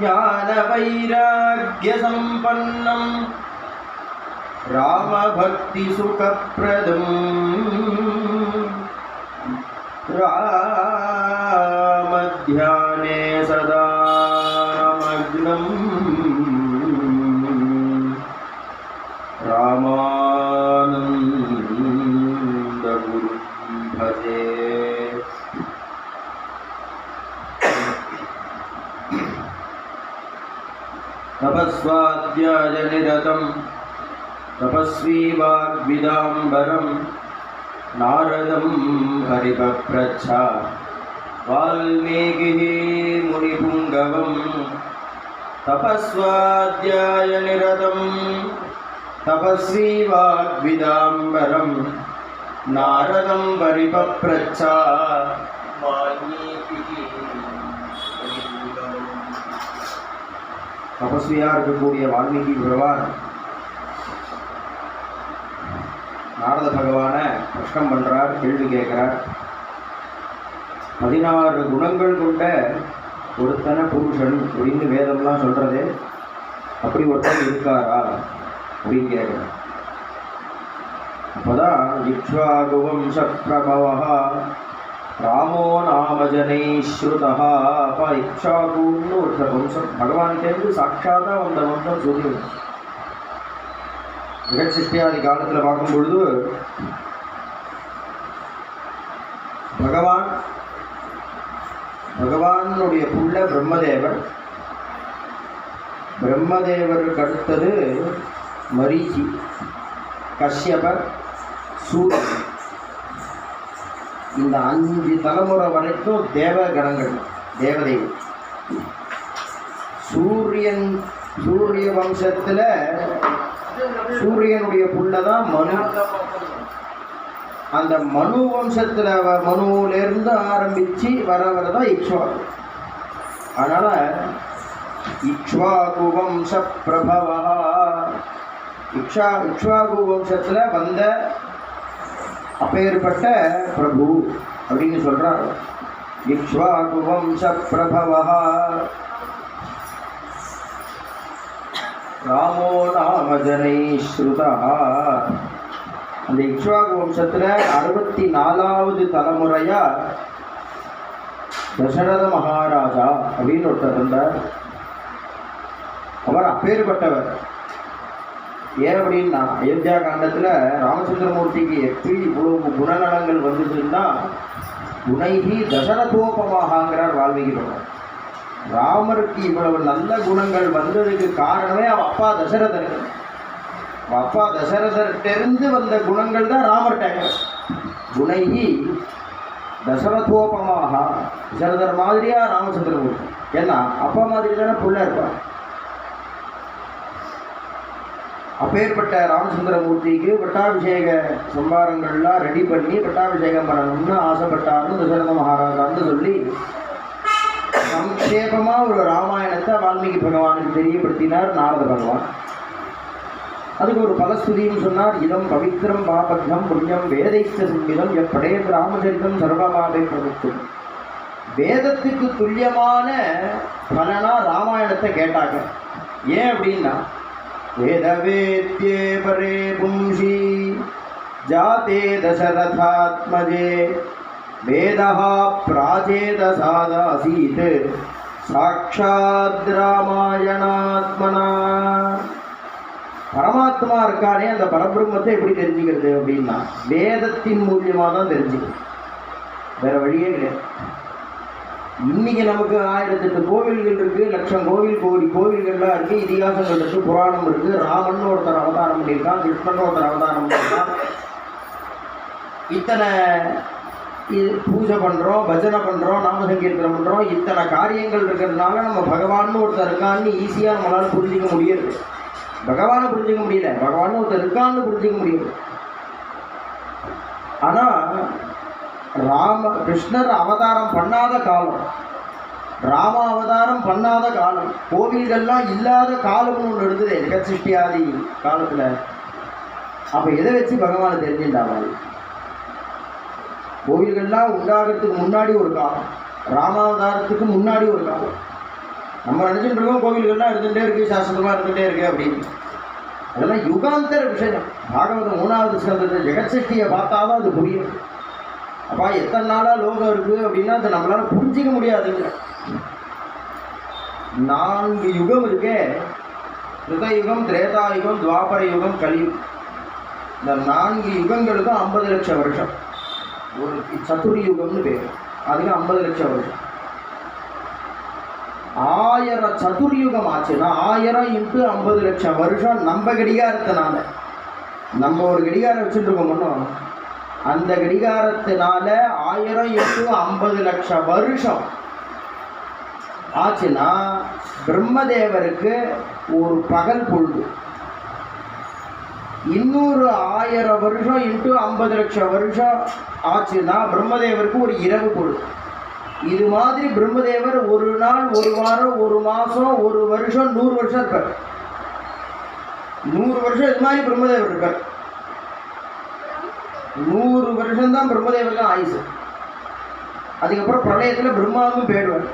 ज्ञानवैराग्यसम्पन्नं रामभक्तिसुखप्रदम् रामध्याने सदा मग्नम् रामानन्दगुरुं भजे। तपस्वाध्यायनिरतं तपस्वी वाग्विदाम्बरं नारदं हरिपप्रच्छ वाल्मीकिः मुनिपुङ्गवं तपस्वाध्यायनिरतं तपस्वी वाग्विदाम्बरं नारदं हरिपप्रच्छ தபஸ்வியாக இருக்கக்கூடிய வால்மீகி பகவான் நாரத பகவானை பிரஷ்னம் பண்ணுறார், கேள்வி கேட்குறார். 16 குணங்கள் கொண்ட ஒருத்தன புருஷன் அப்படின்னு வேதம்லாம் சொல்கிறதே, அப்படி ஒருத்தன் இருக்காரா அப்படின்னு கேட்குறார். அப்போதான் இக்ஷ்வாகுவம்ச பிரபவா ராமோ நாமஜனை ஸ்ருதா. அப்பா இக்ஷாகுன்னு ஒருத்தர் வம்சம் பகவான்கிட்டேருந்து சாட்சாத்தாக வந்த வம்சம் சொல்லி ஜெகத்சிஷ்டியாதி காலத்தில் பார்க்கும் பொழுது பகவானுடைய புள்ள பிரம்மதேவர், பிரம்மதேவருக்கு அடுத்தது மரீச்சி, கஷ்யபர், சூரியன். இந்த 5 தலைமுறை வரைக்கும் தேவகணங்கள், தேவதேவி. சூரிய வம்சத்தில் சூரியனுடைய புள்ளதான் மனு. அந்த மனு வம்சத்தில் மனுவிலேருந்து ஆரம்பித்து வரதான் இக்ஷ்வாகு. அதனால் இக்ஷ்வாகு வம்ச பிரபவா, இக்ஷ்வாகு வம்சத்தில் வந்த அப்பேற்பட்ட பிரபு அப்படின்னு சொல்கிறார். இக்ஷ்வாகு வம்ச பிரபவா ராமோ நாமஜனை ஸ்ருதா. அந்த இக்ஷ்வாகு வம்சத்தில் 64வது தலைமுறையா தசரத மகாராஜா அப்படின்னு ஒருத்தர் இருந்தார். அவர் அப்பேற்பட்டவர். ஏன் அப்படின்னா அயோத்தியா காண்டத்தில் ராமச்சந்திரமூர்த்திக்கு எப்படி இவ்வளவு குணநலங்கள் வந்துச்சுன்னா குணைகி தசரதோபமாகங்கிறார் வால்மீகி பகவான். ராமருக்கு இவ்வளவு நல்ல குணங்கள் வந்ததுக்கு காரணமே அவ அப்பா தசரதர். அப்பா தசரதர்கிட்டருந்து வந்த குணங்கள் தான் ராமர்கிட்ட. குணைகி தசரதோபமாக, தசரதர் மாதிரியா ராமச்சந்திரமூர்த்தி. ஏன்னா அப்பா மாதிரி தானே புள்ள இருப்பார். அப்பேற்பட்ட ராமச்சந்திரமூர்த்திக்கு பட்டாபிஷேக சம்பாரங்கள்லாம் ரெடி பண்ணி பட்டாபிஷேகம் பண்ணணும்னு ஆசைப்பட்டார்னு தசரத மகாராஜான்னு சொல்லி சங்கேபமாக ஒரு ராமாயணத்தை வால்மீகி பகவானுக்கு தெரியப்படுத்தினார் நாரத பகவான். அதுக்கு ஒரு பலஸ்துதியும் சொன்னார். இதம் பவித்திரம் பாபத்னம் புண்ணியம் வேதைஸ்த சம்மிதம் எப்படையது ராமச்சரிதம் சர்வபாதை பிரபுத்தும். வேதத்துக்கு துல்லியமான பலனா ராமாயணத்தை கேட்டாங்க. ஏன் அப்படின்னா வேதவேத்யே பரே பும்ஷி ஜாதே தசரதாத்மஜே வேதஹ பிராஜேதசாதாசீத் சாக்ஷாத் ராமாயணாத்மனா. பரமாத்மா இருக்கானே, அந்த பரபிரம்மத்தை எப்படி தெரிஞ்சுக்கிறது அப்படின்னா வேதத்தின் மூலியமாக தான் தெரிஞ்சுக்கணும், வேற வழியே கிடையாது. இன்னைக்கு நமக்கு 1008 கோவில்கள் இருக்கு, லட்சம் கோடி கோவில்கள்லாம் இருக்கு, இதிகாசங்கள் இருக்கு, புராணம் இருக்கு. ராமன் ஒருத்தர் அவதாரம் பண்ணியிருக்கான், கிருஷ்ணன் ஒருத்தர் அவதாரம் பண்ணியிருக்கான். இத்தனை பூஜை பண்ணுறோம், பஜனை பண்ணுறோம், நாமசங்கீர்த்தனம் பண்ணுறோம். இத்தனை காரியங்கள் இருக்கிறதுனால நம்ம பகவான்னு ஒருத்தர் இருக்கான்னு ஈஸியாக நம்மளால் புரிஞ்சிக்க முடியாது. பகவானை புரிஞ்சிக்க முடியல, பகவான் ஒருத்தர் இருக்கான்னு புரிஞ்சிக்க முடியாது. ஆனால் கிருஷ்ணர் அவதாரம் பண்ணாத காலம், ராம அவதாரம் பண்ணாத காலம், கோவில்கள்லாம் இல்லாத காலம்னு ஒன்று இருக்குது ஜெகத்சிஷ்டியாதி காலத்தில். அப்போ எதை வச்சு பகவானை தெரிஞ்சுட்டாங்க? கோவில்கள்லாம் உண்டாகிறதுக்கு முன்னாடி ஒரு காலம், ராமாவதாரத்துக்கு முன்னாடி ஒரு காலம். நம்ம நினைச்சுட்டு இருக்கோம் கோவில்கள்லாம் இருந்துகிட்டே இருக்கு, சாஸ்திரமா இருந்துகிட்டே இருக்கு அப்படின்னு. அதெல்லாம் யுகாந்தர விஷயம். பாகவதம் 3வது ஸ்கந்தத்தை ஜெகத்சஷ்டியை பார்த்தாதான் அது புரியும். அப்பா எத்தனை நாளா லோகம் இருக்கு அப்படின்னா அதை நம்மளால புரிஞ்சிக்க முடியாதுங்க. 4 யுகம் இருக்கே, கிருதயுகம், திரேதாயுகம், துவாபர யுகம், கலியுகம். இந்த 4 யுகங்களுக்கும் 50 லட்சம் வருஷம். ஒரு சதுர்யுகம்னு பேர், அதுக்கு 50 லட்சம் வருஷம். 1000 சதுர்யுகம் ஆச்சுன்னா 1000 × 50 லட்சம் வருஷம் நம்ம கடிகாரத்தினால. நம்ம ஒரு கடிகாரம் வச்சுட்டு இருக்கோம் முன்னோம், அந்த கடிகாரத்தினால 1000 × 50 லட்சம் வருஷம் ஆச்சுன்னா பிரம்மதேவருக்கு ஒரு பகல் பொழுது. இன்னொரு 1000 வருஷம் × 50 லட்சம் வருஷம் ஆச்சுன்னா பிரம்மதேவருக்கு ஒரு இரவு பொழுது. இது மாதிரி பிரம்மதேவர் ஒரு நாள், ஒரு வாரம், ஒரு மாதம், ஒரு வருஷம், 100 வருஷம் இருப்பார். 100 வருஷம் இது மாதிரி பிரம்மதேவர் இருப்பார். 100 வருஷம்தான் பிரம்மதேவருக்கு ஆயுசு. அதுக்கப்புறம் பிரளயத்தில் பிரம்மாவும் போயிடுவார்.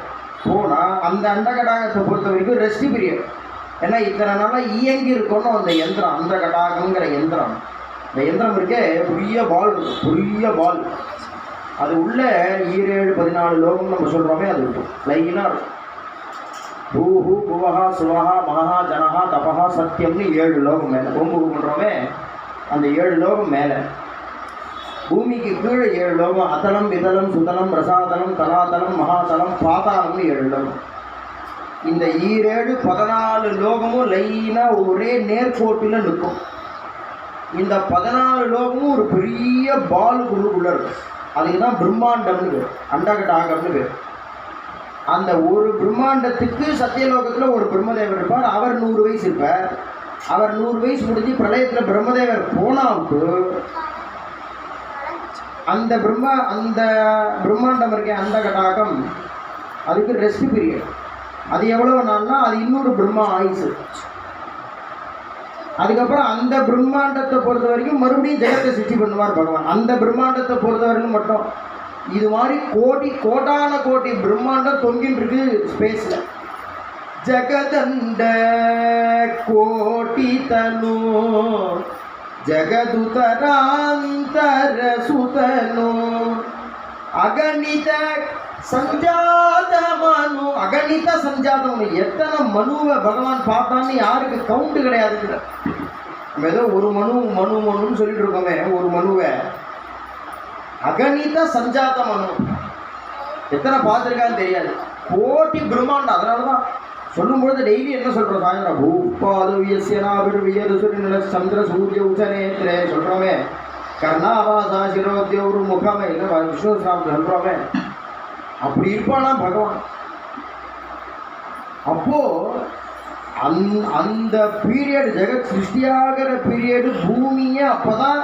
போனால் அந்த அண்டகடாகத்தை பொறுத்த வரைக்கும் ரெஸ்ட் பீரியட். ஏன்னா இத்தனை நாளாக இயங்கி இருக்கணும் அந்த யந்திரம், அந்த கடாகங்கிற யந்திரம். இந்த யந்திரம் இருக்கே, பெரிய பால் இருக்கும், பெரிய பால். அது உள்ள 7 14 லோகம் நம்ம சொல்கிறோமே, அது இருக்கும் லைனாக இருக்கும். பூஹு புவஹா சுவஹா மகா ஜனஹா தபஹா சத்தியம்னு 7 லோகம் மேலே. ஓம்பு பண்ணுறோமே அந்த 7 லோகம் மேலே. பூமிக்கு கீழே 7 லோகம். அதலம் விதலம் சுதலம் ரசாதலம் தலாதலம் மகாதலம் பாதாளம்னு 7 லோகம். இந்த 7 14 லோகமும் லைனாக ஒரே நேர்கோட்டில் நிற்கும். இந்த 14 லோகமும் ஒரு பெரிய பாலுக்குள்ளுக்குள்ளே இருக்கும். அதுக்கு தான் பிரம்மாண்டம்னு பேர், அண்டகடாகம்னு பேர். அந்த ஒரு பிரம்மாண்டத்துக்கு சத்தியலோகத்தில் ஒரு பிரம்மதேவர் இருப்பார். அவர் 100 வயசு இருப்பார். அவர் 100 வயசு முடிஞ்சு பிரளயத்தில் பிரம்மதேவர் போனாவுக்கு அந்த பிரம்மாண்டம் இருக்கே அந்த கடாகம், அதுக்கு ரெஸ்ட் பீரியட். அது எவ்வளோ நாள்னா அது இன்னொரு பிரம்மா ஆயுசு. அதுக்கப்புறம் அந்த பிரம்மாண்டத்தை பொறுத்த வரைக்கும் மறுபடியும் ஜெகத்தை சிருஷ்டி பண்ணுவார் பகவான். அந்த பிரம்மாண்டத்தை பொறுத்த வரைக்கும் மட்டும் இது மாதிரி கோடான கோடி பிரம்மாண்டம் தொங்கின்னு இருக்கு ஸ்பேஸில். ஜகதண்ட கோட்டி தனு ஜகதுதராந்தர சுதனு அகணித சஞ்சாத மனு. அகணித சஞ்சாத மனு. எத்தனை மனுவை பகவான் பார்த்தான்னு யாருக்கு கவுண்ட் கிடையாது. நம்ம ஏதோ ஒரு மனுன்னு சொல்லிட்டு இருக்கோமே, ஒரு மனுவை அகணித சஞ்சாத மனு எத்தனை பார்த்துருக்கான்னு தெரியாது. கோட்டி பிரம்மாண்டம். அதனால தான் சொல்லும்பொழுது டெய்லி என்ன சொல்கிறோம், சாயந்தரம் பூப்பாதுவியனாவிர்வியதுசுரிநில சந்திர சூரிய உச்சநேத்திரே சொல்கிறோமே, கர்ணாவாசா சிரோத்தியோரு முகமே இல்லை விஷ்ணு சாமி சொல்கிறோமே. அப்படி இருப்பானா பகவான். அப்போ அந்த பீரியட் ஜெகத் சிருஷ்டியாகிற பீரியடு பூமியை அப்போதான்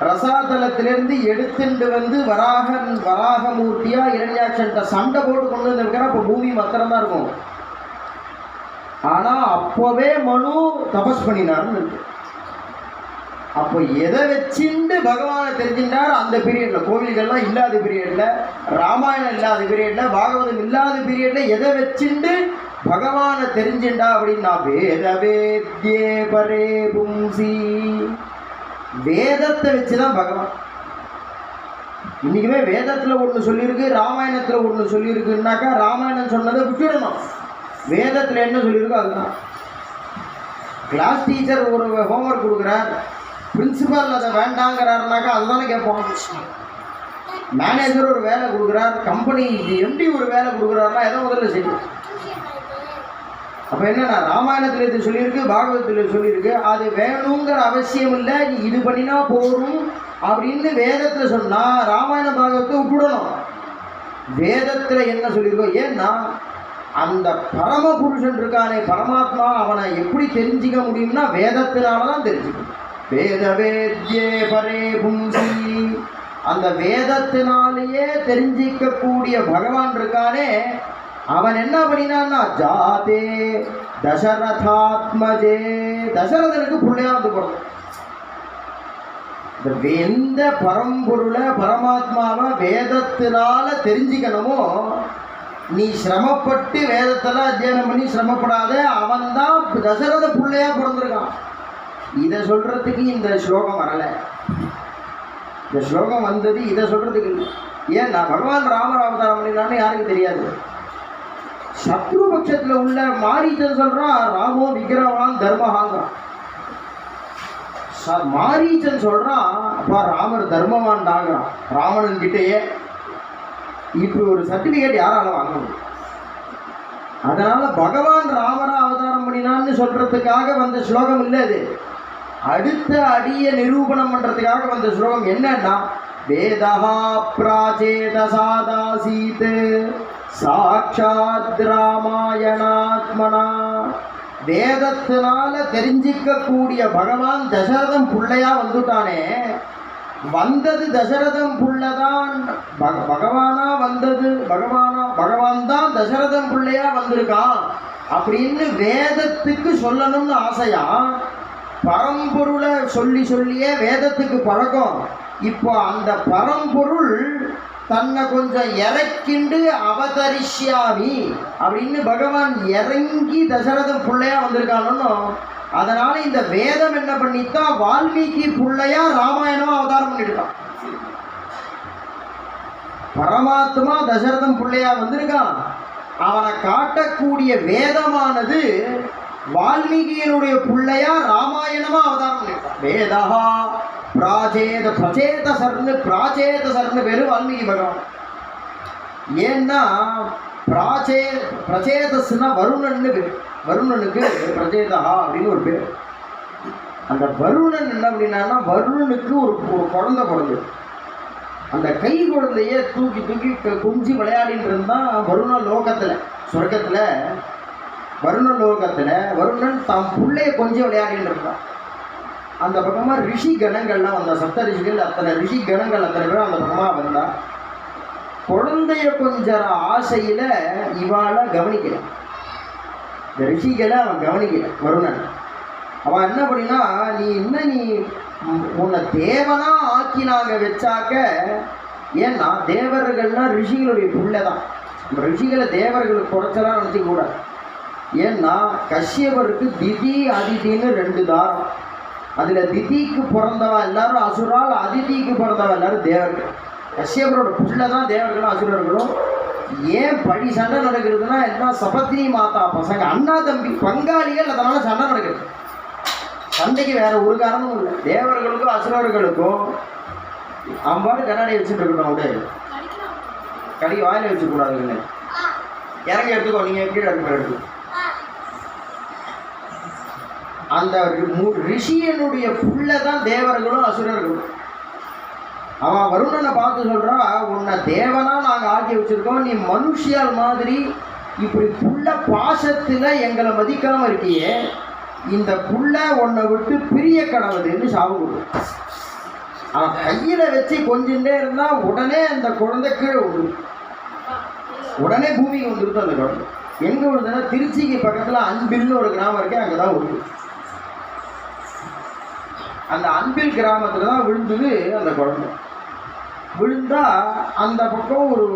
ரசாதலத்திலேருந்து எடுத்துட்டு வந்து வராகமூர்த்தியா இரண்யாட்சன்ட்ட சண்டை போட்டு கொண்டு வந்துருக்கிற. அப்போ பூமி மாத்திரம்தான் இருக்கும். ஆனால் அப்போவே மனு தபஸ் பண்ணினார்னு இருக்கு. அப்போ எதை வச்சுண்டு பகவானை தெரிஞ்சின்றார் அந்த பீரியடில். கோவில்கள்லாம் இல்லாத பீரியடில், ராமாயணம் இல்லாத பீரியடில், பாகவதம் இல்லாத பீரியடில் எதை வச்சுண்டு பகவானை தெரிஞ்சுண்டா அப்படின்னா வேத வேத்யே பரே பும்சி. வேதத்தை வச்சு தான் பகவான். இன்றைக்குமே வேதத்தில் ஒன்று சொல்லியிருக்கு, ராமாயணத்தில் ஒன்று சொல்லியிருக்குன்னாக்கா ராமாயணம் சொன்னதை விட்டுடணும். வேதத்தில் என்ன சொல்லியிருக்கோ அதுதான். கிளாஸ் டீச்சர் ஒரு ஹோம்ஒர்க் கொடுக்குறார், பிரின்சிபல் அதை வேண்டாங்கிறாருனாக்கா அதுதானே கேட்போம். மேனேஜர் ஒரு வேலை கொடுக்குறார், கம்பெனி எம்டி ஒரு வேலை கொடுக்குறாருனா எதை முதல்ல செய்யும். அப்போ என்னன்னா ராமாயணத்தில் இது சொல்லியிருக்கு, பாகவதத்தில் சொல்லியிருக்கு, அது வேணுங்கிற அவசியம் இல்லை, நீ இது பண்ணினா போகும் அப்படின்னு வேதத்தில் சொன்னால் ராமாயண பாகவத்தை விட்டுடணும். வேதத்தில் என்ன சொல்லியிருக்கோ, ஏன்னா அந்த பரம புருஷன் இருக்கானே பரமாத்மா, அவனை எப்படி தெரிஞ்சிக்க முடியும்னா வேதத்தினால தான் தெரிஞ்சுக்கணும். வேத வேத்யே பரே பும்சி. அந்த வேதத்தினாலேயே தெரிஞ்சிக்கக்கூடிய பகவான் இருக்கானே, அவன் என்ன பண்ணினான்னா ஜாதே தசரதாத்மஜே. தசரதனுக்கு பிள்ளையா வந்து போடும். எந்த பரம்பொருளை பரமாத்மாவை வேதத்தினால தெரிஞ்சுக்கணுமோ நீ சிரமப்பட்டு வேதத்தெல்லாம் அத்தியானம் பண்ணி சிரமப்படாத, அவன்தான் தசரத பிள்ளையா பிறந்திருக்கான். இதை சொல்றதுக்கு இந்த ஸ்லோகம் வரலை. இந்த ஸ்லோகம் வந்தது இதை சொல்றதுக்கு இல்லை. ஏன்னா பகவான் ராமர் அவதாரம் பண்ணினான்னு யாருக்கு தெரியாது. சத்ரு பட்சத்தில் உள்ள மாரீச்சன் சொல்றான் ராமோ விக்கிரவான் தர்மஹாங்கிறான். மாரீச்சன் சொல்றான் அப்பா ராமர் தர்மவான் தாங்கிறான். ராவணன் கிட்டேயே இப்படி ஒரு சர்டிபிகேட் யாரால வாங்க முடியும்? அதனால பகவான் ராமரா அவதாரம் பண்ணினான்னு சொல்றதுக்காக வந்த ஸ்லோகம் இல்லை. அது அடுத்த அடிய நிரூபணம் பண்றதுக்காக வந்த ஸ்லோகம். என்னன்னா வேதா பிராச்சேதசாதாசீத் சாட்சாத் ராமாயணாத்மனா. வேதத்தினால தெரிஞ்சிக்க கூடிய பகவான் தசரதம் புள்ளையா வந்துட்டானே. வந்தது தசரதம் புள்ளதான், பகவானா வந்தது, பகவான் தான் தசரதம் புள்ளையா வந்திருக்கான் அப்படின்னு வேதத்துக்கு சொல்லணும்னு ஆசையா. பரம்பொருளை சொல்லியே வேதத்துக்கு பழக்கம். இப்போ அந்த பரம்பொருள் தன்னை கொஞ்சம் இறக்கிண்டு அவதரிஷ்யாமி அப்படின்னு பகவான் இறங்கி தசரதம் புள்ளையா வந்திருக்கானோ. அதனால இந்த வேதம் என்ன பண்ணித்தான், வால்மீகி புள்ளையா ராமாயணமா அவதாரம் பண்ணிருக்கான். பரமாத்மா தசரதம் புள்ளையா வந்திருக்கான். அவனை காட்டக்கூடிய வேதமானது வால்மீகியினுடைய புள்ளையா ராமாயணமா அவதாரம் பண்ணிருக்கான். வேதா பிராச்சேதசர்னு பேரு வால்மீகி பகவான். ஏன்னா பிரச்சேதஸ்னா வருணன்னு பேர். வருணனுக்கு பிரச்சேதா அப்படின்னு ஒரு பேர். அந்த வருணன் என்ன அப்படின்னா, வருணனுக்கு ஒரு குழந்தை பிறந்தது. அந்த கை குழந்தைய தூக்கி குஞ்சு விளையாடிட்டு இருந்தான் வருண லோகத்தில். சொர்க்கத்தில் வருண லோகத்தில் வருணன் தம் பிள்ளைய கொஞ்சம் விளையாடிட்டு இருந்தான். அந்த பக்கமாக ரிஷி கணங்கள்லாம் வந்தா. சப்த ரிஷிகள், அத்தனை ரிஷி கணங்கள் அத்தனை பேரும் அந்த பக்கமாக வந்தா. குழந்தைய கொஞ்சம் ஆசையில் இவாளை கவனிக்கிறான். இந்த ரிஷிகளை அவன் கவனிக்கல வருணன். அவன் என்ன பண்ணினா, நீ உன்னை தேவனா ஆக்கி நாங்கள் வச்சாக்க. ஏன்னா தேவர்கள்னா ரிஷிகளுடைய புள்ளை தான். ரிஷிகளை தேவர்களுக்கு குறைச்சலாம் நினச்சிக்க கூடாது. ஏன்னா கஷ்யபருக்கு திதி அதிதின்னு 2 தாரம். அதில் திதிக்கு பிறந்தவா எல்லாரும் அசுரால், அதிதிக்கு பிறந்தவா எல்லாரும் தேவர்கள். கஷ்யபரோட புள்ளை தான் தேவர்களும் அசுரர்களும். ஏன் படி சண்டை நடக்கிறதுனா எல்லாம் சபத்னி மாதா பசங்க, அண்ணா தம்பி பங்காளிகள். அதனால சண்டை நடக்கிறது. சண்டைக்கு வேற ஒரு காரணமும் இல்லை. தேவர்களுக்கும் அசுரர்களுக்கும் அம்பாடு கண்ணாடி வச்சுட்டு இருக்கணும். அவடு கடி வாயில வச்சுக்கூடாதுன்னு இறங்கி எடுத்துக்கோ. நீங்கள் எப்படி எடுத்து அந்த ரிஷியனுடைய புள்ள தான் தேவர்களும் அசுரர்களும். அவன் வருணனை பார்த்து சொல்றா, உன்னை தேவனா நாங்கள் ஆக்கி வச்சிருக்கோம், நீ மனுஷியால் மாதிரி இப்படி புள்ள பாசத்தில் எங்களை மதிக்காம இருக்கியே, இந்த புள்ள உன்னை விட்டு பிரிய கடவுதுன்னு சாவு கொடு. அவன் கையில் வச்சு கொஞ்சின்றே இருந்தா உடனே அந்த குழந்தை கீழே விடு. உடனே பூமிக்கு வந்துருக்கு. அந்த குழந்தை எங்கே விழுதுன்னா திருச்சிக்கு பக்கத்தில் அன்பில்னு ஒரு கிராமம் இருக்கே, அங்கே தான் விழுது. அந்த அன்பில் கிராமத்தில் தான் விழுந்தது அந்த குழந்தை. விழுந்தா அந்த பக்கம் ஒரு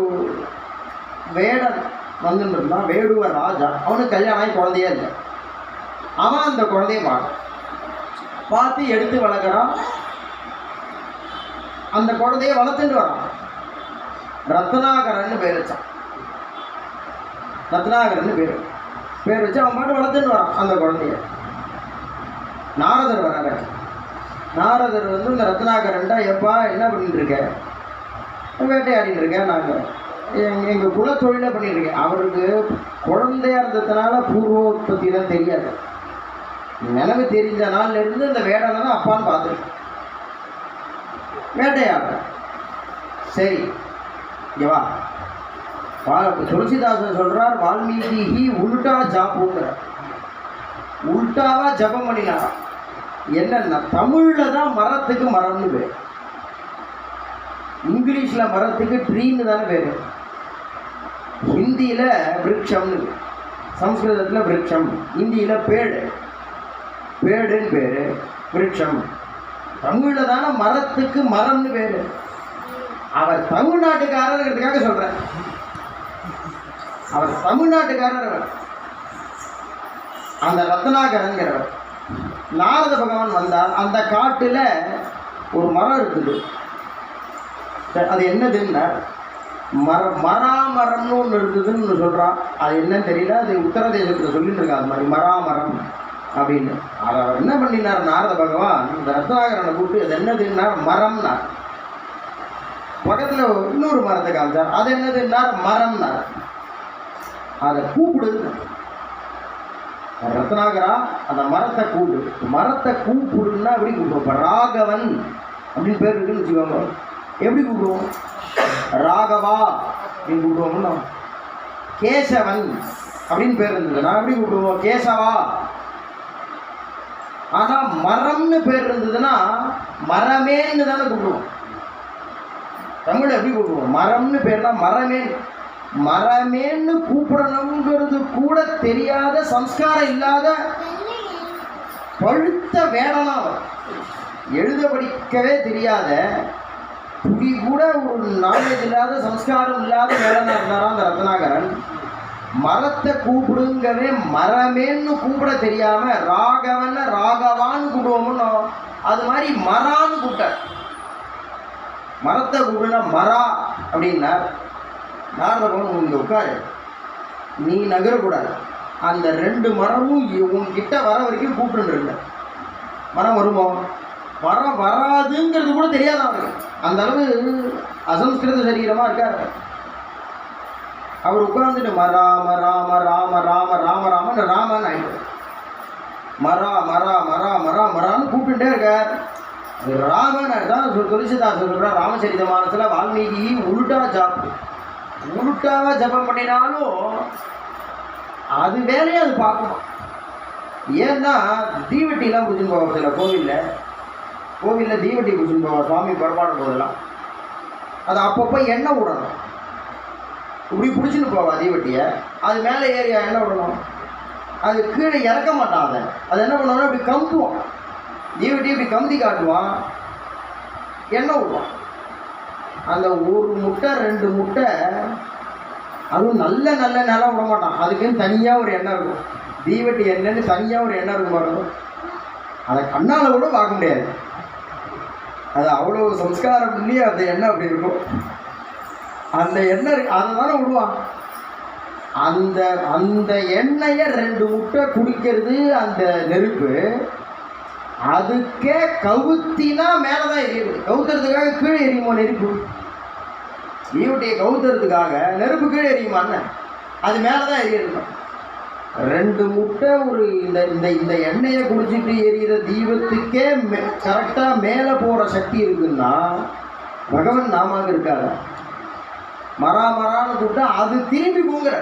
வேடன் வந்துட்டு இருந்தான், வேடுவ ராஜா. அவனுக்கு கல்யாணம் ஆகி குழந்தையே இல்லை. அவன் அந்த குழந்தைய பார்த்து எடுத்து வளர்க்குறான். அந்த குழந்தைய வளர்த்துட்டு வரான். ரத்னாகரன்னு பேர் வச்சான். ரத்னாகரன்னு பேர் வச்சு அவன் பாட்டு வளர்த்துட்டு வரான் அந்த குழந்தைய. நாரதர் வராங்க. நாரதர் வந்து இந்த ரத்னாகரன்டா, எப்பா என்ன பண்ணிட்டு இருக்க? வேட்டையாடிட்டு இருக்கேன், நாங்கள் எங்கள் குலத்தொழிலை பண்ணிட்டுருக்கேன். அவருக்கு குழந்தையா இருந்ததுனால பூர்வோத்பத்திலாம் தெரியாது. நினைவு தெரிஞ்ச நாள்ல இருந்து இந்த வேடனை தான் அப்பான்னு பார்த்துருக்கேன். வேட்டையாடுறேன். சரி இவா துளசிதாசன் சொல்றார், வால்மீகி உல்டா ஜாப்புங்கிற உல்டாவா ஜபம் பண்ணினாரா. என்னன்னா தமிழ்ல தான் மரத்துக்கு மரம்னு பேர், இங்கிலீஷ்ல மரத்துக்கு ட்ரீன்னு தானே பேர், ஹிந்தியில விருட்சம்னு, சம்ஸ்கிருதத்தில் விருட்சம், இந்தியில பேடுன்னு பேர், விருட்சம். தமிழ்ல தானே மரத்துக்கு மரம்னு பேர். அவர் தமிழ்நாட்டுக்காரங்கிறதுக்காக சொல்றார். அவர் தமிழ்நாட்டுக்காரர் அவர். அந்த ரத்னாகரங்கிறவர். நாரத பகவான் வந்தார். அந்த காட்டில் ஒரு மரம் இருக்குது. அது என்னதுன்னா மராமரம்னு ஒன்று இருக்குதுன்னு சொல்கிறான். அது என்னன்னு தெரியல. அது உத்தரதேசத்தில் சொல்லிட்டு இருக்கா அது மாதிரி மராமரம் அப்படின்னு. அதை அவர் என்ன பண்ணினார் நாரத பகவான், இந்த ரத்னாகரனை கூப்பிட்டு அது என்னதுன்னா மரம்னார். பக்கத்தில் இன்னொரு மரத்தை காமிச்சார். அது என்னதுன்னார் மரம்னார். அதை கூப்பிடுன்னு ரத்னாகரா அந்த மரத்தை கூப்பிடு. மரத்தை கூப்பிடுன்னா எப்படி கூப்பிடுவோம்? ராகவன் அப்படின்னு பேர் இருக்குன்னு வச்சுக்கோங்க. எப்படி கூப்பிடுவோம்? ராகவா அப்படின்னு கூப்பிடுவோம்னா. கேசவன் அப்படின்னு பேர் இருந்ததுன்னா எப்படி கூப்பிடுவோம்? கேசவா. ஆனால் மரம்னு பேர் இருந்ததுன்னா மரமேன்னு தானே கூப்பிடுவோம். தமிழ் எப்படி கூப்பிடுவோம்? மரம்னு பேர்னா மரமேன். மரமேன்னு கூப்பிடணுங்கிறது கூட தெரியாத, சம்ஸ்காரம் இல்லாத பழுத்த வேடனா. எழுத படிக்கவே தெரியாத, துடி கூட ஒரு நாலேஜ் இல்லாத, சம்ஸ்காரம் இல்லாத வேடனா இருந்தாரா அந்த ரத்னாகரன். மரத்தை கூப்பிடுங்கவே மரமேன்னு கூப்பிட தெரியாம ராகவன் ராகவான்னு கூப்பிடுவோம்னு அது மாதிரி மரான்னு கூப்பிட்டார். மரத்தை கூப்பிடுனா மரா அப்படின்னா நாரத பகவான் இங்கே உட்காரு, நீ நகரக்கூடாது. அந்த 2 மரமும் உங்ககிட்ட வர வரைக்கும் கூப்பிட்டு இருந்த. மரம் வருமோ? மரம் வராதுங்கிறது கூட தெரியாது அவருக்கு. அந்த அளவு அசம்ஸ்கிருத சரீரமாக இருக்கார் அவர். உட்கார்ந்துட்டு மராம ராம ராம ராம ராம ராமன்னு ராமன் ஆயிட்டு மரா மரா மரா மரா மரான்னு கூப்பிட்டுட்டே இருக்கார். ராமன் தான் துளசிதாஸ் சொல்கிறார் ராமச்சரித மானஸில், வால்மீகி உருட்டாக ஜபம் பண்ணினாலும் அது வேலையை அது பார்க்கணும். ஏன்னா தீவெட்டிலாம் பிடிச்சின்னு போகிறதில்ல. கோவிலில் தீவெட்டி பிடிச்சின்னு போவார் சுவாமி புறப்பாடும் போதெல்லாம். அது அப்பப்போ எண்ணெய் விடணும். இப்படி பிடிச்சின்னு போவா தீவெட்டியை. அது மேலே ஏறியா எண்ணெய் விடணும். அது கீழே இறக்க மாட்டான். அது என்ன பண்ணுவாங்கன்னா இப்படி கமுத்துவான். தீவெட்டி இப்படி கமுத்தி காட்டுவான், எண்ணெய் விடுவான். அந்த 1 முட்டை 2 முட்டை அதுவும் நல்ல நிலம் விட மாட்டான். அதுக்குன்னு தனியாக ஒரு எண்ணெய் இருக்கும். தீவெட்டி எண்ணெய்னு தனியாக ஒரு எண்ணெய் இருக்கும் பாருங்க. அதை கண்ணால் கூட பார்க்க முடியாது. அது அவ்வளோ சம்ஸ்காரம் பண்ணி அந்த எண்ணெய் அப்படி இருக்கும். அந்த எண்ணெய் அதை தானே விடுவான். அந்த அந்த எண்ணெயை 2 முட்டை குடிக்கிறது அந்த நெருப்பு. அதுக்கே கவுத்தினா மேலே தான் எரியுது. கவுத்துறதுக்காக கீழே எரியுமா நெருப்பு? தீவட்டியை கவுத்துறதுக்காக நெருப்பு கீழே எரியுமான்னு அது மேலே தான் எரியுது. 2 முட்டை ஒரு இந்த எண்ணெயை குடிச்சிட்டு எரியிற தீபத்துக்கே கரெக்டாக மேலே போகிற சக்தி இருக்குன்னா பகவன் நாமாக இருக்காது. மராமரான்னு கூப்பிட்டா அது திரும்பி போங்கிற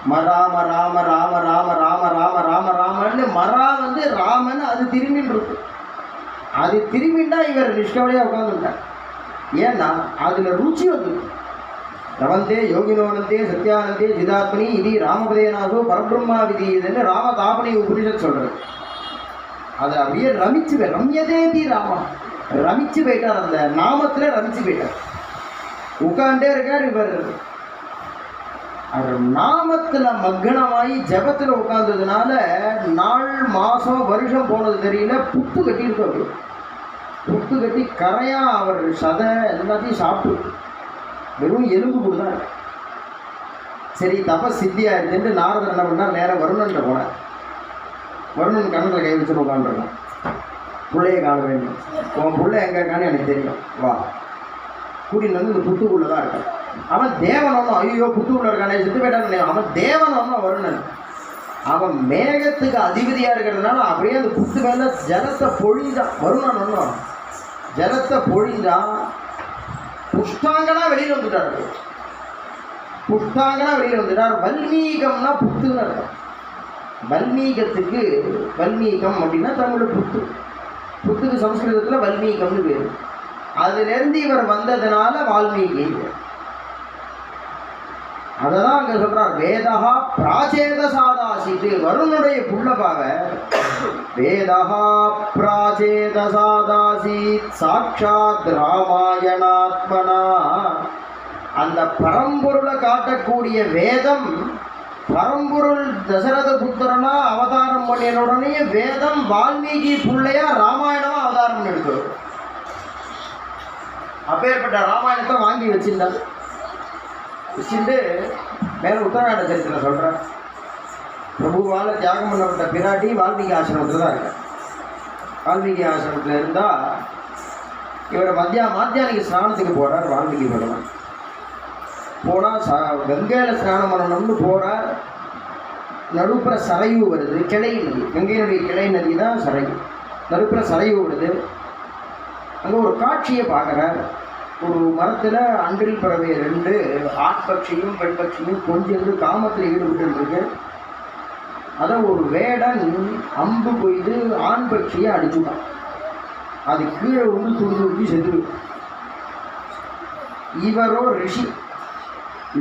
மராம ராம ராம ராம ராம ராம ராம ராமன்னு மரா வந்து ராமன் அது திரும்பின்னு இருக்கு. அது திரும்பின்னா இவர் நிஷ்கவலையாக உட்காந்துட்டார். ஏன்னா அதில் ருச்சி வந்துருக்கு. ரவந்தே யோகினோனந்தே சத்யானந்தே ஜிதாத்மனி இது ராமபதேனாசோ பரபிரம்மா விதி இதுன்னு ராமதாபனி உபனிஷத் சொல்கிறது. அதை அப்படியே ரம்யதேதி ராமா ரமிச்சு போயிட்டார். அந்த நாமத்தில் ரமிச்சு போயிட்டார். உட்காண்டே இருக்கார் இவர். அவர் நாமத்தில் மக்கணமாகி ஜபத்தில் உட்கார்ந்ததுனால நாள் மாதம் வருஷம் போனது தெரியல. புத்து கட்டியிருக்காரு. புத்து கட்டி கரையாக அவர் சதை எல்லாத்தையும் சாப்பிட்டு வெறும் எலும்பு கொடுத்தார். சரி தபஸ் சித்தியாக இருக்குன்ட்டு நாரதர் என்ன பண்ணார், நேராக வருணன்ட்ட போனார். வருணன் கண்ணத்தில் கை வச்சுட்டு உட்காந்துருக்கான். பிள்ளையை காண வேண்டும். உன் பிள்ளை எங்கே இருக்கான்னு எனக்கு தெரியும், வா. கூட்டின்னு வந்து இந்த புத்துக்குள்ளே தான் இருக்கான். அவன் தேவனொன்னும் ஐயோ புத்துக்குள்ள இருக்கானே செத்து போயிட்டான்னு. அவன் தேவனொன்னும் வருணன். அவன் மேகத்துக்கு அதிபதியாக இருக்கிறதுனால அப்படியே அந்த புத்து மேலே ஜலத்தை பொழிந்தான். வருணன் ஒன்றும் ஜலத்தை பொழிந்தான். புஷ்டாங்கனா வெளியில் வந்துட்டார். புஷ்டாங்கனா வெளியில் வந்துட்டார். வல்மீகம்னா புத்துன்னு இருக்கும். வல்மீகத்துக்கு வல்மீகம் அப்படின்னா தமிழ் புத்து. புத்துக்கு சம்ஸ்கிருதத்தில் வல்மீகம்னு பேர். அதுலேருந்து இவர் வந்ததுனால வால்மீகி. அததான் அங்கே சொல்றார், வேதா பிராச்சேத சாதாசிட்டு. வருணனுடைய புள்ளபாவ வேதா பிராச்சேத சாதாசி சாட்சாத் ராமாயணாத்மனா. அந்த பரம்பொருளை காட்டக்கூடிய வேதம் பரம்பொருள் தசரத புத்திரனா அவதாரம் பண்ணின உடனே வேதம் வால்மீகி பிள்ளையா ராமாயணமா அவதாரம் எடுக்கிறது. அப்பேற்பட்ட ராமாயணத்தை வாங்கி வச்சிருந்தார். வச்சுட்டு மேல உத்தரகாண்ட சரித்திரம் சொல்கிறேன். பிரபுவால் தியாகம் பண்ணப்பட்ட பிராட்டி வால்மீகி ஆசிரமத்தில் தான் இருக்க. வால்மீகி ஆசிரமத்தில் இருந்தால் இவர் மாத்தியானிக்கு ஸ்நானத்துக்கு போகிறார். வால்மீகி பகவான் போனால் கங்கையில் ஸ்நானம் பண்ணணும்னு போகிறார். நடுப்புற சரையு வருது, கிளை நதி, கங்கையினுடைய கிளை நதி தான் சரையு. நடுப்புற சரையு வருது. அங்கே ஒரு காட்சியை பார்க்குறார். ஒரு மரத்தில் அன்றில் பறவை 2 ஆண் பட்சியும் பெண் பட்சியும் கொஞ்சிருந்து காமத்தில் ஈடுபட்டு இருக்கு. அதை ஒரு வேடன் அம்பு கொய்து ஆண் பட்சியை அடிச்சுட்டான். அது கீழே வந்து துருதுருக்கி செத்துரு. இவரோ ரிஷி.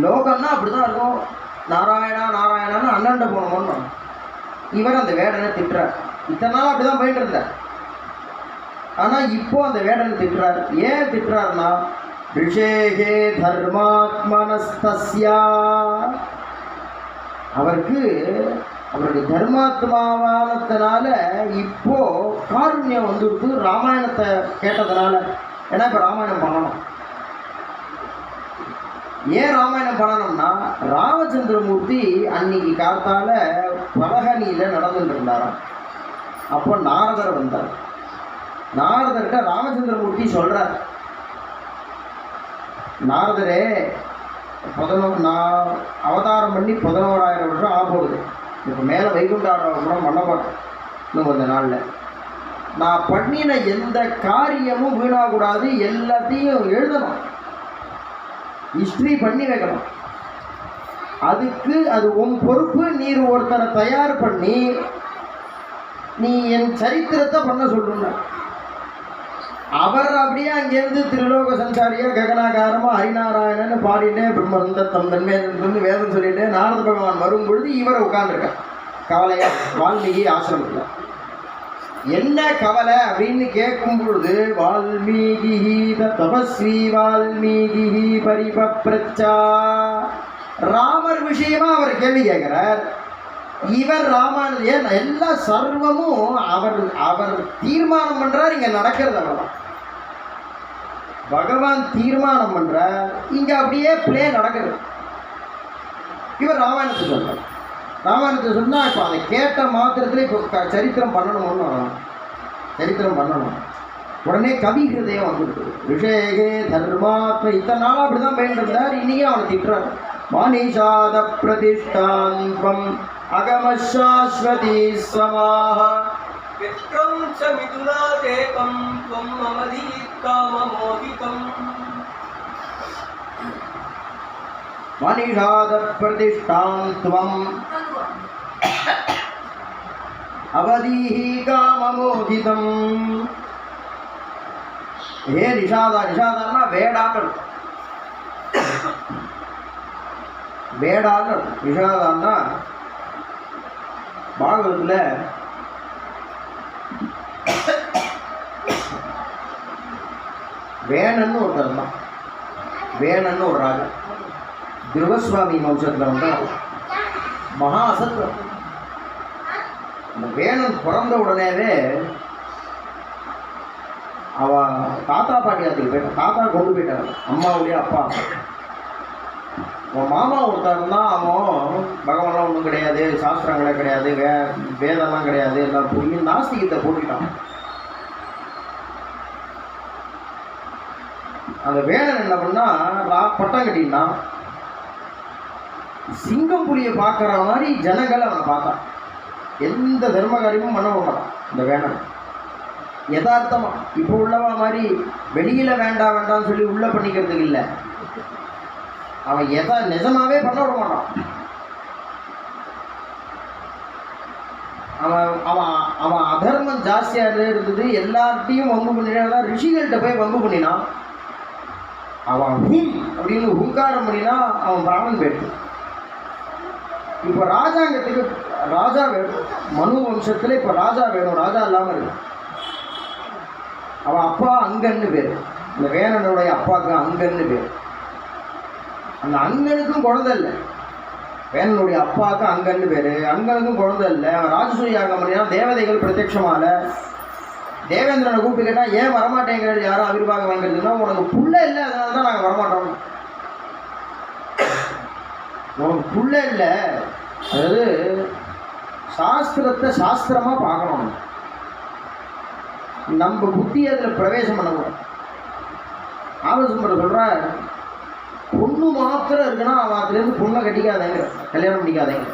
லோகம்னா அப்படிதான் இருக்கும். நாராயணா நாராயணான்னு அண்ணாண்ட போனோம்னு இவர் அந்த வேடனை திட்டுறார். இத்தனை நாள் அப்படிதான் போயிட்டு இருந்தார். ஆனால் இப்போ அந்த வேடனை திட்டுறார். ஏன் திட்டுறாருன்னா ரிஷேகே தர்மாத்மனஸ்தஸ்யா, அவருடைய தர்மாத்மாவானத்தினால இப்போ காருண்யம் வந்துருக்கு ராமாயணத்தை கேட்டதுனால. ஏன்னா இப்போ ராமாயணம் பண்ணணும். ஏன் ராமாயணம் பண்ணணும்னா ராமச்சந்திரமூர்த்தி அன்னைக்கு காத்தால பலகனியில் நடந்துட்டு இருந்தாராம். அப்போ நாரதர் வந்தார். நாரதர்கிட்ட ராமச்சந்திரமூர்த்தி சொல்கிறார், நாரதரே நான் அவதாரம் பண்ணி 11,000 வருஷம் ஆகப்போகுது. இப்போ மேலே வைகுண்டாரம் பண்ண போகிறேன். இன்னும் கொஞ்ச நாளில் நான் பண்ணின எந்த காரியமும் வீணாகக்கூடாது. எல்லாத்தையும் எழுதணும், ஹிஸ்ட்ரி பண்ணி வைக்கணும். அதுக்கு அது உன் பொறுப்பு. நீர் ஒருத்தரை தயார் பண்ணி நீ என் சரித்திரத்தை பண்ண சொல்லுங்க. அவர் அப்படியே அங்கேருந்து திருலோக சஞ்சாரியா ககனாகாரமாக ஹரிநாராயணன்னு பாடிட்டே பிரம்மந்த தன்மேந்து வேதம் சொல்லிட்டு நாரத பகவான் வரும் பொழுது இவரை உட்கார்ந்துருக்கார் கவலையா வால்மீகி ஆசிரமத்தில். என்ன கவலை அப்படின்னு கேட்கும் பொழுது வால்மீகி தபஸ்வி வால்மீகி பரிபப்ரச்சா, ராமர் விஷயமா அவர் கேள்வி கேட்கிறார். இவர் ராமாயணம் எல்லா சர்வமும் அவர் தீர்மானம் பண்றார். இங்க நடக்கிறது அவ்வளவுதான். பகவான் தீர்மானம் பண்றார், இங்க அப்படியே பிளே நடக்கிறது. இவர் ராமாயணத்தை சொல்றார். ராமாயணத்தை சொன்னா இப்போ அதை கேட்ட மாத்திரத்தில் இப்போ சரித்திரம் பண்ணணும்னு சரித்திரம் பண்ணணும். உடனே கவி ஹிருதயம் வந்துருக்கு. ரிஷேகே தர்மாத்ம இத்தனை நாளாக அப்படிதான் பயின்றிருந்தார். இன்னைக்கு அவனை திட்டுறார். மானிஷாத பிரதிஷ்டான்பம் அகமசாஸ்வதி ஸ்வமாக விக்ரம் ச மிதுனாதேகம் த்வம் மமதி காமமோகிதம். மனிஷாத பிரதிஷ்டாந்த்வம் அவதீஹி காமமோகிதம். ஏ நிஷாதா, நிஷாதான்னா வேடான்னு வேடான்னு நிஷாதான்னா பாகவத்தில் வேணன்னு ஒருத்தர் தான். வேணன்னு ஒரு ராஜா துருவஸ்வாமி வம்சத்தில் வந்து மகா அசத்துவம். அந்த வேணன் பிறந்த உடனேவே அவன் தாத்தா பாட்டியாத்துக்கு போயிட்டான். தாத்தா கொண்டு போயிட்டான், அம்மாவுடைய அப்பா. அவன் மாமா ஒருத்தர் தான். அவன் பகவான்லாம் ஒன்றும் கிடையாது, சாஸ்திரங்களே கிடையாது, வேதம்லாம் கிடையாது, எல்லாம் புரியும் நாஸ்திகத்தை போட்டுட்டான். அந்த வேணன் என்ன பண்ணா பட்டம் கட்டினா சிங்கம் புலியை பார்க்குற மாதிரி ஜனங்கள் அவனை பார்த்தான். எந்த தர்ம காரியமும் பண்ண மாட்டான் இந்த வேணன். யதார்த்தமா இப்போ உள்ளவா மாதிரி வெளியில வேண்டாம் வேண்டாம்னு சொல்லி உள்ள பண்ணிக்கிறதுக்கு இல்லை. அவன் நிஜமாவே பண்ண விட மாட்டான். அவன் அதர்மம் ஜாஸ்தியாக இருந்தது. எல்லார்ட்டையும் வம்பு பண்ணினா ரிஷிகள்கிட்ட போய் வம்பு பண்ணினான். அவன் ஹும் அப்படின்னு ஹுங்காரம் பண்ணினா அவன் பிராமன் போயிட்டு. இப்போ ராஜாங்கத்துக்கு ராஜா வேணும். மனு வம்சத்தில் இப்போ ராஜா வேணும். ராஜா இல்லாமல் இருக்கு. அவன் அப்பா அங்கன்னு பேர். இந்த வேணனுடைய அப்பாவுக்கு அங்கன்னு பேர். அந்த அங்கனுக்கும் குழந்தை இல்லை. வேணனுடைய அப்பாவுக்கு அங்கன்னு பேர். அங்கனுக்கும் குழந்தை இல்லை. அவன் ராஜசூய யாகம் பண்ணினா தேவதைகள் பிரத்யட்சமால தேவேந்திரனை கூப்பிட்டு கேட்டால் ஏன் வரமாட்டேங்கிறது, யாரும் ஆவிர்வாகம் வாங்கிறதுனா உனக்கு புள்ள இல்லை, அதனால தான் நாங்கள் வரமாட்டோம். உனக்கு புள்ள இல்லை, அதாவது சாஸ்திரத்தை சாஸ்திரமாக பார்க்கணும். நம்ம புத்தி அதில் பிரவேசம் பண்ணக்கூடாது. ஆலோசனை சொல்கிற பொண்ணு மாத்திரம் இருக்குன்னா அவன் அதுலேருந்து பொண்ணை கட்டிக்காதேங்கிற, கல்யாணம் பண்ணிக்காதேங்க.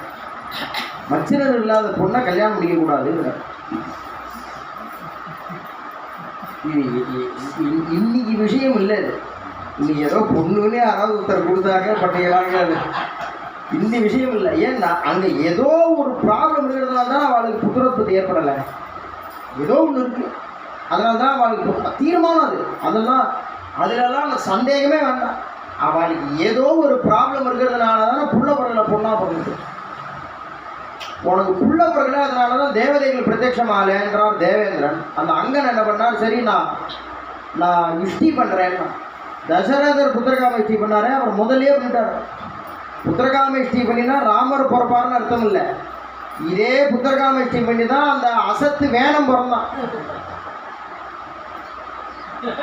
மச்சினர் இல்லாத பொண்ணை கல்யாணம் பண்ணிக்கக்கூடாதுங்கிற. இன்னைக்கு விஷயம் இல்லை இது. இன்னைக்கு ஏதோ பொண்ணுன்னு யாராவது ஒருத்தர் கொடுத்தாங்க பட்டியலாங்க, அது இந்த விஷயம் இல்லை. ஏன்னா அங்கே ஏதோ ஒரு ப்ராப்ளம் இருக்கிறதுனால தான் அவளுக்கு புத்திரோத்பத்தி ஏற்படலை. ஏதோ ஒன்று இருக்குது, அதனால தான் அவளுக்கு தீர்மானம் அது. அதெல்லாம் அதிலெல்லாம் அந்த சந்தேகமே வேண்டாம். அவளுக்கு ஏதோ ஒரு ப்ராப்ளம் இருக்கிறதுனால தானே புள்ள பிறகுல பொண்ணாக பிறகுது. உனக்கு புள்ள பிறகுல அதனால தான் தேவதைகள் பிரத்யட்சமால என்றார் தேவேந்திரன். அந்த அங்கன் என்ன பண்ணார், சரி நான் இஷ்டி பண்ணுறேன்னா. தசரதர் புத்திரகாம இஷ்டி பண்ணாரே, அவர் முதலே பண்ணிட்டார். புத்திரகாம இஷ்டி பண்ணினா ராமர் பிறப்பாருன்னு அர்த்தம் இல்லை. இதே புத்திரகாம இஷ்டி பண்ணி தான் அந்த அசத்து வேணம் பிறந்தான்.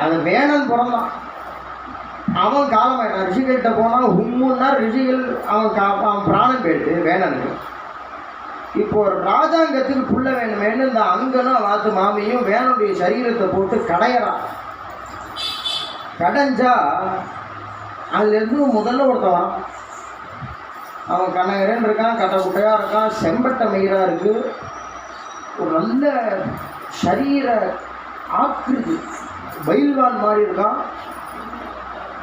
அந்த வேணன் பிறந்தான். அவன் காலமாயிட்டான். ரிஷிகள்கிட்ட போனால் ஹும்முன்னா ரிஷிகள் அவன் பிராணம் போயிடுது வேணனுக்கு. இப்போ ராஜாங்கத்துக்கு புள்ள வேணுமேனு இந்த அங்கனும் வாத்து மாமியும் வேணனுடைய சரீரத்தை போட்டு கடையறான். கடைஞ்சா அதுலேருந்து முதல்ல ஒருத்தன் வரான். அவன் கண்ணகரன் இருக்கான், கட்டை குட்டையாக இருக்கான், செம்பட்டை மயிராக இருக்குது, ஒரு நல்ல சரீர ஆக்கிருதி, பயில்வான் மாதிரி இருக்கான்.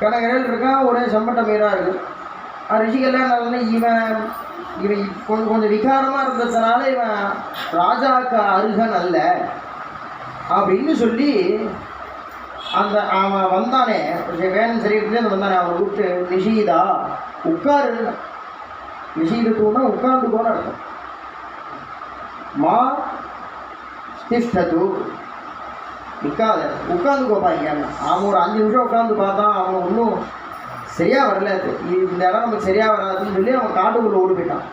கனகரன் இருக்கான், ஒரே செம்பட்டை மயிராக இருக்குது. ரிஷிகள்லாம் என்ன, இவன் கொஞ்சம் விகாரமாக இருந்ததுனால இவன் ராஜாவுக்கு அருகன் அல்ல அப்படின்னு சொல்லி அந்த அவன் வந்தானே வேணும் சரீரத்துலேருந்து வந்தானே, அவனை கூப்பிட்டு நிஷீதா உட்காரு. நிஷீதத்துனா உட்கார்ந்து போன அர்த்தம். மா திஷ்டது நிற்காத, உட்காந்து கோப்பாங்க. அவன் ஒரு 5 நிமிஷம் உட்காந்து பார்த்தான். அவன் ஒன்றும் சரியாக வரல, இந்த இடம் நமக்கு சரியாக வராதுன்னு சொல்லி அவன் காட்டுக்குள்ளே ஓடி போயிட்டான்.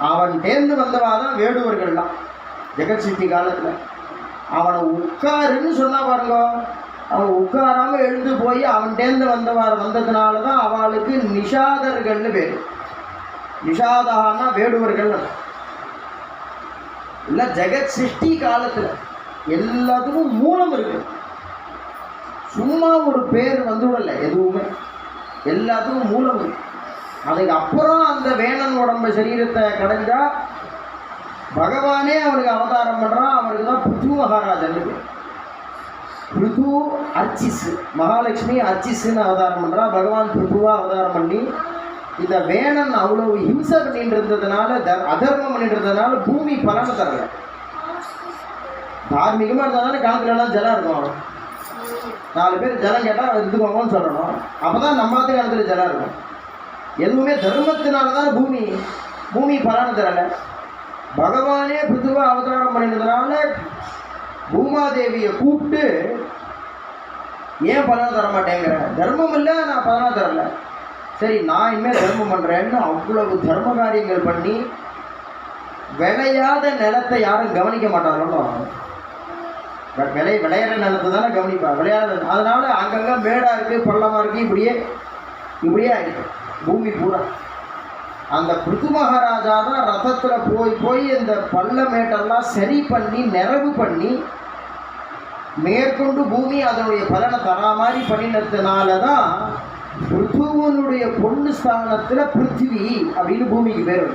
அவன் தேர்ந்து வந்தவாதான் வேடுவர்கள்லாம் ஜெகத் சிருஷ்டி காலத்தில். அவனை உட்காருன்னு சொன்னா பாருங்க, அவன் உட்காராமல் எழுந்து போய் அவன் தேர்ந்து வந்ததுனால தான் அவளுக்கு நிஷாதர்கள்னு பேர். நிஷாதான்னா வேடுவர்கள் இல்லை. ஜெகத் சிருஷ்டி காலத்தில் எல்லாத்துக்கும் மூலம் இருக்கு. சும்மா ஒரு பேர் வந்துவிடலை, எதுவுமே எல்லாத்துக்கும் மூலம் இருக்கு. அதுக்கு அப்புறம் அந்த வேணன் உடம்பு சரீரத்தை கடைஞ்சா பகவானே அவனுக்கு அவதாரம் பண்ணுறான். அவனுக்கு தான் பிருத்து மகாராஜன். பிருத்து அர்ச்சிஸ், மகாலட்சுமி அர்ச்சிஸ்ன்னு அவதாரம் பண்ணுறான். பகவான் பிருத்துவாக அவதாரம் பண்ணி இந்த வேணன் அவ்வளவு ஹிம்சை பண்ணிட்டு இருந்ததுனால, அதர்மம் பண்ணிட்டு இருந்ததுனால பூமி பலனை தரல. தார்மீகமாக இருந்ததுனால காலத்துலலாம் ஜலம் இருக்கும். 4 பேர் ஜலம் கேட்டால் எடுத்துக்கோங்கன்னு சொல்லணும். அப்போ தான் நம்மளாத காலத்தில் ஜலம் இருக்கும். எதுவுமே தர்மத்தினால தான் பூமி பலனை தரலை. பகவானே பிருத்துவாக அவதாரம் பண்ணினதுனால பூமாதேவியை கூப்பிட்டு ஏன் பலனை தர மாட்டேங்கிற, தர்மம் இல்லை நான் பலனை தரல, சரி நான் இனிமேல் தர்மம் பண்ணுறேன்னு அவ்வளவு தர்ம காரியங்கள் பண்ணி விளையாத நிலத்தை யாரும் கவனிக்க மாட்டாங்களோ. விளையாட நிலத்தை தானே கவனிப்பா, விளையாட. அதனால அங்கங்கே மேடாக இருக்குது, பள்ளமாக இருக்குது, இப்படியே ஆகிருக்கு பூமி பூரா. அந்த பிருத்து மகாராஜா தான் ரதத்தில் போய் இந்த பள்ள மேட்டெல்லாம் சரி பண்ணி நிறைவு பண்ணி மேற்கொண்டு பூமி அதனுடைய பலனை தரா மாதிரி பண்ணினதுனால தான் பிருத்துவனுடைய பொண்ணு ஸ்தானத்தில் பிருத்திவி அப்படின்னு பூமிக்கு பேர்.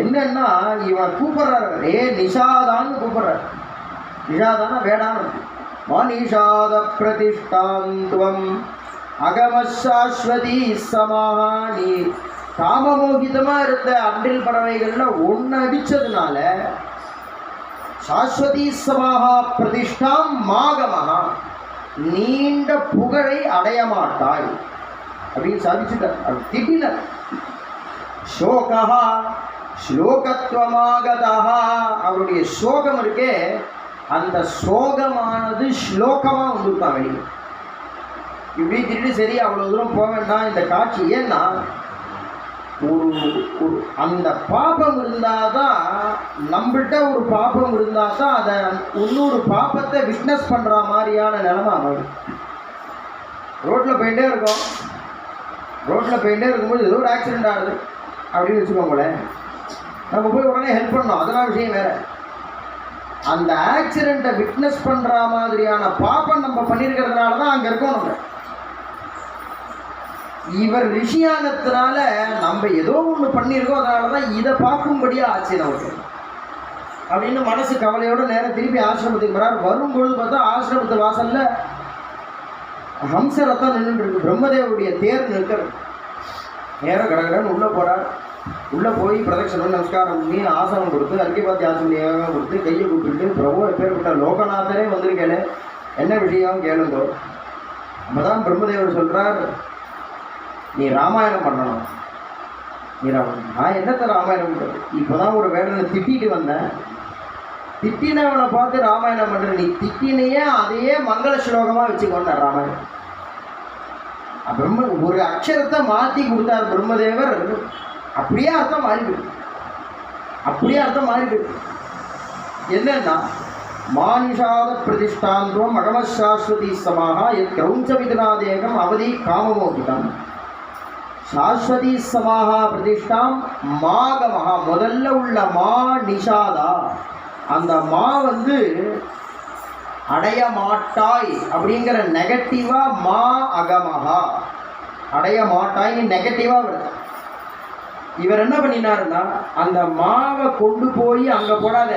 என்னன்னா இவன் கூப்பிட்றாரு, நிஷாதான்னு கூப்பிட்றாரு. நிஷாதான வேடான்னு இருக்கு. மனிஷாத பிரதிஷ்டாந்துவம் அகமசாஸ்வதி சமானி. காமமோகிதமாக இருந்த அன்றில் பறவைகளில் ஒன்று அடித்ததுனால சாஸ்வதி சமாகா பிரதிஷ்டாம் மாகமஹா, நீண்ட புகழை அடைய மாட்டாய் அப்படின்னு சாதிச்சுட்டார். அது திட்டினார். சோகா ஸ்லோகத்வமாகதா, அவருடைய சோகம் இருக்கே, அந்த சோகமானது ஸ்லோகமாக வந்துருக்கான் வெளியே. இப்படி திருடி சரி அவ்வளோ தூரம் போக வேண்டாம் இந்த காட்சி. ஏன்னா ஒரு ஒரு அந்த பாபம் இருந்தால் தான், நம்மள்கிட்ட ஒரு பாபம் இருந்தால் தான் அதை இன்னொரு பாபத்தை விட்னஸ் பண்ணுற மாதிரியான நிலைமை ஆகும். ரோட்டில் போயிட்டே இருக்கும்போது ஏதோ ஒரு ஆக்சிடெண்ட் ஆகுது அப்படின்னு வச்சுக்கோங்களேன், நம்ம போய் உடனே ஹெல்ப் பண்ணோம், அதெல்லாம் விஷயம் வேறு. அந்த ஆக்சிடெண்ட்டை விட்னஸ் பண்ணுற மாதிரியான பாபம் நம்ம பண்ணியிருக்கிறதுனால தான் அங்கே இருக்கோம். நம்ம இவர் ரிஷியானத்தினால நம்ம ஏதோ ஒன்று பண்ணியிருக்கோம், அதனால தான் இதை பார்க்கும்படியாக ஆச்சு நமக்கு அப்படின்னு மனசு கவலையோட நேரம் திருப்பி ஆசிரமத்துக்கு வரார். வரும்பொழுது பார்த்தா ஆசிரமத்து வாசல்ல ஹம்சரத்தான் நின்று இருக்கு, பிரம்மதேவருடைய தேர் நிற்கிறது. நேரம் கடகடன்னு உள்ளே போகிறார். உள்ளே போய் பிரதட்சணம் நமஸ்காரம் பண்ணி ஆசனம் கொடுத்து அர்க்கியபாத்தி ஆசனம் கொடுத்து கையை கூப்பிட்டு, பிரபு எப்பேற்பட்ட லோகநாதரே வந்திருக்கேனே, என்ன விஷயம் கேளுங்கோ. நம்ம தான் பிரம்மதேவர் சொல்கிறார், நீ ராமாயணம் பண்ணணும். நீ ராமாயணம், நான் என்னத்தை ராமாயணம் பண்ணுறது, இப்போ தான் ஒரு வேடனை திட்டிட்டு வந்தேன், திட்டினவனை பார்த்து ராமாயணம் பண்ணுற, நீ திட்டினையே அதையே மங்கள ஸ்லோகமாக வச்சுக்கொண்டார் ராமாயணம். பிரம்ம ஒரு அக்ஷரத்தை மாற்றி கொடுத்தார் பிரம்மதேவர், அப்படியே அர்த்தம் மாறிவிடு. என்னன்னா மானுஷாத பிரதிஷ்டாந்தம் அகமசாஸ்வதி சமாக எத் கிரௌஞ்சவிதனாதேகம் அவதி காமமோகிதம். சாஸ்வதி சமாக பிரதிஷ்டாம் மாகமஹா, முதல்ல உள்ள மா நிஷாதா, அந்த மா வந்து அடைய மாட்டாய் அப்படிங்கிற நெகட்டிவா, மா அகமஹா அடைய மாட்டாய் நெகட்டிவா வருது. இவர் என்ன பண்ணினாருன்னா அந்த மாவை கொண்டு போய் அங்க போடாத,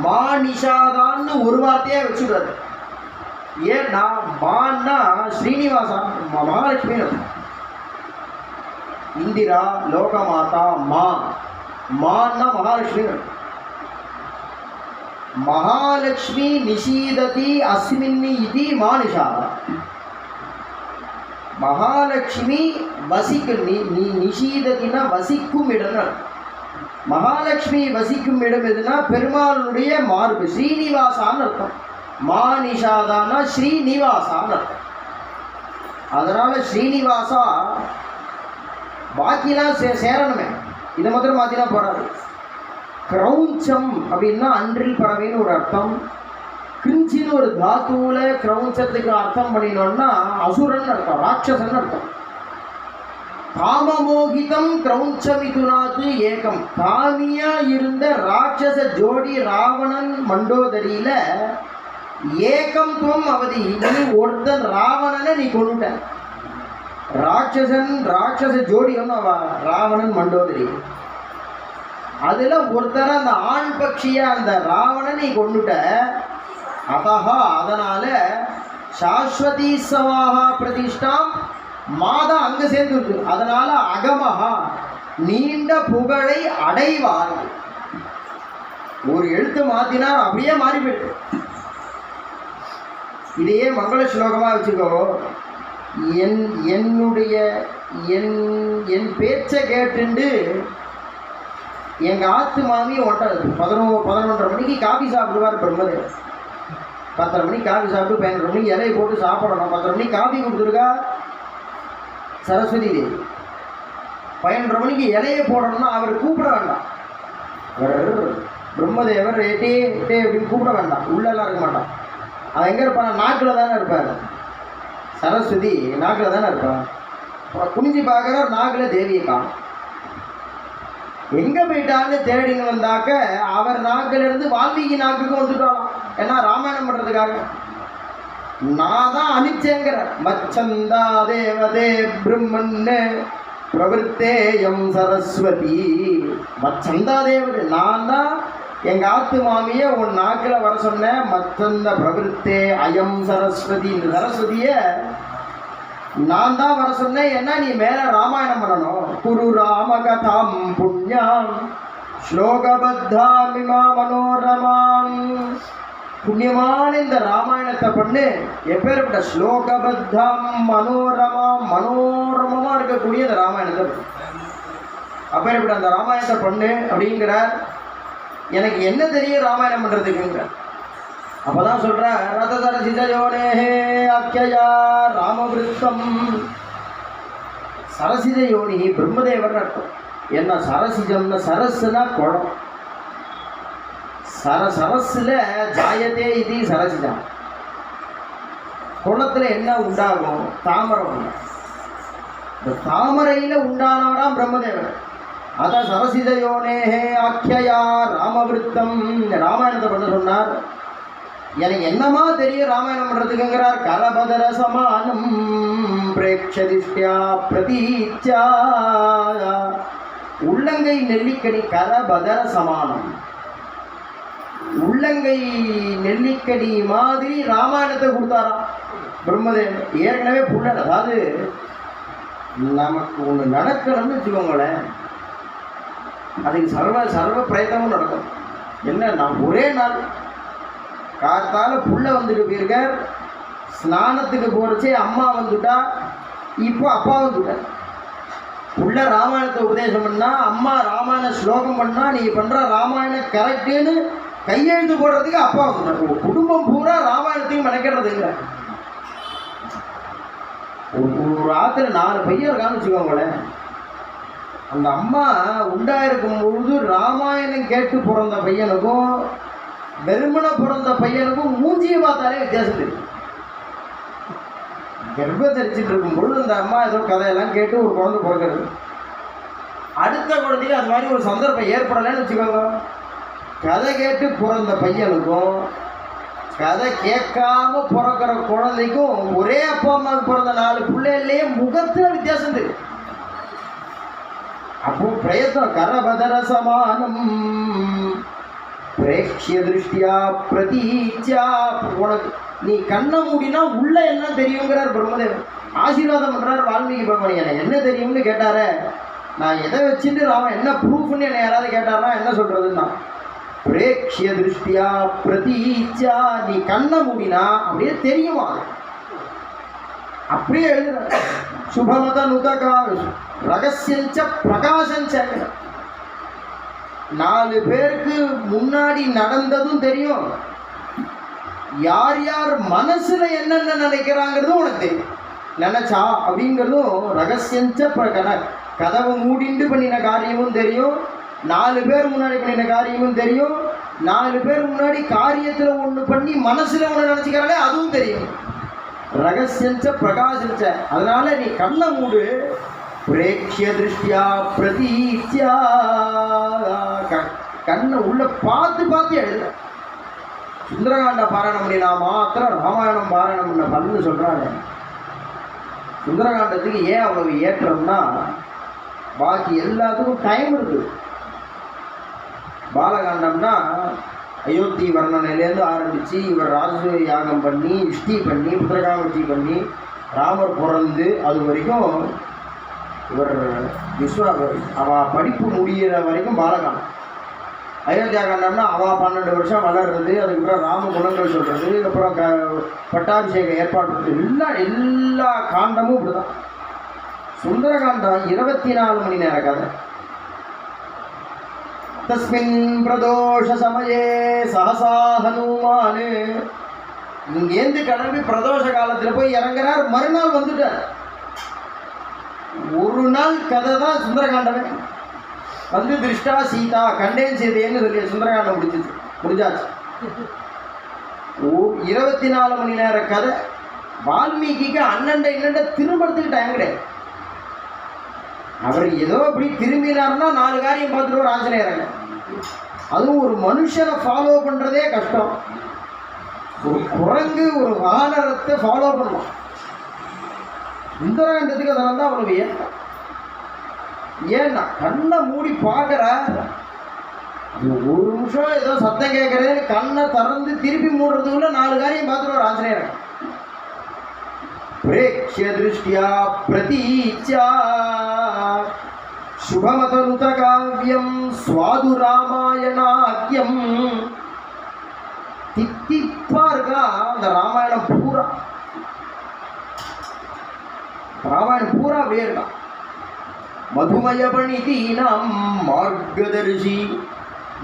மா நிஷாதான்னு ஒரு வார்த்தையா வச்சுடுறாரு. ஏன்னா மான்னா ஸ்ரீனிவாசா மகாலட்சுமி, இந்திரா லோகமாதா, மான்னா மகாலட்சுமி. மகாலட்சுமி நிஷீததி அஸ்மின்னி இது மா நிஷாதா. மகாலட்சுமி வசிக்கும், நீ நிஷீதத்தினா வசிக்கும் இடம். மகாலட்சுமி வசிக்கும் இடம் எதுனா பெருமாளுடைய மார்பு, ஸ்ரீனிவாசான்னு அர்த்தம். மா நிஷாதானா ஸ்ரீனிவாசான்னு அர்த்தம். அதனால ஸ்ரீனிவாசா பாக்கிலாம் சேரணுமே, இதை மாத்திரம் மாத்தினா போறாரு. கிரௌஞ்சம் அப்படின்னா அன்றில் பறவைன்னு ஒரு அர்த்தம். கிஞ்சின்னு ஒரு தாத்துவில் கிரௌஞ்சத்துக்கு அர்த்தம் பண்ணினோம்னா அசுரன் அர்த்தம், ராட்சசன் அர்த்தம். காமமோகிதம் கிரௌஞ்சமிதுனாத்து ஏகம், காமியா இருந்த ராட்சச ஜோடி ராவணன் மண்டோதரியில ஏகம் துவம் அவதி, நீ ஒருத்தன் ராவணனை நீ கொண்டுட்ட. ராட்சச ஜோடி ஒன்று ராவணன் மண்டோதரி, அதுல ஒருத்தர அந்த ஆண் பட்சிய அந்த ராவணனை கொண்டுட்ட. அதஹா, அதனால சாஸ்வதி சவாஹா பிரதிஷ்டாம், மாதா அங்க சேர்ந்து இருக்கு. அதனால அகமஹா, நீண்ட புகழை அடைவார். ஒரு எழுத்து மாத்தினார், அப்படியே மாறி போயிட்டு. இதையே மங்கள ஸ்லோகமா வச்சுக்கோ. என்னுடைய என் பேச்சை கேட்டுண்டு எங்கள் ஆத்து மாமி 11:30 மணிக்கு காஃபி சாப்பிடுவார் பிரம்மதேவர். 10:30 மணிக்கு காஃபி சாப்பிட்டு 11 மணிக்கு இலையை போட்டு சாப்பிடணும். 10:30 மணிக்கு காஃபி கொடுத்துருக்கா சரஸ்வதி தேவி. 11:30 மணிக்கு இலையை போடணும்னா அவர் கூப்பிட வேண்டாம். அவர் பிரம்மதேவர் டே அப்படின்னு கூப்பிட வேண்டாம், உள்ளெல்லாம் இருக்க மாட்டான். அவன் எங்கே இருப்பான்? நாக்கில் தானே இருப்பார். சரஸ்வதி நாக்கில் தானே இருப்பான். குனிஞ்சு பார்க்குறார், நாக்கில் தேவியை காணும். எங்கே போயிட்டான்னு தேடின்னு வந்தாக்க அவர் நாக்கிலிருந்து வால்மீகி நாக்குக்கு வந்துட்டாலாம். ஏன்னா ராமாயணம் பண்ணுறதுக்காக நான் தான் அனுப்பிச்சேங்கிற. மச்சந்தா தேவதே பிரம்மன்னு பிரவருத்தேயம் சரஸ்வதி. மச்சந்தா தேவதே, நான் தான் எங்கள் ஆத்து மாமியை உன் நாக்கில் வர சொன்னேன். மச்சந்த பிரவருத்தே அயம் சரஸ்வதி, இந்த சரஸ்வதியை நான் தான் வர சொன்னேன். ஏன்னா நீ மேலே ராமாயணம் பண்ணணும். குரு ராமகதாம் புண்ணியம் ஸ்லோகபத்தாமிமா மனோரமாம். புண்ணியமான இந்த ராமாயணத்தை பண்ணு. எப்பேற்பட்ட ஸ்லோகபத்தம் மனோரமாக இருக்கக்கூடிய இந்த ராமாயணத்தை அப்பேற்பட்ட அந்த ராமாயணத்தை பண்ணு அப்படிங்கிறார். எனக்கு என்ன தெரியும் ராமாயணம் பண்ணுறதுக்குங்கிற. அப்பதான் சொல்ற ரதசரசிதயோனேஹே அக்யயா ராமவிருத்தம். சரசித யோனி பிரம்மதேவர் அர்த்தம். என்ன சரசிஜம்னா சரஸ்னா குளம். சரஸ்ல ஜாயதே இது சரசிஜம். குளத்துல என்ன உண்டாகும்? தாமரை உண்டாகும். இந்த தாமரையில உண்டானவராம் பிரம்மதேவர். அத சரசித யோனேஹே ஆக்கியா ராமவிருத்தம். ராமாயணத்தை பண்ண சொன்னார். எனக்கு என்னமா தெரியும் ராமாயணம் பண்றதுக்குங்கிறார். கரபதர சமானம் பிரேக்ஷதிஷ்டியா பிரதீச்சா. உள்ளங்கை நெல்லிக்கனி கரபதர சமானம். உள்ளங்கை நெல்லிக்கனி மாதிரி ராமாயணத்தை கொடுத்தாராம் பிரம்மதேவன். ஏற்கனவே புள்ள, அதாவது நமக்கு ஒன்று நடக்கணும்னு வச்சுக்கோங்களேன், அதுக்கு சர்வ பிரயத்தமும் நடக்கும். என்ன, நான் ஒரே நாள் காத்தால புள்ள வந்துட்டு போயிருக்கார், ஸ்நானத்துக்கு போறச்சே அம்மா வந்துட்டா, இப்போ அப்பா வந்துட்டார். புள்ள ராமாயணத்தை உபதேசம் பண்ணா, அம்மா ராமாயண ஸ்லோகம் பண்ணா, நீ பண்ற ராமாயணம் கரெக்டுன்னு கையெழுத்து போடுறதுக்கு அப்பா வந்துட்டார். குடும்பம் பூரா ராமாயணத்தையும் மெனக்கிறதுங்கிற. ஒரு ஆத்துல 4 பையன் இருக்கான்னு வச்சுக்கோங்களேன். அந்த அம்மா உண்டாயிருக்கும் பொழுது ராமாயணம் கேட்டு பிறந்த பையனுக்கும் வெறுமனை பிறந்த பையனுக்கும் மூஞ்சியை பார்த்தாலே வித்தியாசம் தெரியும். கர்ப்ப தரிச்சிட்டு இருக்கும் பொழுது அந்த அம்மா ஏதோ கதையெல்லாம் கேட்டு ஒரு குழந்தை பிறக்கிறது. அடுத்த குழந்தைக்கு அது மாதிரி ஒரு சந்தர்ப்பம் ஏற்படலைன்னு வச்சுக்கோங்க. கதை கேட்டு பிறந்த பையனுக்கும் கதை கேட்காம பிறக்கிற குழந்தைக்கும் ஒரே அப்பா அம்மாவுக்கு பிறந்த 4 பிள்ளைகள்லேயே முகத்துல வித்தியாசம் தெரியும். அப்போ பிரயத்னம் கரபதர சமானம் பிரேக்ஷிய திருஷ்டியா பிரதீச்சா. உனக்கு நீ கண்ணை மூடினா உள்ள என்ன தெரியுங்கிறார் பிரம்மதேவன். ஆசீர்வாதம் பண்றார் வால்மீகி பகவான். எனக்கு என்ன தெரியும்னு கேட்டார, நான் எதை வச்சுட்டு ராமன் என்ன ப்ரூஃப்னு என்னை யாராவது கேட்டார்னா என்ன சொல்றதுன்னா, பிரேக்ஷிய திருஷ்டியா பிரதீச்சா. நீ கண்ணை மூடினா அப்படியே தெரியுமா, அப்படியே எழுதுற. சுபமத நுதகா ரகசியஞ்ச பிரகாசஞ்ச. 4 பேருக்கு முன்னாடி நடந்ததும் தெரியும், யார் யார் மனசுல என்னென்ன நினைக்கிறாங்கிறதும் உனக்கு தெரியும். நினைச்சா அப்படிங்கிறதும் ரகசியஞ்ச கதவை மூடிண்டு பண்ணின காரியமும் தெரியும், 4 பேர் முன்னாடி பண்ணின காரியமும் தெரியும், 4 பேர் முன்னாடி காரியத்துல ஒண்ணு பண்ணி மனசுல ஒண்ணு நினைச்சுக்கிறாலே அதுவும் தெரியும். ரகசியஞ்ச பிரகாசிச்ச. அதனால நீ கண்ணை மூடு. பிரேக்ஷிய திருஷ்டியா பிரதீச்சா. கண்ணை உள்ள பார்த்து பார்த்து எழுத. சுந்தரகாண்ட பாராயணம் பண்ணினா மாத்திரம் ராமாயணம் பாராயணம் பண்ண பலன்னு சொல்றாங்க. சுந்தரகாண்டத்துக்கு ஏன் அவ்வளவு ஏற்றம்னா, பாக்கி எல்லாத்துக்கும் டைம் இருக்குது. பாலகாண்டம்னா அயோத்தி வர்ணனையிலேருந்து ஆரம்பித்து இவர் ராஜசூய யாகம் பண்ணி இஷ்டி பண்ணி புத்திரகாமட்சி பண்ணி ராமர் பிறந்து அது வரைக்கும் இவர் அவள் படிப்பு முடிகிற வரைக்கும் பாலகாண்டம். அயோத்தியா காண்டம்னா அவள் 12 வருஷம் வளர்றது, அதுக்கப்புறம் ராம குணங்கள் சொல்கிறது, அப்புறம் பட்டாபிஷேக ஏற்பாடு பண்ணுறது, எல்லா காண்டமும் இப்படி தான். சுந்தரகாண்டம் 24 மணி நேர கதை. தஸ்மின் பிரதோஷ சமயே சஹசா ஹனுமான். இங்கேருந்து கிளம்பி பிரதோஷ காலத்தில் போய் இறங்குறார், மறுநாள் வந்துட்டார். ஒரு நாள் கதை தான் சுந்தரகாண்டமே. வந்து திருஷ்டா சீதா கண்டேன் சீதைன்னு சொல்லி சுந்தரகாண்டம் முடிஞ்சாச்சு. 24 மணி நேர கதை. வால்மீகிக்கு அண்ணண்ட திரும்பறதுக்கு டைம் கிடையாது. அவர் ஏதோ அப்படி திரும்பினார்னா 4 காரியம் பார்த்துட்டு ஒரு ஆஞ்சநேயராங்க. அதுவும் ஒரு மனுஷனை ஃபாலோ பண்றதே கஷ்டம். ஒரு குரங்கு ஒரு வானரத்தை ஃபாலோ பண்ணுவான். சுந்தரகாண்டத்துக்கு அதனால தான் அவனுக்கு ஏன்னா கண்ணை மூடி பார்க்குற ஒரு நிமிஷம் ஏதோ சத்தம் கேட்கறது, கண்ணை திறந்து திருப்பி மூடுறதுக்குள்ள 4 காரியம் பார்த்துட்டு ஒரு ஆஞ்சநேயராங்க. பிரேக்ஷ்ய திருஷ்டியா பிரதீச்சா. சுபமதனுத காவியம் சுவாது ராமாயணாக்கியம். தித்திப்பா இருக்கா அந்த ராமாயணம் பூரா. ராமாயணம் பூரா அப்படியே இருக்கான். மதுமய பணிதீனாம் மார்கதர்ஷி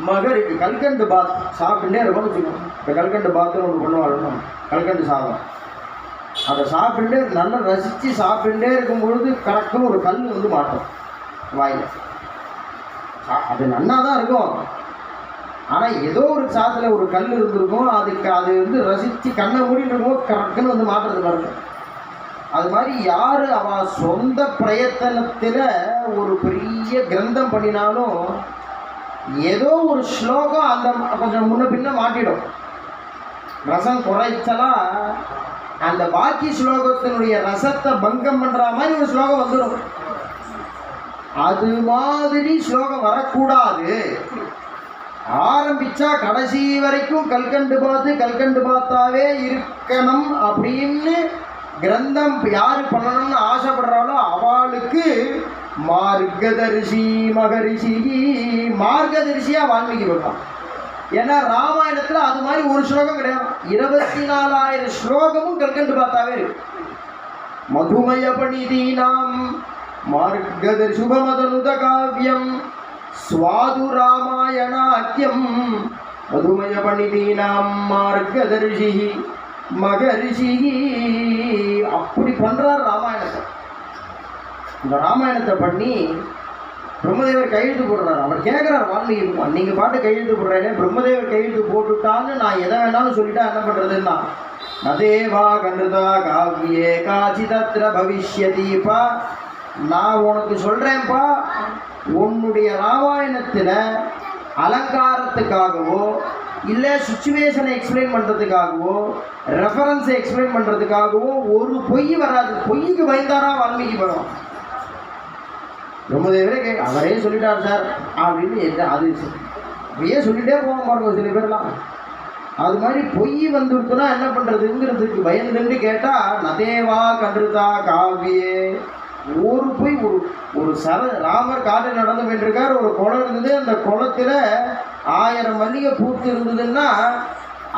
மகருக்கு கல்கண்டு பாத் சாப்பிட்டுட்டே இருக்கணும்னு வச்சுக்கோங்க. இந்த கல்கண்டு பாத்துன்னு ஒன்று பண்ணுவாங்க, கல்கண்டு சாதம். அதை சாப்பிட்டுட்டே நல்லா ரசித்து சாப்பிட்டுட்டே இருக்கும்பொழுது கரெக்டாக ஒரு கல் வந்து மாட்டோம் வாயில். அது நன்னா தான் இருக்கும், ஆனால் ஏதோ ஒரு சாதத்தில் ஒரு கல் இருந்திருக்கும். அதுக்கு அது வந்து ரசித்து கண்ணை மூடிட்டு இருக்கும், கரெக்டுன்னு வந்து மாட்டுறது பாருங்க. அது மாதிரி யார் அவள் சொந்த பிரயத்தனத்தில் ஒரு பெரிய கிரந்தம் பண்ணினாலும் ஏதோ ஒரு ஸ்லோகம் அந்த கொஞ்சம் முன்ன பின்ன மாட்டிடும். ரசம் குறைச்சலா அந்த பாக்கி ஸ்லோகத்தினுடைய ரசத்தை பங்கம் பண்ணுற மாதிரி ஒரு ஸ்லோகம் வந்துடும். அது மாதிரி ஸ்லோகம் வரக்கூடாது. ஆரம்பிச்சா கடைசி வரைக்கும் கல்கண்டு பார்த்தாவே இருக்கணும் அப்படின்னு கிரந்தம் யாரு பண்ணணும்னு ஆசைப்படுறாளோ அவளுக்கு மார்கதரிசியா வால்மீகி பகவான். ஏன்னா ராமாயணத்துல அது மாதிரி ஒரு ஸ்லோகம் கிடையாது, 24,000 ஸ்லோகமும் கல்கண்டு பார்த்தாவே இருக்கு. மதுமய பணிதீனாம் மார்கதர் சுபமதனுத காவியம் ஸ்வாது ராமாயணாக்கியம் மதுமய பணிதீனாம் மார்கதர்ஷி மகரிஷி. அப்படி பண்றார் ராமாயணத்தை. இந்த ராமாயணத்தை பண்ணி பிரம்மதேவர் கையெழுத்து போடுறாரு. அவர் கேட்குறாரு வால்மீகி, நீங்கள் பாட்டு கையெழுத்து போடுறேனே, பிரம்மதேவர் கையெழுத்து போட்டுட்டான்னு நான் எதை வேணாலும் சொல்லிட்டா என்ன பண்ணுறதுன்னா, நதேவா கண்டதா காவியே காட்சி தத்ர பவிஷ்யதீப்பா, நான் உனக்கு சொல்கிறேன்ப்பா, உன்னுடைய ராமாயணத்தில் அலங்காரத்துக்காகவோ இல்லை சுச்சுவேஷனை எக்ஸ்பிளைன் பண்ணுறதுக்காகவோ ரெஃபரன்ஸை எக்ஸ்பிளைன் பண்ணுறதுக்காகவோ ஒரு பொய் வராது. பொய்க்கு பயந்தாரா வால்மீகி பகவான். பிரம்மதேவரே அவரே சொல்லிட்டார் சார் அப்படின்னு அது அப்படியே சொல்லிட்டே போக பாருங்க சில பேர்லாம். அது மாதிரி பொய் வந்துடுத்துனா என்ன பண்ணுறதுங்கிறதுக்கு பயந்துன்னு கேட்டால் நதேவா கன்றுதா காவியே. ஒரு பொய் ஒரு ராமர் காட்டில் நடந்து போயிட்டுருக்கார், ஒரு குளம் இருந்தது, அந்த குளத்தில் 1000 மல்லிகை பூத்து இருந்ததுன்னா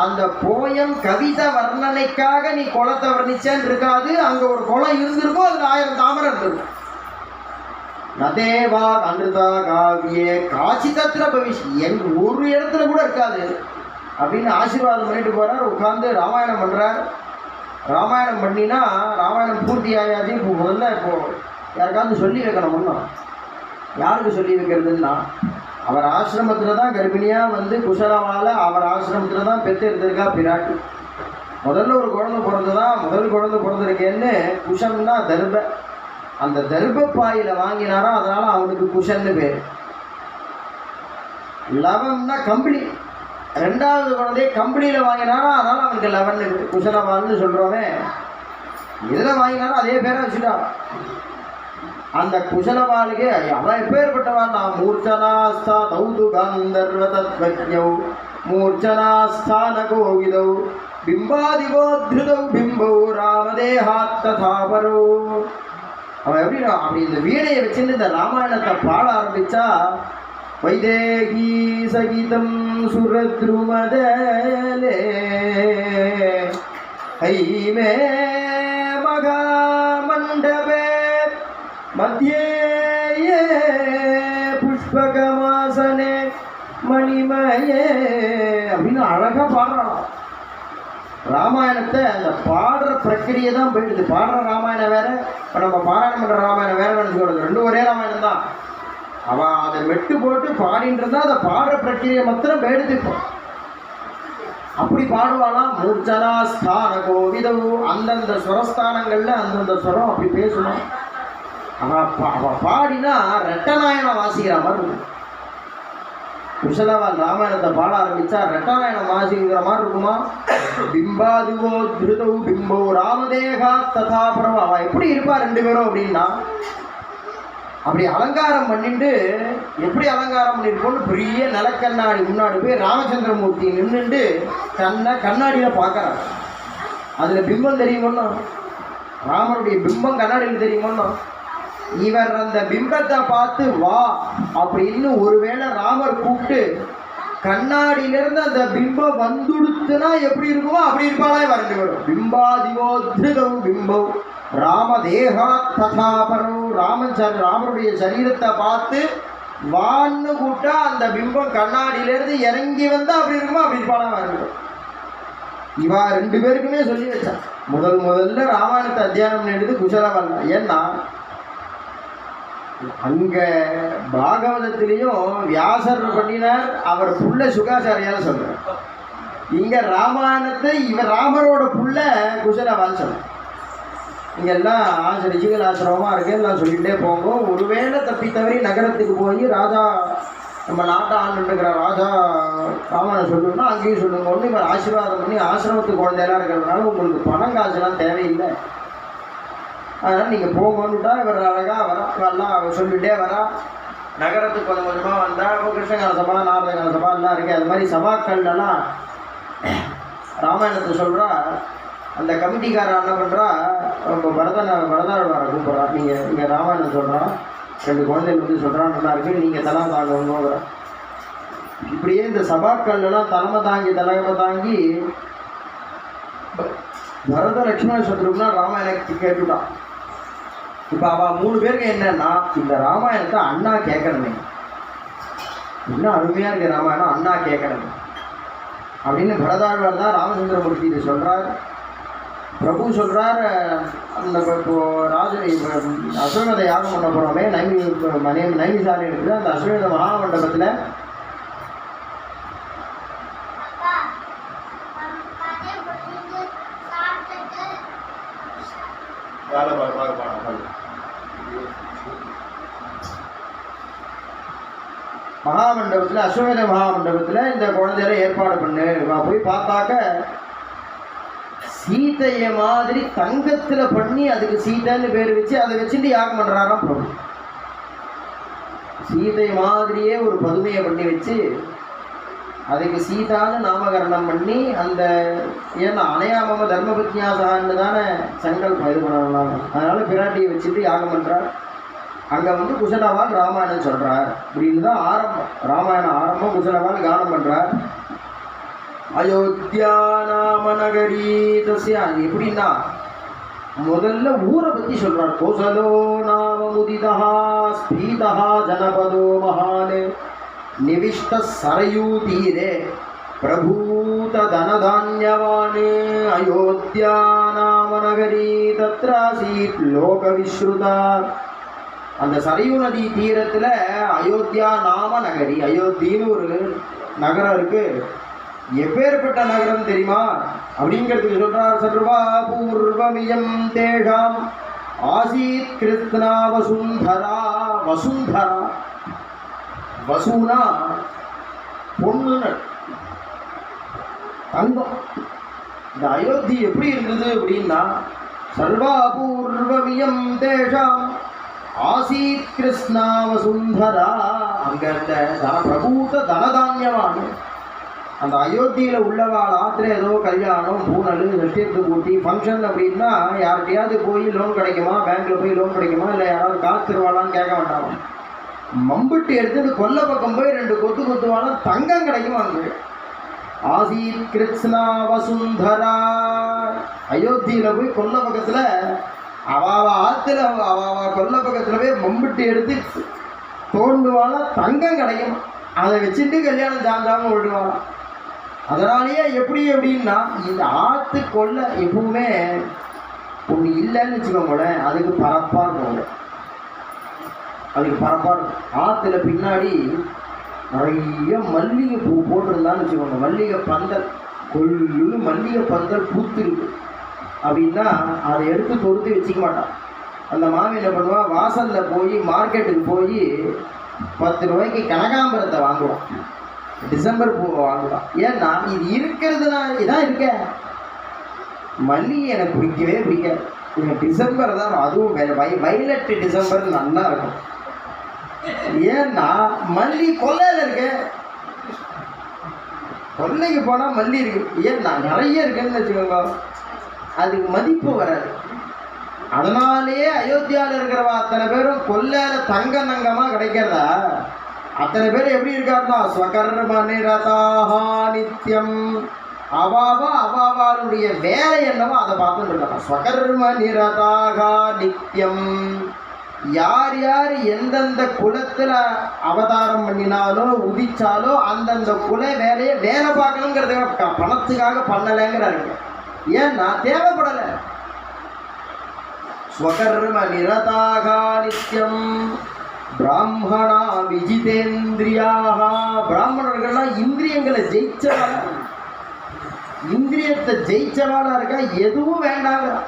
அந்த போயம் கவிதை வர்ணனைக்காக நீ குளத்தை வர்ணிச்சேன்னு இருக்காது. அங்கே ஒரு குளம் இருந்திருக்கும், அதில் 1000 தாமரை இருந்திருக்கும். நதேவா அனுதா காவியே காட்சி தத்திர பவிஷ், ஒரு இடத்துல கூட இருக்காது அப்படின்னு ஆசீர்வாதம் பண்ணிட்டு போகிறார். உட்காந்து ராமாயணம் பண்ணுறார். ராமாயணம் பண்ணினா ராமாயணம் பூர்த்தி ஆகாது. இப்போ முதல்ல யாருக்காவது சொல்லி வைக்கணும். ஒன்றும் யாருக்கு சொல்லி வைக்கிறதுன்னா, அவர் ஆசிரமத்தில் தான் கர்ப்பிணியாக வந்து குஷலவால் அவர் ஆசிரமத்தில் தான் பெற்று எடுத்திருக்கா பிராட்டி. முதல்ல ஒரு குழந்தை பிறந்துதான், முதல் குழந்தை பிறந்திருக்கேன்னு குஷம்னா தர்ப, அந்த தர்பப்பாயில் வாங்கினாரோ அதனால் அவனுக்கு குஷன்னு பேர். லவம்னா கம்பளி, ரெண்டாவது குழந்தைய கம்பெனியில் வாங்கினாரோ அதனால் அவனுக்கு 11 குஷலவான்னு சொல்கிறோமே. எதில் வாங்கினாரோ அதே பேரை வச்சுட்டா. அந்த குஷலவாளுக்கு அவன் எப்பேற்பட்டவான், நான் மூர்ச்சனாஸ்தா தௌது காந்தர்வ தத்வஜௌ மூர்ச்சனாஸ்தான கோவிதௌ பிம்பாதிபோத்ருதௌ பிம்பௌ ராமதேஹாத் ததாபரோ. அவன் எப்படின்னா அப்படி இந்த வீணையை வச்சுன்னு இந்த ராமாயணத்தை பாட ஆரம்பித்தா, வைதேகி சகிதம் சுரத்ருமதலே ஹைமே மகாமண்டபே மத்தியே புஷ்பகமாசனே மணிமயே அப்படின்னு அழகா பாடுறான். ராமாயணத்தை அந்த பாடுற பிரக்கிரியை தான் போயிடுது. பாடுற ராமாயணம் வேற, இப்போ நம்ம பாராயணம் பண்ணுற ராமாயணம் வேற நினச்சிக்கொடுது. 2 ஒரே ராமாயணம் தான். அவன் அதை மெட்டு போட்டு பாடின்றதா அதை பாடுற பிரக்கிரியை மாத்திரம் எடுத்துப்போம். அப்படி பாடுவாளாம். மூர்ச்சனா ஸ்தான கோவிதவு, அந்தந்த சுரஸ்தானங்களில் அந்தந்த சுரம் அப்படி பேசணும். அவன் பாடினா ரெட்டநாயனம் வாசிக்கிற மாதிரி இருக்கும். குஷலவான் ராமாயணத்தை பாட ஆரம்பித்தா ரெட்டநாயனம் வாசிக்கிற மாதிரி இருக்குமா. பிம்பாதிவோ திருதவு பிம்போ ராமதேகா ததாபரம். அவன் எப்படி இருப்பா 2 பேரும் அப்படின்னா, அப்படி அலங்காரம் பண்ணிட்டு எப்படி அலங்காரம் பண்ணியிருக்கோன்னு பெரிய நிலக்கண்ணாடி முன்னாடி போய் ராமச்சந்திரமூர்த்தி நின்றுட்டு தன்னை கண்ணாடியில் பார்க்குறாரு. அதில் பிம்பம் தெரியுமோன்னா, ராமருடைய பிம்பம் கண்ணாடியில் தெரியுமோன்னா, இவர் அந்த பிம்பத்தை பார்த்து வா அப்படின்னு ஒருவேளை ராமர் கூப்பிட்டு கண்ணாடியிலிருந்து அந்த பிம்பம் வந்துடுத்துனா எப்படி இருக்குமோ அப்படி இருப்பாளா இவர் 2 பேரும். பிம்பாதிவோத்ருதௌ பிம்பௌ ராமதேகா ததாபரோ. ராமருடைய சரீரத்தை பார்த்து வான்னு கூட்டா அந்த பிம்பம் கண்ணாடியிலேருந்து இறங்கி வந்தா அப்படி இருக்குமா அப்படி இருப்பானா இருக்கட்டும். இவா 2 பேருக்குமே சொல்லி வச்சான். முதல்ல ராமாயணத்தை அத்தியானம் எடுத்து குசலவல்ல. ஏன்னா அங்க பாகவதத்திலையும் வியாசர் பண்ணினார், அவர் புள்ள சுகாச்சாரியால சொல்றார். இங்க ராமாயணத்தை இவர் ராமரோட புள்ள குசலவால் சொல்ற. இங்கெல்லாம் ரிஷிகள் ஆசிரமமாக இருக்கு, எல்லாம் சொல்லிகிட்டே போங்க. ஒருவேளை தப்பி தவறி நகரத்துக்கு போய் ராஜா நம்ம நாட்டை ஆண்டுங்கிற ராஜா ராமாயணம் சொல்லணும்னா அங்கேயும் சொல்லுங்க. ஒன்று இவர் ஆசீர்வாதம் பண்ணி ஆசிரமத்துக்கு குழந்தையெல்லாம் இருக்கிறதுனால உங்களுக்கு பணம் காசுலாம் தேவையில்லை, அதனால் நீங்கள் போங்கன்னுட்டா இவர் அழகாக வரா. எல்லாம் அவர் சொல்லிகிட்டே வரா. நகரத்துக்கு கொஞ்சம் கொஞ்சமாக வந்தால் இப்போ கிருஷ்ணகால சபா நாரதகால சபா எல்லாம் இருக்குது. அது மாதிரி சபாக்கள்லாம் ராமாயணத்தை சொல்கிறா. அந்த கமிட்டிக்காரன் என்ன பண்ணுறா, இப்போ பரதாழ்வாரை கூப்பிட்றா. நீங்கள் ராமாயணம் சொல்கிறான், 2 குழந்தைகள் வந்து சொல்கிறான், நல்லா இருக்கு, நீங்கள் தலை தாங்கணுங்கிற. இப்படியே இந்த சபாக்கள்லாம் தலைமை தாங்கி பரத லட்சுமண சத்ருகுனா ராமாயணத்தை கேட்டுட்டான். இப்போ அவள் 3 பேருக்கு என்னன்னா, இந்த ராமாயணத்தை அண்ணா கேட்கணுமே, இன்னும் அருமையாக இருக்க ராமாயணம் அண்ணா கேட்கணுமே அப்படின்னு பரதாழ்வார் தான் ராமச்சந்திரமூர்த்தி சொல்கிறார். பிரபு சொல்கிறார், அந்த இப்போ அஸ்வமேத யாகம் பண்ண போகிறோமே நைமிசாலை இருக்குது, அந்த அஸ்வமேத மகாமண்டபத்தில் அஸ்வமேத மகாமண்டபத்தில் இந்த குழந்தையில ஏற்பாடு பண்ணு. போய் பார்த்தாக்க சீதையை மாதிரி தங்கத்தில் பண்ணி அதுக்கு சீதைன்னு பேர் வச்சு அதை வச்சுட்டு யாகம் பண்ணுறாராம் பிரபு. சீதை மாதிரியே ஒரு பதுமையை பண்ணி வச்சு அதுக்கு சீதான்னு நாமகரணம் பண்ணி அந்த ஏன்னா அணையாம தர்மபத்னியாசான்னு தானே சங்கல்பம் இது பண்ணலாம். அதனால் பிராட்டியை வச்சுட்டு யாகம் பண்ணுறார். அங்கே வந்து குசலவால் ராமாயணம் சொல்கிறார். அப்படின்னு தான் ஆரம்பம், ராமாயணம் ஆரம்பம். குசலவால் கானம் பண்ணுறார். அயோத்தியா நாம நகரி தஸ்யா. எப்படின்னா முதல்ல ஊரை பற்றி சொல்கிறார். கோசலோ நாம முதிதா ஸ்பீதா ஜனபதோ மகான் நிவிஷ்ட சரயூ தீரே பிரபூத தனதான்யவான் அயோத்தியா நாம நகரி தத்ராசீத் லோக விஸ்ருதா. அந்த சரயூ நதி தீரத்தில் அயோத்தியா நாம நகரி, அயோத்தின்னு ஒரு நகரம் இருக்கு. எப்பேற்பட்ட நகரம் தெரியுமா அப்படிங்கிறதுக்கு சொல்றார். சர்வா பூர்வமியம் தேஷாம் ஆசீத் கிருத்னா வசுந்தரா. வசுந்தரா வசூனா பொண்ணுன்னு தங்கம். இந்த அயோத்தி எப்படி இருந்தது அப்படின்னா சர்வா பூர்வமியம் தேஷாம் ஆசீத் கிருஷ்ணா வசுந்தரா. அங்க இந்த பிரபூத தனதான்யவான் அந்த அயோத்தியில் உள்ளவாள் ஆத்திர ஏதோ கல்யாணம் பூனல் நெட்டியத்து கூட்டி ஃபங்க்ஷன் அப்படின்னா யார்கிட்டையாவது போய் லோன் கிடைக்குமா, பேங்க்கில் போய் லோன் கிடைக்குமா, இல்லை யாராவது காசு தருவாளான்னு கேட்க வேண்டாமா. மம்புட்டி எடுத்துட்டு கொல்ல பக்கம் போய் 2 கொத்து கொத்துவாலும் தங்கம் கிடைக்குமா. அங்கே ஆசீத் கிருஷ்ணா வசுந்தரா. அயோத்தியில் போய் கொல்ல பக்கத்தில் அவாவா ஆற்றுல அவாவா கொல்ல பக்கத்தில் போய் மம்புட்டி எடுத்து தோண்டுவாலும் தங்கம் கிடைக்குமா. அதை வச்சுட்டு கல்யாணம் சாந்தாமல் விடுவாங்க. அதனாலேயே எப்படி அப்படின்னா இந்த ஆற்று கொள்ள எப்பவுமே ஒன்று இல்லைன்னு வச்சுக்கோங்களேன், அதுக்கு பரப்பாக இருக்கும். அதுக்கு பரப்பாக இருக்கும். ஆற்றுல பின்னாடி நிறைய மல்லிகை பூ போட்டிருந்தான்னு வச்சுக்கோங்க, மல்லிகை பந்தல் கொள்ளுன்னு மல்லிகை பந்தல் பூத்திருக்கு அப்படின்னா அதை எடுத்து தொடுத்து வச்சுக்க மாட்டான். அந்த மாமி என்ன பண்ணுவான், வாசலில் போய் மார்க்கெட்டுக்கு போய் 10 ரூபாய்க்கு கனகாம்பரத்தை வாங்குவான், டிசம்பர் பூவை வாங்குவான். ஏன்னா இது இருக்கிறதுனா இதான் இருக்க. மல்லிகை எனக்கு பிடிக்கவே பிடிக்காது, எனக்கு டிசம்பர் தான். அதுவும் வைலட் டிசம்பர் நல்லா இருக்கும். ஏன்னா மல்லி கொல்லையில் இருக்க, கொல்லைக்கு போனால் மல்லி இருக்கு. ஏன்னா நிறைய இருக்குன்னு வச்சுக்கோங்க, அதுக்கு மதிப்பு வராது. அதனாலேயே அயோத்தியாவில் இருக்கிறவா அத்தனை பேரும் கொல்லையில் தங்க நங்கமாக கிடைக்கிறதா அத்தனை பேர் எப்படி இருக்காருன்னா ஸ்வகர்ம நிரதாஹா நித்யம். அவாவாளுடைய வேலை என்னவோ அதை பார்த்துட்டு இருக்காங்க. ஸ்வகர்ம நிரதாகா நித்யம். யார் யார் எந்தெந்த குலத்துல அவதாரம் பண்ணினாலோ உதிச்சாலோ அந்தந்த குல வேலையை வேலை பார்க்கணுங்கிறத பணத்துக்காக பண்ணலைங்கிறாங்க. ஏன்னா தேவைப்படலை. ஸ்வகர்ம நிரதாக நித்யம் பிராமணா விஜிதேந்திரியாக. பிராமணர்கள்லாம் இந்திரியங்களை ஜெயிச்சவாளா, இந்திரியத்தை ஜெயிச்சவாளா இருக்கா. எதுவும் வேண்டாங்கிறா,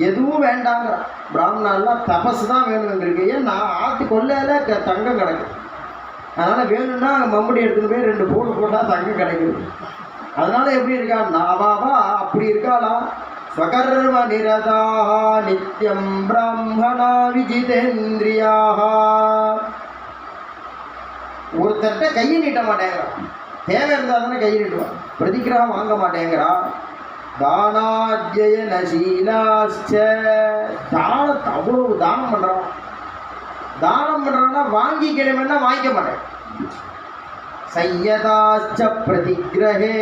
எதுவும் வேண்டாங்கிறா. பிராமணாலாம் தபஸ் தான் வேணுங்கிறீங்க. ஏன் நான் ஆட்டு கொள்ளையில தங்கம் கிடைக்கும், அதனால் வேணும்னா மம்படி எடுத்துன்னு போய் 2 போடு போட்டால் தங்கம் கிடைக்குது. அதனால எப்படி இருக்கா நாவாவா அப்படி இருக்காளா. ஸ்வகர்ம நிரதாக நித்யம் பிராமணா விஜிதேந்திரியாக. ஒருத்தர்கிட்ட கையை நீட்ட மாட்டேங்கிறா, தேவை இருந்தால் தானே கையை நீட்டுவான். பிரதிகிரகம் வாங்க மாட்டேங்கிறா. தானாத்யயன சீலாச்ச. தானத்தை அவ்வளவு தானம் பண்ணுறான். தானம் பண்ணுறான்னா வாங்கிக்கணும்னா வாங்கிக்க மாட்டேன். சையதாச்ச பிரதிகிரகே.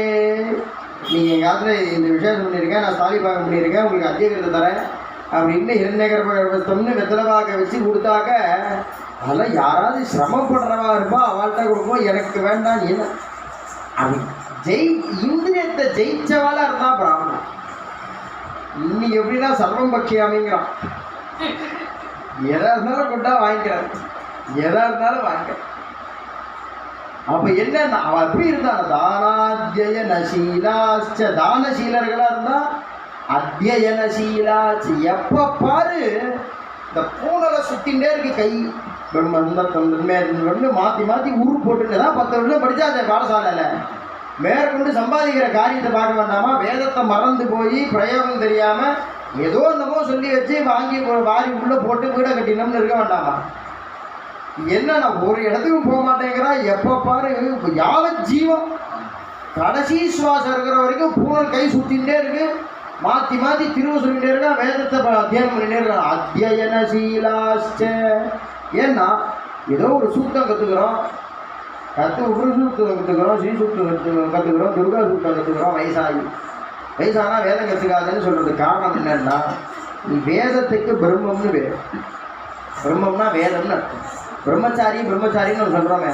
நீங்கள் எங்காவது இந்த விசேஷம் பண்ணியிருக்கேன், நான் சாலி பார்க்க பண்ணியிருக்கேன், உங்களுக்கு அத்தியகத்தை தரேன் அப்படின்னு ஹிரண்யகர்பஸ்தம்னு வெத்தலை பாக்க வச்சு கொடுத்தாக்க அதெல்லாம் யாராவது சிரமப்படுறவா இருப்பா, அவள்கிட்ட கொடுப்போம். எனக்கு வேண்டாம் நீ அது இந்திரியத்தை ஜெயிச்சவாளா இருந்தா பிராமணன். இன்னைக்கு எப்படின்னா சர்வம் பக்ஷியாமிங்கிறான். எதா இருந்தாலும் கொண்டா வாங்கிக்கிறான், எதா இருந்தாலும் வாங்கிக்கிறான். அப்ப என்ன அவன் எப்படி இருந்தான். தானாத்யயனசீலாச்ச. தானசீலர்களா இருந்தா அத்தியனசீலாச்சு. எப்ப பாரு இந்த பூனலை சுத்தின்ண்டே இருக்கு. கை பிரம்ம மாத்தி மாத்தி உரு போட்டுட்டு தான் 10 வருஷம் படிச்சா அந்த பாடசாலையில மேற்கொண்டு சம்பாதிக்கிற காரியத்தை பார்க்க வேண்டாமா. வேதத்தை மறந்து போய் பிரயோகம் தெரியாம ஏதோ என்னமோ சொல்லி வச்சு வாங்கி வாரி உள்ள போட்டு வீட கட்டினோம்னு இருக்க வேண்டாமா. என்ன நான் ஒரு இடத்துக்கும் போக மாட்டேங்கிறா. எப்போ பாரு யாவத் ஜீவம் கடைசி சுவாசம் இருக்கிற வரைக்கும் பூனல் கை சுத்தின்ண்டே இருக்கு. மாற்றி மாற்றி திரும்ப சொல்லிகிட்டே இருக்கா. வேதத்தை அத்தியானம் பண்ணிட்டே இருக்கா. அத்தியனசீலாச்ச. ஏன்னா ஏதோ ஒரு சூக்தம் கற்றுக்குறோம், உபரிசூக்தம் கற்றுக்குறோம், ஸ்ரீசூக்தம் கற்றுக்குறோம், துர்கா சூக்தம் கற்றுக்குறோம். வயசானா வேதம் கற்றுக்காதுன்னு சொல்கிறது காரணம் என்னன்னா, நீ வேதத்துக்கு பிரம்மம்னு பேர். பிரம்மம்னா வேதம்னு அர்த்தம். பிரம்மச்சாரின்னு சொல்கிறோமே.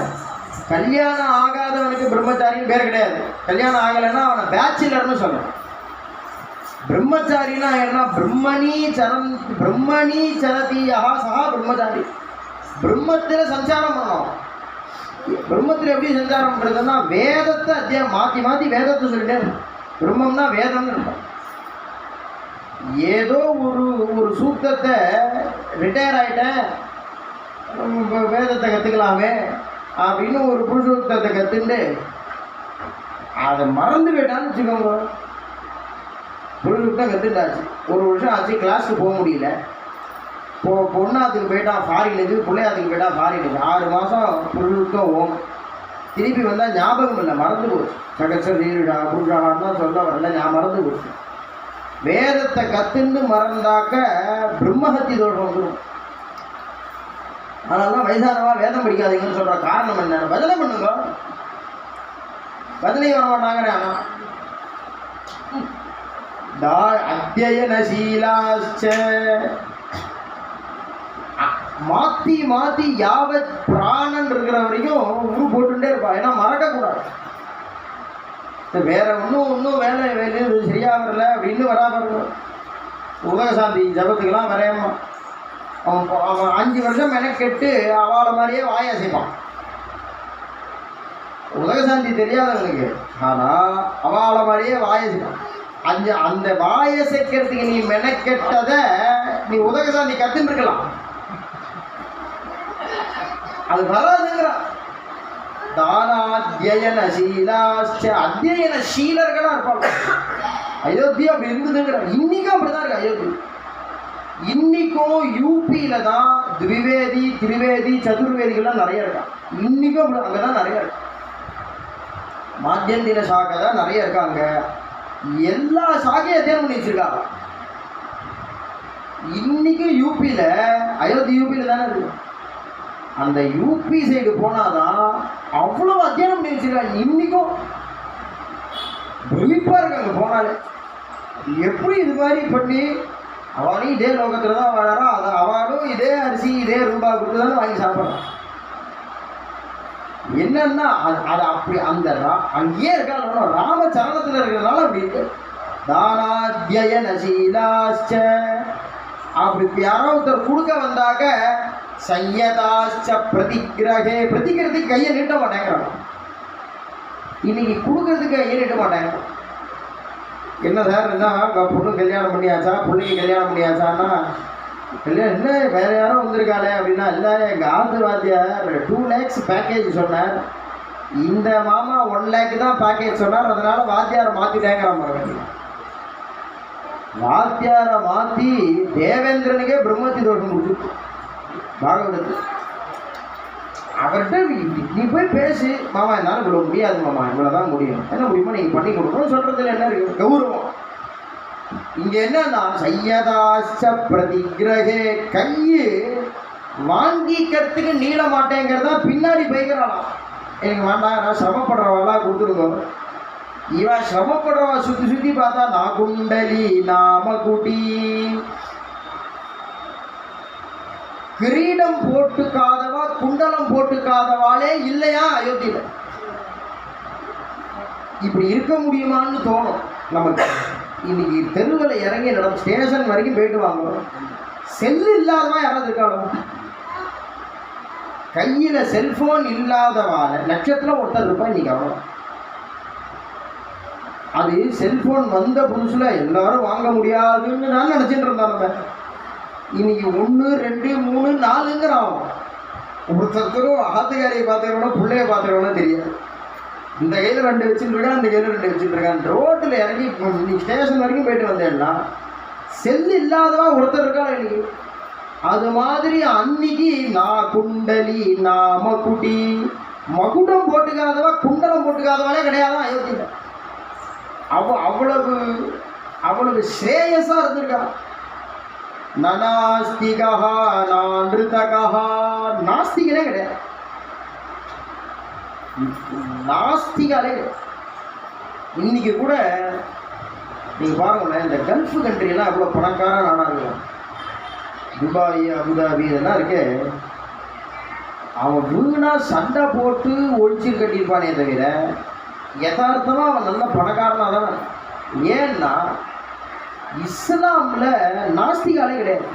கல்யாணம் ஆகாதவனுக்கு பிரம்மச்சாரின்னு பேர் கிடையாது. கல்யாணம் ஆகலைன்னா அவனை பேச்சுலர்னு சொல்கிறோம். பிரம்மச்சாரின்னா என்ன? பிரம்மணி சரதியா சகா பிரம்மச்சாரி. பிரம்மத்தில் சஞ்சாரம் பண்ணணும். பிரம்மத்தில் எப்படி சஞ்சாரம் பண்ணுறதுன்னா வேதத்தை அத்தியாயம் மாற்றி மாற்றி வேதத்தை சொல்லிட்டே இருக்கும். பிரம்மம்னா வேதம்னு இருக்கும். ஏதோ ஒரு சூக்தத்தை ரிட்டையர் ஆகிட்டேன் வேதத்தை கற்றுக்கலாமே அப்படின்னு ஒரு புருஷூக்தத்தை கற்றுண்டு அதை மறந்து போயிட்டான்னு வச்சுக்கோங்க. புருஷூக்தம் கற்றுட்டாச்சு, 1 வருஷம் ஆச்சு, கிளாஸுக்கு போக முடியல. பொண்ணாத்துக்கு போயிட்டான் ஃபாரினுக்கு, பிள்ளையாத்துக்கு போயிட்டான் ஃபாரினுக்கு. 6 மாதம் புருஷூக்தம் ஓம். திருப்பி வந்தால் ஞாபகம் இல்லை, மறந்து போச்சு. சகசர் நீருடா புருஷான்னு தான் சொல்ல வரல, நான் மறந்து போச்சு. வேதத்தை கற்றுன்னு மறந்தாக்க பிரம்மஹத்தி தோஷம் வந்துடும். அதனால தான் வயசானவா வேதம் படிக்காதீங்கன்னு சொல்கிற காரணம் என்ன? பஜனை பண்ணுங்க. பஜனை வர மாட்டாங்கிறேன். ஆனால் அத்தியனசீலாச்ச. மாற்றி மாற்றி யாவத் பிராணன் இருக்கிற வரைக்கும் உரு போட்டுட்டே இருப்பா. ஏன்னா மறக்கக்கூடாது. வேற இன்னும் வேலை சரியா வரல அப்படின்னு வராம உதகசாந்தி ஜபத்துக்கெல்லாம் வரையம்மா. அவன் 5 வருஷம் மெனக்கெட்டு அவளை மாதிரியே வாயை அசைப்பான். உதகசாந்தி தெரியாதவனுக்கு, ஆனால் அவளை மாதிரியே வாயை அசைப்பான். அந்த வாயை சேர்க்கறதுக்கு நீ மெனக்கெட்டதை நீ உதகசாந்தி கத்துன்னு இருக்கலாம், அது வராதுங்கிறான். தானாத்யயனசீலாச்ச. அத்தியனசீலர்களாக இருப்பாங்க. அயோத்தியா அப்படி இருந்ததுங்கிற. இன்னைக்கும் அப்படிதான் இருக்கு அயோத்தி. இன்னைக்கும் யூபியில தான் திவிவேதி திரிவேதி சதுர்வேதிகள்லாம் நிறைய இருக்கான். இன்னைக்கும் அப்படி அங்கே தான் நிறைய இருக்கு. மாத்தியந்தின சாக்கை தான் நிறைய இருக்காங்க. எல்லா சாக்கையும் அத்தியானம் பண்ணி வச்சிருக்காங்க. இன்னைக்கும் யூபியில், அயோத்தி யூபியில் தானே இருக்கு. அந்த யூபி சைடு போனாதான் அவ்வளோ அத்தியானம் பண்ணி வச்சிருக்காங்க. இன்னைக்கும் பிரமிப்பா இருக்கு அங்கே போனாலே. எப்படி இது மாதிரி பண்ணி அவனும் இதே லோகத்துல தான் வாழறான், அதை அவனும் இதே அரிசி இதே ரூபாய் கொடுத்து தானே வாங்கி சாப்பிட்றான். என்னன்னா அது அப்படி அந்த அங்கேயே இருக்காங்க, ராமச்சரணத்தில் இருக்கிறதுனால அப்படி இருக்கு. தானாத்யயனசீலாச்ச, அப்படி யாரோ ஒருத்தர் கொடுக்க வந்தாக்க சையதாச்ச பிரதிகிரகே, பிரதிக்கிறதுக்கு கையை நீட்ட மாட்டேங்கிறாங்க. இன்னைக்கு கொடுக்கறதுக்கு கையை நீட்ட மாட்டாங்க. என்ன சார் இருந்தால் பொண்ணு கல்யாணம் பண்ணியாச்சா, பிள்ளைக்கு கல்யாணம் பண்ணியாச்சான்னா கல்யாணம் என்ன வேறு யாரும் வந்திருக்காளே அப்படின்னா, இல்லை எங்கள் ஆத்து வாத்தியார் 2 lakhs பேக்கேஜ் சொன்னார், இந்த மாமா 1 lakh தான் பேக்கேஜ் சொன்னார், அதனால வாத்தியாரை மாற்றிட்டேங்கிற மாதிரி. வாத்தியாரை மாற்றி தேவேந்திரனுக்கே பிரம்மத்தி தோஷம் கொடுத்து பாகவதத்து. அவர்கிட்ட நீ போய் பேசு, மாமா என்னால் இவ்வளோ முடியாது மாமா, இவ்வளோ தான் முடியும், என்ன முடியுமோ நீங்கள் பண்ணி கொடுக்கணும் சொல்கிறதுல என்ன இருக்குது கௌரவம். இங்கே என்னன்னா சையதாச்ச பிரதிகிரகே, கையை வாங்கிக்கிறதுக்கு நீள மாட்டேங்கிறதா பின்னாடி போய்க்கிறாளாம். எனக்கு வேண்டாம், நான் சிரமப்படுறவாளா கொடுத்துருங்க. இவன் சிரமப்படுறவா சுற்றி சுற்றி பார்த்தா நான் குண்டலி நாம குட்டி, கிரீடம் போட்டுக்காதவா குண்டலம் போட்டுக்காதவாளே இல்லையா அயோத்தியில். இப்படி இருக்க முடியுமான்னு தோணும் நமக்கு. இன்னைக்கு தெருவில் இறங்கி ஸ்டேஷன் வரைக்கும் போயிட்டு வாங்கணும், செல்லு இல்லாதவா யாராவது இருக்காளோ, கையில் செல்போன் இல்லாதவாள் லட்சத்தில் ஒருத்தர் இருப்பான் இன்னைக்கு. அவ்வளோ அது செல்போன் வந்த புதுசில் எல்லாரும் வாங்க முடியாதுன்னு நான் நினச்சிட்டு இருந்தோம். நம்ம இன்னைக்கு 1 2 3 4ங்கிறான். ஒருத்தருத்தரும் ஆத்துக்காரியை பார்த்துக்கிறோன்னா பிள்ளைய பார்த்துக்கிறோன்னா தெரியாது. இந்த கையில் 2 வச்சுருக்கான், அந்த கையில் 2 வச்சுருக்கான். ரோட்டில் இறங்கி இன்னைக்கு ஸ்டேஷன் வரைக்கும் போயிட்டு வந்தேன்னா செல்லு இல்லாதவா ஒருத்தர் இருக்கான் இன்னைக்கு. அது மாதிரி அன்னைக்கு நான் குண்டலி நாம குட்டி, மகுடம் போட்டுக்காதவா குண்டலம் போட்டுக்காதவாலே கிடையாதான் அயோத்தியில். அவ்வளவு அவ்வளவு ஸ்ரேயஸாக இருந்திருக்கா. நநாஸ்திகா நான்ருதகா, நாஸ்திகளே கிடையாது, நாஸ்திகாலே கிடையாது. இன்னைக்கு கூட நீங்க பாருங்களேன், இந்த கல்ஃப் கண்ட்ரியெல்லாம் எவ்வளோ பணக்கார நாடாங்க, துபாய் அபுதாபி இதெல்லாம் இருக்கு. அவன் வீணா சண்டை போட்டு ஒழிச்சு கட்டியிருப்பானே தவிர யதார்த்தமாக அவன் நல்ல பணக்காரனாக தானே. ஏன்னா இஸ்லாமில் நாஸ்திகாலே கிடையாது.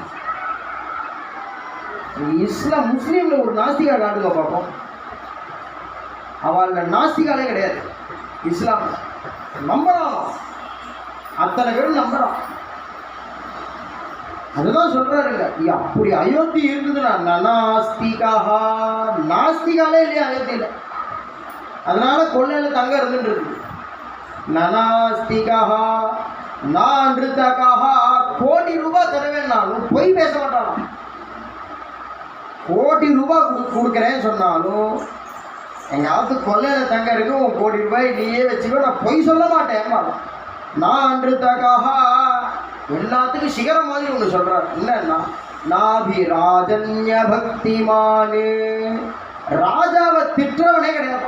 இஸ்லாம் முஸ்லீமில் ஒரு நாஸ்திகா காட்டுங்க பார்ப்போம். அவள் நாஸ்திகாலே கிடையாது. இஸ்லாம் நம்புறான், அத்தனை பேரும் நம்புறான். அதுதான் சொல்றாருங்க, அப்படி அயோத்தி இருந்ததுன்னா நாஸ்திகா, நாஸ்திகாலே இல்லையா அயோத்தியில். அதனால கொள்ளையில் தங்க இருந்துட்டு இருக்கு. நனாஸ்திகா நான்ருதகா, கோடி ரூபாய் தருவேன்னாலும் பொய் பேச மாட்டான். கோடி ரூபாய் கொடுக்குறேன்னு சொன்னாலும் எங்காவது கொள்ளையில் தங்க இருக்கு, 1 கோடி ரூபாய் நீயே வச்சுக்கோ, நான் பொய் சொல்ல மாட்டேன். நான்ருதகா எல்லாத்துக்கும் சிகரம் மாதிரி ஒன்று சொல்றாரு. என்னன்னா நாபிராஜன்ய பக்திமானு, ராஜாவை திட்டுறவனே கிடையாது.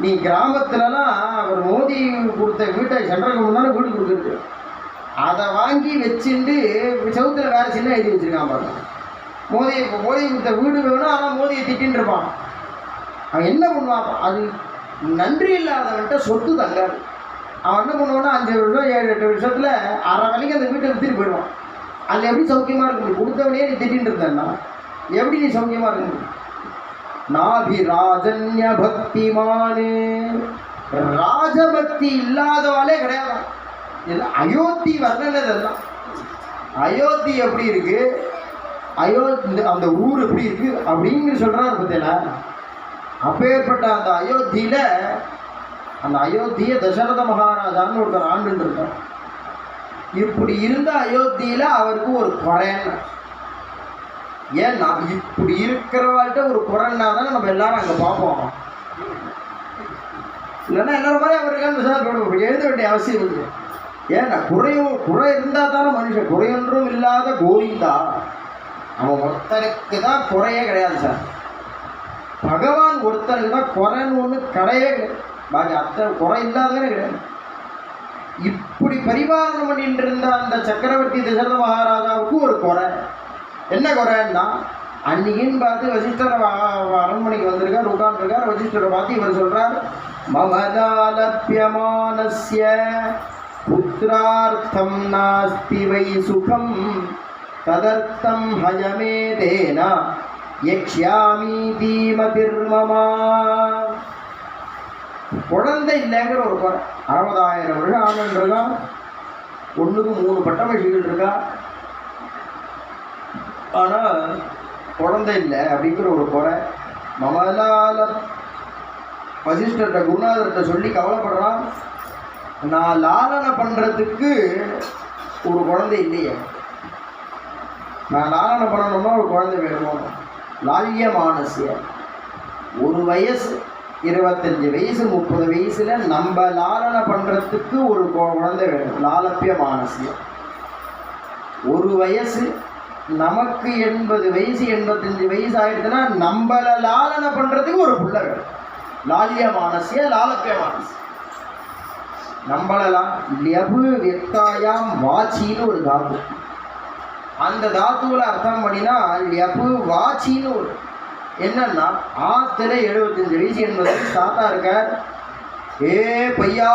நீ கிராமத்துலலாம் அவர் மோதி கொடுத்த வீட்டை சென்ட்ரல் முன்னாடி வீடு கொடுத்துருக்கு, அதை வாங்கி வச்சுட்டு சவுத்தில் வேறு சின்ன எழுதி வச்சுருக்கான் பாருங்க. மோதி கொடுத்த வீடு வேணும், ஆனால் மோதியை திட்டின்னு இருப்பான். அவன் என்ன பண்ணுவான், அது நன்றி இல்லாதவன்கிட்ட சொத்து தங்காது. அவன் என்ன பண்ணுவான்னா 5 வருஷம் 7 8 வருஷத்தில் அரை வேலைக்கு அந்த வீட்டை விற்றுட்டு போயிடுவான். அதில் எப்படி சௌக்கியமாக இருக்கு, கொடுத்தவனே நீ திட்டின்னு இருந்தேன்னா எப்படி நீ சௌக்கியமாக இருக்கு. நாபிராஜன்ய பக்திமானே, ராஜபக்தி இல்லாதவாளே கிடையாது. அயோத்தி வர்ணனதெல்லாம் அயோத்தி எப்படி இருக்கு, அயோத்தி அந்த ஊர் எப்படி இருக்கு அப்படின்னு சொல்றாரு பார்த்தீங்களா. அப்பேற்பட்ட அந்த அயோத்தியில, அந்த அயோத்தியை தசரத மகாராஜான்னு ஒருத்தர் ஆண்டுன்னு இருக்கார். இப்படி இருந்த அயோத்தியில அவருக்கு ஒரு குறைன்னு, ஏன்னா இப்படி இருக்கிறவாழ்கிட்ட ஒரு குறைன்னா தானே நம்ம எல்லாரும் அங்கே பார்ப்போம். இல்லைன்னா எல்லாரும் மாதிரி அவருக்கு எழுத வேண்டிய அவசியம் இல்லை. ஏன்னா குறை இருந்தால் தானே மனுஷன். குறையொன்றும் இல்லாத கோவிந்தா, அவன் ஒருத்தனுக்கு தான் குறையே கிடையாது சார். பகவான் ஒருத்தனுக்கு தான் குறைன்னு ஒன்று கிடையவே கிடையாது. பாக்கி அத்தனை குறை இல்லாதவனே கிடையாது. இப்படி பரிபாலனம் பண்ணிட்டு இருந்த அந்த சக்கரவர்த்தி தசரத மகாராஜாவுக்கு ஒரு குறை. என்ன குறைன்னா, அன்னைக்குன்னு பார்த்து வசிஷ்டர் அரண்மனைக்கு வந்திருக்கார், உட்கார்ந்துருக்கார். வசிஷ்டரை பார்த்து இவர் சொல்றார், மமதாலப்யமானஸ்ய புத்திரார்த்தம் நாஸ்தி வை சுகம் ததர்த்தம் ஹயமேதேன யக்ஷ்யாமி தீமதிர்மமா. குழந்தை இல்லைங்கிற ஒரு குறை. 60,000 வருஷம் ஆனன் இருக்கா, 1க்கு 3 பட்டமகிழ்ச்சிகள் இருக்கா, ஆனால் குழந்தை இல்லை அப்படிங்கிற ஒரு குறை. மமலால வசிஷ்டர்கிட்ட குருநாதர்கிட்ட சொல்லி கவலைப்படுறான், நான் லாலனை பண்ணுறதுக்கு ஒரு குழந்தை இல்லையே, நான் லாலனை பண்ணணும்னா ஒரு குழந்தை வேணுமோ. லால்ய மானசிய, ஒரு வயசு 25 வயசு 30 வயசுல நம்ம லாலனை பண்ணுறதுக்கு ஒரு குழந்தை வேணும். லாலப்பிய மானசியம். ஒரு வயசு நமக்கு 80 வயசு 85 வயசு ஆயிடுச்சுன்னா நம்மளை லாலனை பண்ணுறதுக்கு ஒரு புள்ள வேணும். லால்ய மானசிய லாலப்பிய மானசியம். நம்மளெல்லாம் லெபு வெத்தாயாம் வாச்சின்னு ஒரு தாத்து, அந்த தாத்துவில் அர்த்தம் பண்ணினா லெபு வாச்சின்னு ஒரு என்னன்னா, ஆத்துல 75 வயசு 80 வயசு தாத்தா இருக்கார், ஏ பையா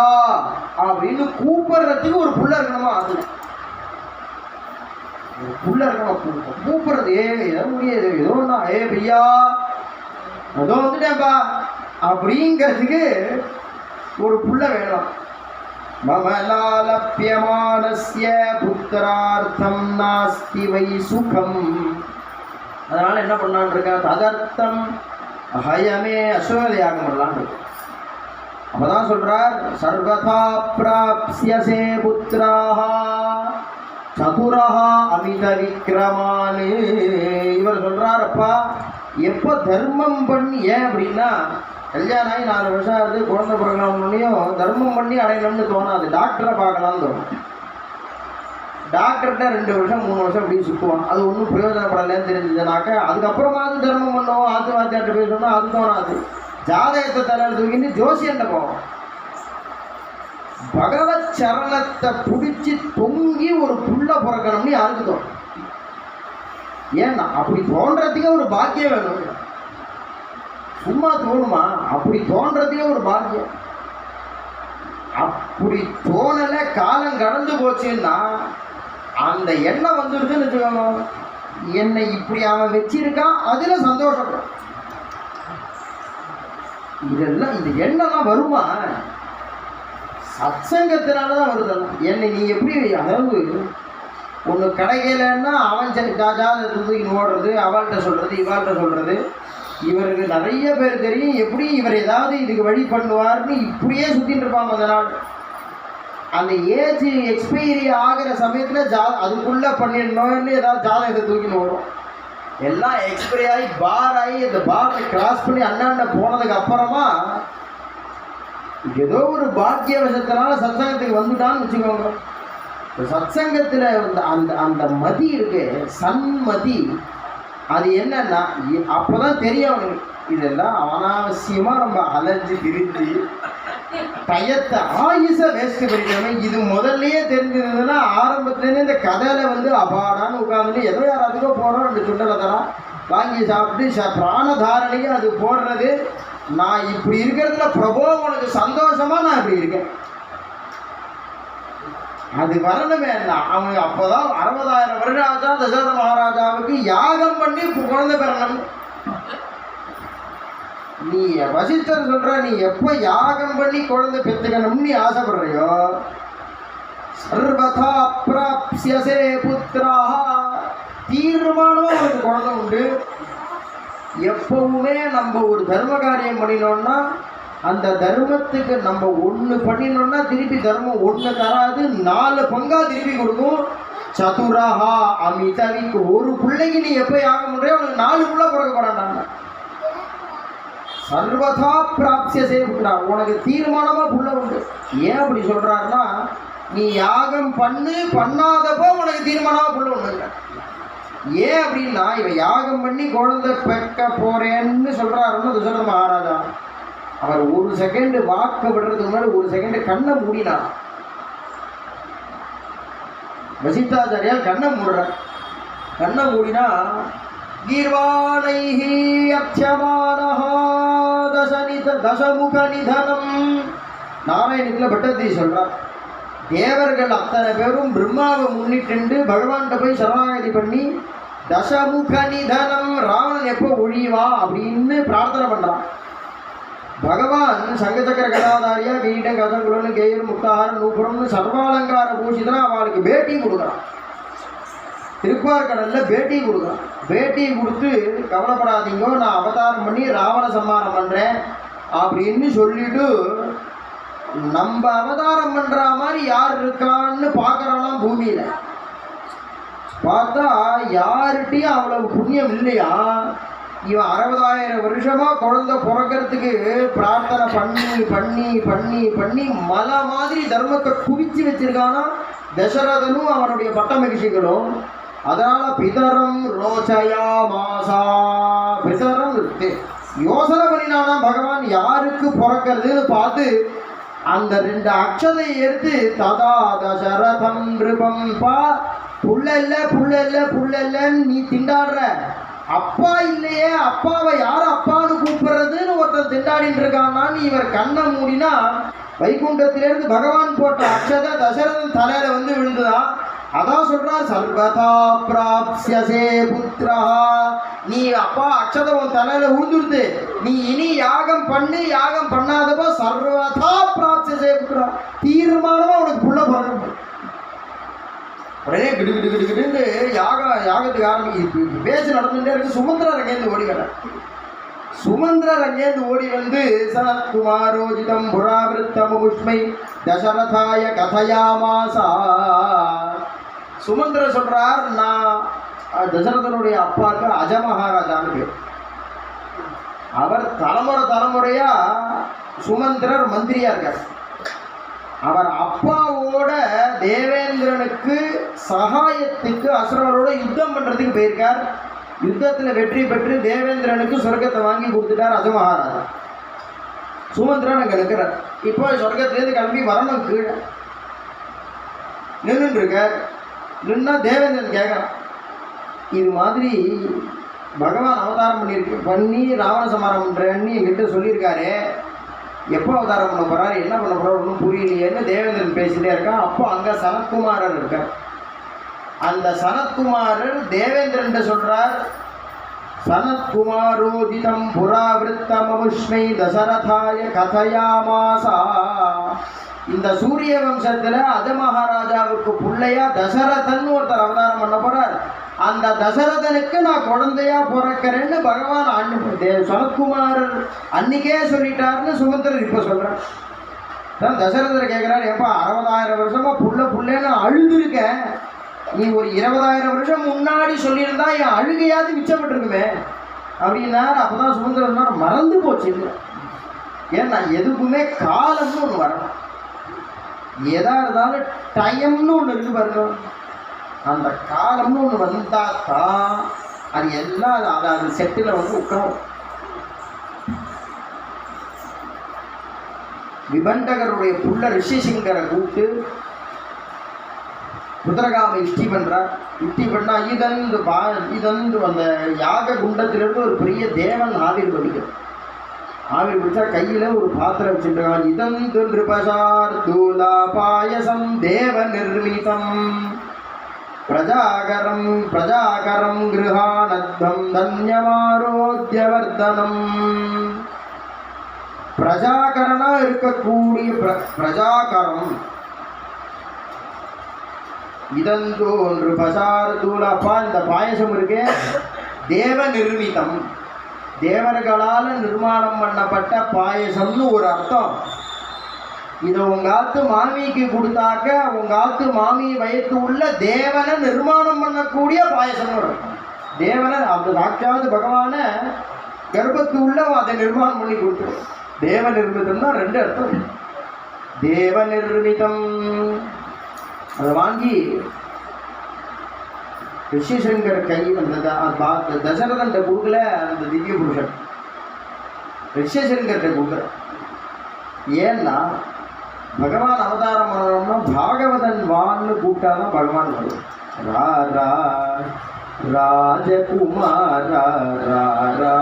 அப்படின்னு கூப்பிடுறதுக்கு ஒரு புள்ள இருக்கணுமா, ஆத்துல ஒரு புள்ள இருக்கணும். கூப்பிடுறது ஏதோ முடியாது, ஏதோ ஒன்றா ஏ பையா ஏதோ வந்துட்டேன்ப்பா அப்படிங்கிறதுக்கு ஒரு புள்ள வேணும். மமலாலப்யமானஸ்ய புத்திரார்த்தம் நாஸ்தி வை சுகம். அதனால என்ன பண்ணலான் இருக்கா, ததர்த்தம் ஹயமே அஸ்வமேத யாகம் பண்ணலான் இருக்கு. அப்பதான் சொல்றார், சர்வதா பிராப்ஸ்யசே புத்ராஹ சதுரஹ அமித விக்ரமானு. இவர் சொல்றார், அப்பா எப்போ தர்மம் பண்ணி, ஏன் அப்படின்னா கல்யாணம் ஆகி 4 வருஷம் ஆகுது, குழந்தை பிறக்கணும்னையும் தர்மம் பண்ணி அடையணும்னு தோணாது, டாக்டரை பார்க்கலாம்னு தோணும். டாக்டர்கிட்ட 2 வருஷம் 3 வருஷம் அப்படி சுற்றுவான், அது ஒன்றும் பிரயோஜனப்படலைன்னு தெரிஞ்சதுனாக்க அதுக்கப்புறமாவது தர்மம் பண்ணுவோம், ஆத்து வாத்தியாட்ட போய் சொன்னால் அது தோணாது. ஜாதகத்தை தலையில் தூக்கிட்டு ஜோசியன்ட்ட போவோம். பகவத் சரணத்தை பிடிச்சி தொங்கி ஒரு புள்ள பிறக்கணும்னு யாருக்கு தோணும்? ஏன்னா அப்படி தோன்றதுக்கே ஒரு பாக்கியம் வேணும். சும்மா தோணுமா? அப்படி தோன்றதுக்கே ஒரு பாக்கியம். அப்படி தோணலை, காலம் கடந்து போச்சுன்னா அந்த எண்ணம் வந்துடுதுன்னு வச்சுக்கோங்க, என்னை இப்படி அவன் வச்சிருக்கான் அதுல சந்தோஷப்படும். இதெல்லாம் இந்த எண்ணம்லாம் வருமா? சத்சங்கத்தினாலதான் வருதெல்லாம். என்னை நீ எப்படி, அதாவது ஒன்று கிடைக்கலன்னா அவன் ஜாதகத்துக்கு ஓடுறது, அவள்கிட்ட சொல்றது, இவாள்கிட்ட சொல்றது. இவருக்கு நிறைய பேர் தெரியும் எப்படி இவர் ஏதாவது இதுக்கு வழி பண்ணுவார்னு இப்படியே சுத்தின்னு இருப்பாங்க. அந்த நாள் அந்த ஏஜ் எக்ஸ்பைரி ஆகிற சமயத்தில் அதுக்குள்ளே பண்ணிடணும்னு ஏதாவது ஜாதகத்தை தூக்கின்னு வரும். எல்லாம் எக்ஸ்பைரி ஆகி பார் ஆகி அந்த பாரை கிராஸ் பண்ணி அண்ணாண்ட போனதுக்கு அப்புறமா ஏதோ ஒரு பாக்கிய வசத்தினால சத்சங்கத்துக்கு வந்துட்டான்னு வச்சுக்கோங்க. சத்சங்கத்தில் அந்த அந்த மதி இருக்கு, சன்மதி, அது என்னன்னா அப்போதான் தெரியும் அவனுக்கு இதெல்லாம் அனாவசியமாக நம்ம அலைஞ்சு திரிஞ்சு டயத்தை ஆயுசை வேஸ்ட் பண்ணிக்கணும். இது முதல்லையே தெரிஞ்சிருந்ததுன்னா ஆரம்பத்துலேருந்து இந்த கதையில் அபாடான்னு உட்காந்துட்டு ஏதோ யாராவதுக்கோ போகிறோம், 2 சுண்டலை தரம் வாங்கி சாப்பிட்டு பிராணதாரணையும் அது போடுறது. நான் இப்படி இருக்கிறதுல பிரபோ உனக்கு சந்தோஷமா நான் இப்படி இருக்கேன், அது வரணுமே. அவங்க அப்போதான் 60,000 வருடம் ஆச்சா தசரத மகாராஜாவுக்கு யாகம் பண்ணி குழந்தை பெறணும். நீ வசிஷ்டர் சொல்ற, நீ எப்போ யாகம் பண்ணி குழந்தை பெற்றுக்கணும்னு நீ ஆசைப்படுறியோ, சர்வதா அப்ராப்ஸ்யசே புத்ராஹ, தீர்மானமா உனக்கு குழந்தை உண்டு. எப்பவுமே நம்ம ஒரு தர்ம காரியம் பண்ணினோம்னா அந்த தர்மத்துக்கு நம்ம 1 பண்ணினோம்னா திருப்பி தர்மம் 1 தராது, 4 பங்கா திருப்பி கொடுக்கும். சதுரஹா அமிதவிக்கு, ஒரு பிள்ளைக்கு நீ எப்போ யாகம் பண்றியோ உனக்கு 4 பிள்ளை பிறக்கப்படாண்டாங்க. சர்வதா பிராப்ஸ்யசே புத்ரா, உனக்கு தீர்மானமா புள்ள உண்டு. ஏன் அப்படி சொல்றாருன்னா, நீ யாகம் பண்ணாதப்போ உனக்கு தீர்மானமா புள்ள உண்டு. ஏன் அப்படின்னா, இவன் யாகம் பண்ணி குழந்தை பெக்க போறேன்னு சொல்றாருன்னு தசரத மகாராஜா. அவர் 1 செகண்ட் வாக்க விடுறதுக்கு முன்னாடி 1 செகண்ட் கண்ணை மூடினார். வசிஷ்டாச்சாரியால் கண்ணை மூடுறார். கண்ணை மூடினா கீர்வாணைஹி அர்ச்சமானஹா தசமுக நிதனம். நாராயணத்தில் பட்டத்தை சொல்றார். தேவர்கள் அத்தனை பேரும் பிரம்மாவை முன்னிட்டு பகவான்கிட்ட போய் சரணாகதி பண்ணி தசமுக நிதனம் ராவணன் எப்போ ஒழிவா அப்படின்னு பிரார்த்தனை பண்றான். பகவான் சங்கச்சக்கர கதாதாரியா கிரீட கதங்குலன்னு கேயர் முக்தாரம் நூபுரம்னு சர்வாலங்கார பூஷிதனா அவளுக்கு பேட்டி கொடுக்குறான். திருப்பார்கடல்ல பேட்டி கொடுக்குறான். பேட்டி கொடுத்து கவலைப்படாதீங்கோ, நான் அவதாரம் பண்ணி ராவண சம்மானம் பண்றேன் அப்படின்னு சொல்லிட்டு நம்ம அவதாரம் பண்ற மாதிரி யார் இருக்கான்னு பார்க்கறானாம். பூமியில பார்த்தா யார்கிட்டையும் அவ்வளவு புண்ணியம் இல்லையா. இவன் 60,000 வருஷமா குழந்தை பிறக்கிறதுக்கு பிரார்த்தனை பண்ணி பண்ணி பண்ணி பண்ணி மலை மாதிரி தர்மத்தை குவிச்சு வச்சிருக்கானா தசரதனும் அவனுடைய பட்ட மகிழ்ச்சிகளும். அதனால பிதரம் ரோச்சயா மாசா, பிதரம் யோசனை பண்ணினானா பகவான் யாருக்கு பிறக்கிறதுன்னு பார்த்து அந்த 2 அக்ஷதையை எடுத்து ததா தசரதம் நிருபம் பா புள்ள இல்லை புள்ள இல்லை புள்ள இல்லைன்னு நீ திண்டாடுற, அப்பா இல்லையே அப்பாவை யார் அப்பான்னு கூப்பிடுறதுன்னு ஒருத்தர் திண்டாடிட்டு இருக்கான்னு இவர் கண்ணை மூடினா வைகுண்டத்திலிருந்து பகவான் போட்ட அக்ஷதை தசரதன் தலையில வந்து விழுந்துதான். அதான் சொல்றார் சர்வதா பிராப்ஸ்யசே புத்ரா, நீ அப்பா அக்ஷதை உன் தலையில விழுந்துருது, நீ இனி யாகம் பண்ணு, யாகம் பண்ணாதப்போ சர்வதா பிராப்ஸ்யசே புத்ரா, தீர்மானமா உனக்கு புள்ள பிறக்கும். உடனே கிடு கிடு கிடு கிடுன்னு யாகத்துக்கு ஆரம்பிக்கு பேச்சு நடந்துட்டே இருக்கு. சுமந்திரர் அங்கேருந்து ஓடிக்கிறார். சுமந்திரர் அங்கேருந்து ஓடி வந்து சனத்குமாரோஜிதம் புராவிருத்தம் உஷ்மை தசரதாய கதையாமாசா. சுமந்திரர் சொல்றார், நான் தசரதனுடைய அப்பாவுக்கு அஜமகாராஜான்னு பேர். அவர் தலைமுறையா சுமந்திரர் மந்திரியா இருக்கார். அவர் அப்பாவோட தேவேந்திரனுக்கு சகாயத்துக்கு அசுரரோட யுத்தம் பண்றதுக்கு போயிருக்கார். யுத்தத்தில் வெற்றி பெற்று தேவேந்திரனுக்கு சொர்க்கத்தை வாங்கி கொடுத்துட்டார் அஜமகாராஜா. சுமந்திரன் அங்கே இருக்கிறார். இப்போ சொர்க்கத்திலேருந்து கிளம்பி வரணும், கீழே நின்றுட்டு இருக்கார். நின்னா தேவேந்திரன் கேட்கறான், இது மாதிரி பகவான் அவதாரம் பண்ணி ராவண சமாரம் பண்றேன்னு என்கிட்ட சொல்லியிருக்காரு, எப்போ அவதாரம் பண்ண போறாரு, என்ன பண்ண போறாரு ஒன்றும் புரியலையேன்னு தேவேந்திரன் பேசிட்டே இருக்கான். அப்போ அங்கே சனத்குமாரர் இருக்கார். அந்த சனத்குமாரர் தேவேந்திரன் சொல்றார், சனத்குமாரோதிதம் புராவிருத்தமமுஷ்மை தசரதாய கதையாமாசா. இந்த சூரிய வம்சத்துல அஜமகாராஜாவுக்கு பிள்ளையா தசரதன் ஒருத்தர் அவதாரம் பண்ண போறார். அந்த தசரதனுக்கு நான் குழந்தையா பிறக்கிறேன்னு பகவான் சனத்குமாரர் அன்னைக்கே சொல்லிட்டாருன்னு சுமந்திரர் இப்ப சொல்றார். தசரதர் கேட்கிறார், எப்பா 60,000 வருஷமா புள்ளேன்னு அழுதுருக்கேன், நீ ஒரு 20,000 வருஷம் முன்னாடி சொல்லியிருந்தா என் அழுகையாவது மிச்சப்பட்டிருக்குமே அப்படின்னார். அப்பதான் சுமந்திரர் மறந்து போச்சு. ஏன் நான் எதுக்குமே காலம்னு ஒன்று வரணும், எதா இருந்தாலும் டைம்னு ஒன்று இருக்கு பாருங்க. அந்த காலம்னு ஒன்று வந்தா தான் அது எல்லாம் அது செட்டில் வந்து உட்காரும். விபண்டகருடைய புள்ள ரிஷிசிங்கரை கூப்பிட்டு புத்திரகாம இஷ்டி பண்றார். இஷ்டி பண்ணா இதந்து அந்த யாக குண்டத்திலிருந்து ஒரு பெரிய தேவன் ஆவிர் படிக்கிறார். ஆவிர் பிடிச்சா கையில ஒரு பாத்திரம் வச்சுருக்கான். இதந்து நிருபசார் தூலா பாயசம் தேவ நிர்மிதம் பிரஜாகரம் கிருஹானத்வம் தன்யமாரோத்யவர்தனம். பிரஜாகரனா இருக்கக்கூடிய பிரஜாகரம் இதந்தோ ஒன்று பசார் தூளாப்பா, இந்த பாயசம் இருக்கே தேவ நிர்மிதம், தேவர்களால் நிர்மாணம் பண்ணப்பட்ட பாயசம்னு ஒரு அர்த்தம். இதை உங்க ஆத்து மாமிக்கு கொடுத்தாக்க உங்க ஆத்து மாமி வயத்து உள்ள தேவனை நிர்மாணம் பண்ணக்கூடிய பாயசம்னு இருக்கும். தேவனை அந்த சாட்சாத் பகவான கர்ப்பத்து உள்ள அதை நிர்மாணம் பண்ணி கொடுத்துரும். தேவ நிர்மிதம்னா 2 அர்த்தம். தேவ நிர்மிதம் அதை வாங்கி ரிஷிசங்கர் கை அந்த தசரதன் கொடுக்கல. அந்த திவ்ய புருஷன் ரிஷிசங்கர்கிட்ட கொடுக்குற. ஏன்னா பகவான் அவதாரம் பண்ணணும்னா பாகவதன் வான்னு கூப்பிட்டாதான் பகவான் வரும். ரா ரா ராஜகுமாரா ரா ரா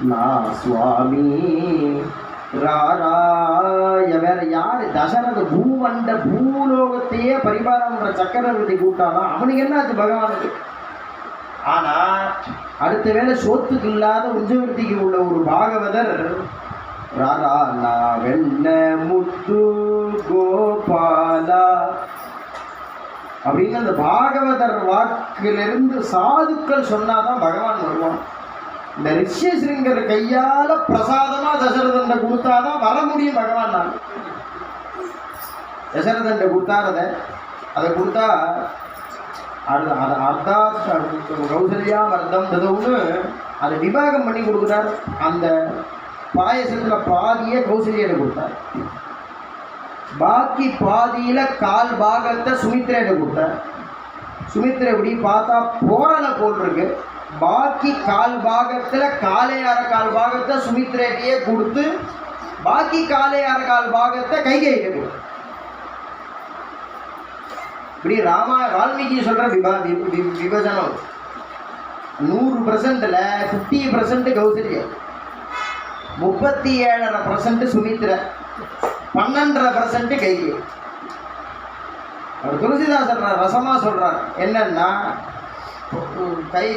நா சுவாமி ராராய. வேற யாரு? தசரத பூமண்ட பூலோகத்தையே பரிபாலம் பண்ற சக்கரவர்த்தி கூப்பிட்டாலும் அவனுக்கு என்ன ஆச்சு பகவானுக்கு? ஆனா அடுத்த வேளை சோத்துக்கு இல்லாத உஞ்சவர்த்திக்கு உள்ள ஒரு பாகவதர் ராரா நா வெண்ண முத்து கோபாலா அப்படின்னு அந்த பாகவதர் வாக்கிலிருந்து சாதுக்கள் சொன்னாதான் பகவான் வருவான். இந்த ரிஷ்யசிருங்கர் கையால பிரசாதமா தசரதண்ட கொடுத்தாதான் வர முடியும் பகவான். நான் தசரதண்ட கொடுத்தாரத அதை கொடுத்தா அர்த்தா கௌசல்யா அர்த்தம் ததவுன்னு அதை விவாகம் பண்ணி கொடுக்குறார். அந்த பாயசத்துல பாதியை கௌசல்யிட கொடுத்தார், பாக்கி பாதியில கால் பாகத்தை சுமித்ரையிட கொடுத்தார். சுமித்ரை எப்படி பார்த்தா போரலை போல் இருக்கு, பாக்கி கால் பாகத்துல காலை அரை கால் பாகத்தை சுமித்ரையே கொடுத்து பாக்கி காலை அரை கால் பாகத்தை கைகையிட்ட கொடுத்து. இப்படி வால்மீகி சொல்ற விபஜனம் 100%ல 50% கௌசல்யா, 37.5% சுமித்ரை, 12.5% கைகை. அவர் துளசிதாசர் ரசமா சொல்றார் என்னன்னா,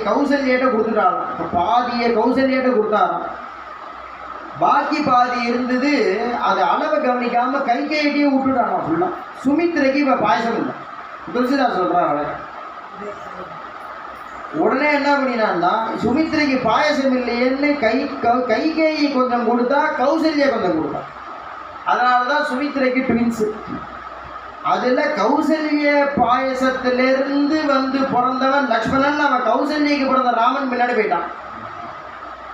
கௌசல்யிட்ட கொடுத்துட்டாராம், பாதியை கௌசல்யிட்ட கொடுத்தாராம், பாக்கி பாதி இருந்தது அது அளவை கவனிக்காம கைகையிட்டே விட்டுட்டாராம் ஃபுல்லா. சுமித்ரைக்கு இப்ப பாயசம் இல்லை. துளசிதாஸ் சொல்றாங்க உடனே என்ன பண்ணினான்னா, சுமித்ரைக்கு பாயசம் இல்லையேன்னு கைகேயி கொஞ்சம் கொடுத்தா கௌசல்யா கொஞ்சம் கொடுத்தா. அதனாலதான் சுமித்ரைக்கு ட்வின்ஸ். அதுல கௌசல்ய பாயசத்திலிருந்து வந்து பிறந்தவன் லக்ஷ்மணன், அவன் கௌசல்யக்கு பிறந்த ராமன் பின்னாடி போயிட்டான்.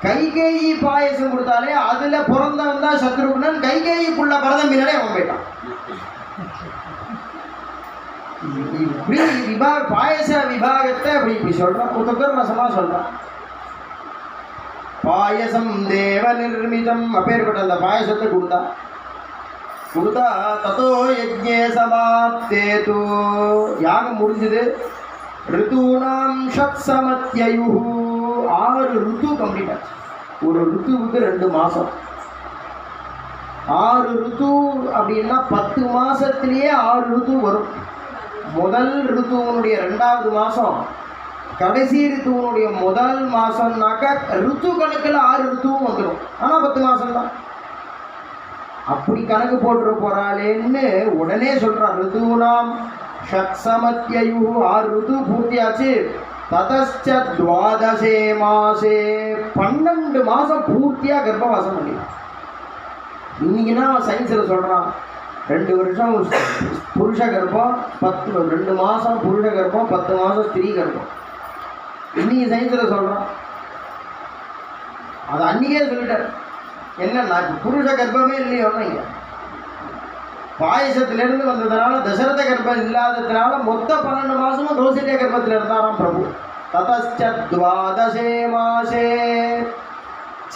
கைகேயி பாயசம் கொடுத்தாலே அதுல பிறந்தவன் தான் சத்ருகுணன், கைகேயிக்குள்ள பிறந்த பின்னாடி அவன் போயிட்டான். இப்படி பாயச விபாகத்தை அப்படி இப்படி சொல்றான், ஒருத்தர் ரசமா சொல்றான். பாயசம் தேவ நிர்மிதம் அப்பேற்பட்ட அந்த பாயசத்தை கொடுத்தா தத்தோ யஜ்ஞே சமாப்தேது, யாகம் முடிஞ்சது. ரிதூனாம் ஷத்சமத்யயு, 6 ருத்து கம்ப்ளீட் ஆச்சு. ஒரு ருத்துவுக்கு 2 மாசம். 6 ருத்து அப்படின்னா 10 மாசத்திலேயே 6 ருத்து வரும். முதல் ருத்துவனுடைய 2வது மாசம், கடைசி ருத்துவனுடைய முதல் மாசம்னாக்க ருத்து கணக்கில் 6 ருத்துவும் வந்துடும். ஆனா 10 மாசம் தான். அப்படி கணக்கு போட்டு போறாளேன்னு உடனே சொல்றான். ருத்துனாம் ஷட்சமத்யயு, 6 ருத்து பூர்த்தியாச்சு. ததச்ச 12 மாசே, 12 மாசம் பூர்த்தியா கர்ப்பவாசம் பண்ணிடலாம். இன்னைக்குன்னா சயின்ஸில் சொல்றான் 2 வருஷம் புருஷ கர்ப்பம், 2 மாசம் புருஷ கர்ப்பம், 10 மாசம் ஸ்திரீ கர்ப்பம். இன்னைக்கு சயின்ஸில் சொல்றான். அது அன்னைக்கே சொல்லிட்டார். என்னன்னா இப்போ புருஷ கர்ப்பமே இல்லையோ, இங்க பாயசத்திலிருந்து வந்ததுனால தசரத கர்ப்பம் இல்லாததுனால மொத்த 12 மாசமும் கௌசல்யா கர்ப்பத்தில் இருந்தாராம் பிரபு. ததச்ச 12 மாசே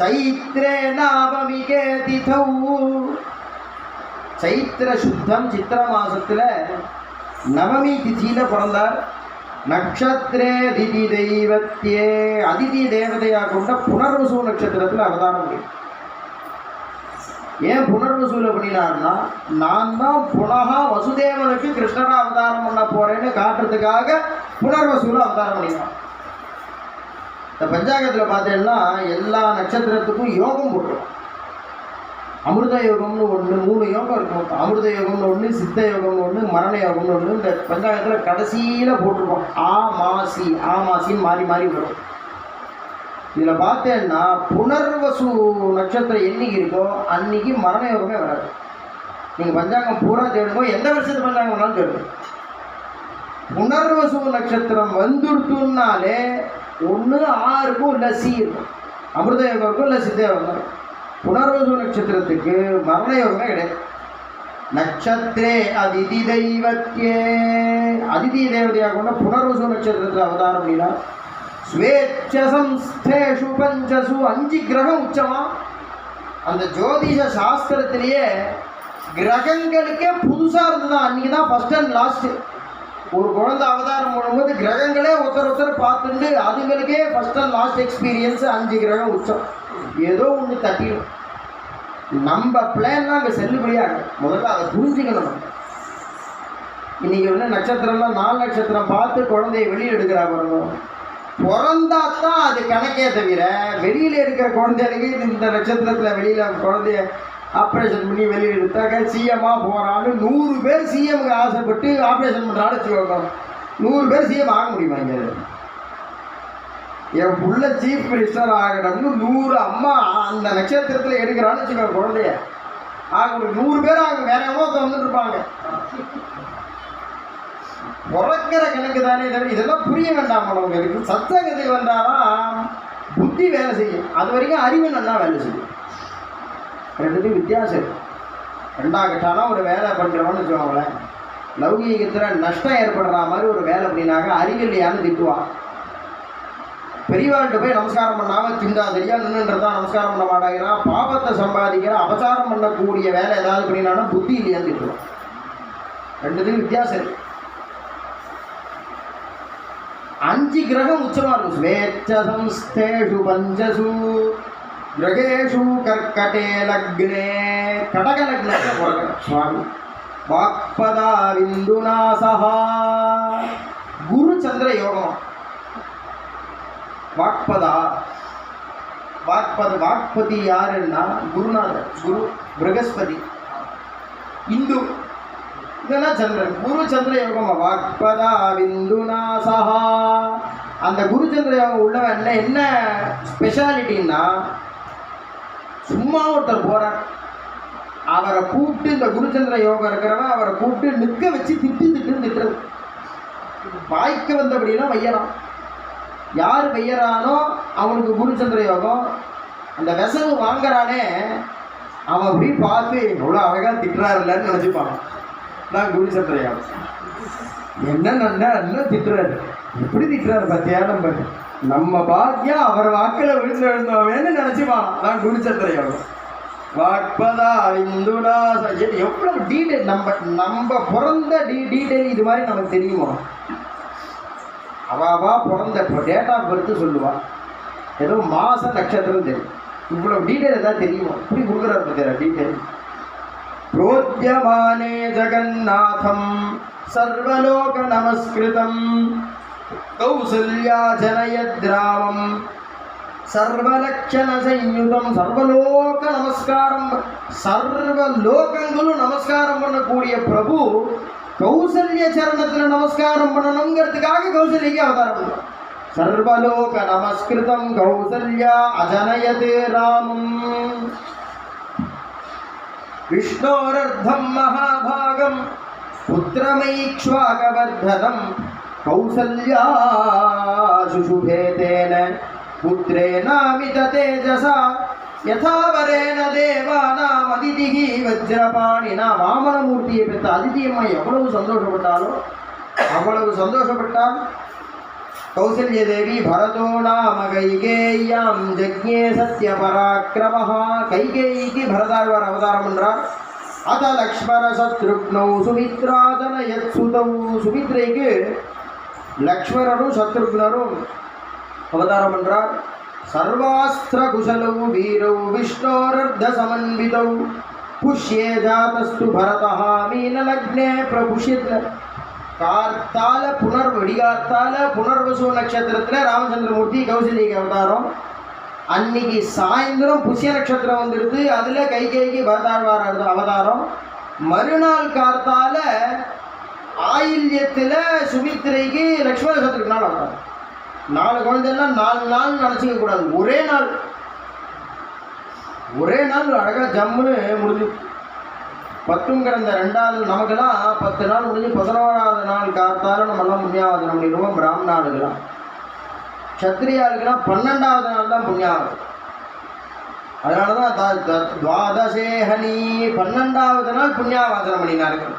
சைத்ரே நவமிகே திதௌ, சைத்திர சுத்தம் சித்திர மாசத்துல நவமி திதியில பிறந்தார். நட்சத்திரே அதிதி தெய்வத்தியே, அதிதி தேவதையா கொண்ட புனர்வசு நட்சத்திரத்தில் அவதாரம் முடியும். ஏன் புனர்வசூல பண்ணினார்னா, நான் தான் புனகா வசுதேவனுக்கு கிருஷ்ணரா அவதாரம் பண்ண போறேன்னு காட்டுறதுக்காக புனர்வசூல அவதாரம் பண்ணினான். இந்த பஞ்சாங்கத்தில் பார்த்தீங்கன்னா எல்லா நட்சத்திரத்துக்கும் யோகம் போட்டுருவோம். அமிர்த யோகம்னு ஒன்று, 3 யோகம் இருக்கும். அமிர்த யோகம்னு ஒன்று, சித்த யோகம்னு ஒன்று, மரண யோகம்னு ஒன்று. இந்த பஞ்சாங்கத்தில் கடைசியில் போட்டிருப்போம். ஆமாசின்னு மாறி மாறி வரும். இதில் பார்த்தேன்னா புனர்வசு நட்சத்திரம் என்னைக்கு இருக்கோ அன்னைக்கு மரண யோகமே வராது. நீங்கள் பஞ்சாங்கம் பூரா தேடுமோ, எந்த வருஷத்து பஞ்சாங்கம் வேணாலும் தேடும். புனர்வசு நட்சத்திரம் வந்துடுத்துனாலே ஒன்று ஆ இருக்கும், இல்லை சி இருக்கும். அமிர்த யோகம் இருக்கும், இல்லை சித்த யோகம் இருக்கும். புனர்வசு நட்சத்திரத்துக்கு மரண யோகமே கிடையாது. நட்சத்திரே அதிதி தெய்வத்தியே, அதிதி தேவதையாக கொண்ட புனர்வசு நட்சத்திரத்தில் அவதாரம் அப்படின்னா ஸ்வேச்சசம்ஸ்தேஷு பஞ்சசு, 5 கிரகம் உச்சமா. அந்த ஜோதிஷ சாஸ்திரத்திலேயே கிரகங்களுக்கே புதுசா இருந்ததுதான். அன்னைக்கு தான் ஃபர்ஸ்ட் அண்ட் லாஸ்ட். ஒரு குழந்தை அவதாரம் பண்ணும்போது கிரகங்களே ஒருத்தர் பார்த்துட்டு அதுங்களுக்கே ஃபர்ஸ்ட் அண்ட் லாஸ்ட் எக்ஸ்பீரியன்ஸ் 5 கிரகம் உச்சம். ஏதோ ஒன்று தட்டிடும். நம்ம பிளான்லாம் அங்கே செல்லுபடியாக முதல்ல அதை புரிஞ்சுக்கணும். நம்ம இன்னைக்கு வந்து நட்சத்திரம்லாம் 4 நட்சத்திரம் பார்த்து குழந்தைய வெளியில் எடுக்கிறா பாருங்க. பிறந்தா தான் அது கணக்கே தவிர வெளியில் இருக்கிற குழந்தைகளுக்கு இந்த நட்சத்திரத்தில் வெளியில் குழந்தைய ஆப்ரேஷன் பண்ணி வெளியில் எடுத்தாக்க சிஎம்மாக போகிறான்னு 100 பேர் சிஎம்க்கு ஆசைப்பட்டு ஆப்ரேஷன் பண்ணுறான்னு வச்சுக்கோங்க. 100 பேர் சிஎம் ஆக முடியுமா? இங்கே என் புள்ள சீஃப் மினிஸ்டர் ஆகணும்னு 100 அம்மா அந்த நட்சத்திரத்தில் எடுக்கிறான்னு வச்சுக்கோங்க குழந்தைய. ஆக ஒரு 100 பேர் ஆக வேற எவ்வளோ வந்துட்டு இருப்பாங்க. பிறக்கிற கணக்கு தானே தவிர இதெல்லாம் புரிய வேண்டாம். உங்களுக்கு சத்சங்கத்துக்கு வந்தாலும் புத்தி வேலை செய்யும், அது வரைக்கும் அறிவு நல்லா வேலை செய்யும். ரெண்டுத்துக்கும் வித்தியாசம் இருக்கு. 2ஆம் கட்டானா ஒரு வேலை பண்ணுறோன்னு வச்சுக்கோங்களேன், லௌகீகத்தில் நஷ்டம் ஏற்படுற மாதிரி ஒரு வேலை அப்படின்னாக்க அறிவில்லையான்னு திட்டுவான். பெரியவாள்கிட்ட போய் நமஸ்காரம் பண்ணாமல் திண்டாதடியா நின்றுன்றதான் நமஸ்காரம் பண்ண மாட்டேங்கிறான். பாவத்தை சம்பாதிக்கிற அபசாரம் பண்ணக்கூடிய வேலை ஏதாவது பண்ணினாலும் புத்தி இல்லையான்னு திட்டுவான். ரெண்டுத்துக்கும் வித்தியாசம் இருக்கு. 5 கிரகம் உச்சமா இருக்கும். ஸ்வேச்சசம்ஸ்தேஷு பஞ்சசு கிரகேஷு கர்க்கடே லக்னே, கடக லக்னத்தில் பிறகு சுவாமி. வாக்பதா விந்துநாசஹா, குரு சந்திர யோகம். வாக்பதா வாக்பதி யாருன்னா குருநாதர், குரு பிரகஸ்பதி. இந்து இதெல்லாம் சந்திரன். குரு சந்திர யோகம். வாக்பதா விந்துநாசஹா. அந்த குரு சந்திர யோகம் உள்ளவன் என்ன ஸ்பெஷாலிட்டின்னா, சும்மா ஒருத்தர் போறார், அவரை கூப்பிட்டு இந்த குருச்சந்திர யோகம் இருக்கிறவன் அவரை கூப்பிட்டு நிற்க வச்சு திட்டுறது. வாய்க்க வந்தபடியெல்லாம் வையறான். யார் வையறானோ அவனுக்கு குருச்சந்திர யோகம். அந்த விசவு வாங்குறானே அவன் அப்படி பார்த்து எவ்வளோ அழகாக திட்டுறாருல்லன்னு நினச்சிப்பான். நான் குருச்சந்திர யோகம் என்ன திட்டுறாரு, எப்படி திட்டுறாரு பார்த்தியா, நம்ம பாக்கியம் அவர் வாக்கில் விழுந்து எழுந்தோமேன்னு நினச்சிப்பான். நான் குருச்சந்திர யோகம். வாக்பதா இந்துநாச. எவ்வளவு டீட்டெயில் நம்ம பிறந்த டீட்டெயில் இது மாதிரி நமக்கு தெரியுமா? அவாவா பிறந்த டேட் ஆஃப் பர்த் சொல்லுவாள், ஏதோ மாச நட்சத்திரம் தெரியும். இவ்வளவு டீட்டெயில் ஏதாவது தெரியுமா? இப்படி கொடுக்குறாரு பார்த்தியா டீட்டெயில். ப்ரோத்யமானே ஜெகநாதம் சர்வலோக நமஸ்கிருதம் கௌசல்யா ஜனயத்ராமம் சர்வலக்ஷண சயுதம். சர்வலோக நமஸ்காரம், சர்வலோகங்களும் நமஸ்காரம் பண்ணக்கூடிய பிரபு கௌசல்ய சரணத்தில் நமஸ்காரம் பண்ணணுங்கிறதுக்காக கௌசல்யக்கு அவதாரம் பண்ணும். சர்வலோக நமஸ்கிருதம் கௌசல்யா அஜனயத் ராமம். விஷ்ணோரர்த்தம் மகாபாகம் புத்திரமைக்ஷ்வாகவர்தனம் கௌசல்யா சுசுபேதேன புத்ரேனாமித தேஜசா யதாவரேன தேவானாம் அதிதிகி வஜ்ரபாணினா. வாமனமூர்த்தியை பெற்ற அதிதியம்மா எவ்வளவு சந்தோஷப்பட்டாலோ அவ்வளவு சந்தோஷப்பட்டால் கௌசல்ய தேவி பரதோ நாம கைகேயாம் ஜக்ஞே சத்ய பராக்கிரமஹா. கைகேயிக்கு பரதாழ்வார் அவதாரம் என்றார். அத லக்ஷ்மண சத்ருக்னௌ சுமித்ரா ஜனயத் சுதௌ. சுமித்ரைக்கு லக்ஷ்மணரும் சத்ருக்னரும் அவதாரம் என்றார். சர்வாஸ்திர குசலௌ வீரௌ விஷ்ணோரர்த்த சமன்விதௌ புஷ்யே ஜாதஸ்து பரதஹ மீனலக்னே பிரபுஷ்யத்ல. கார்த்தால விடிகார்த்தால புனர்வசு நட்சத்திரத்தில் ராமச்சந்திரமூர்த்தி கௌசல்யக்கு அவதாரம். அன்னைக்கு சாயந்தரம் புஷ்ய நட்சத்திரம் வந்துடுது, அதில் கைகேயிக்கு பரதாழ்வார் அவதாரம். மறுநாள் கார்த்தால ஆயில்யத்தில் சுமித்திரைக்கு லக்ஷ்மண சத்ருக்னால் அவதாரம். 4 குழந்தைலாம் 4 நாள் நினச்சிக்க கூடாது. ஒரே நாள் அழகாக ஜம்முன்னு முடிஞ்சு 10 கிடந்த 2வது நமக்கெல்லாம் 10 நாள் முடிஞ்சு 11வது நாள் காத்தாலும் நம்மெல்லாம் புண்ணியாவதனம் பண்ணிடுவோம். பிராமணாளுக்கெல்லாம், சத்திரியாளுக்கெல்லாம் 12வது நாள் தான் புண்ணியாவதம். அதனால தான் துவாதசேஹனி 12வது நாள் புண்ணியாவாசனம் பண்ணினார்கள்.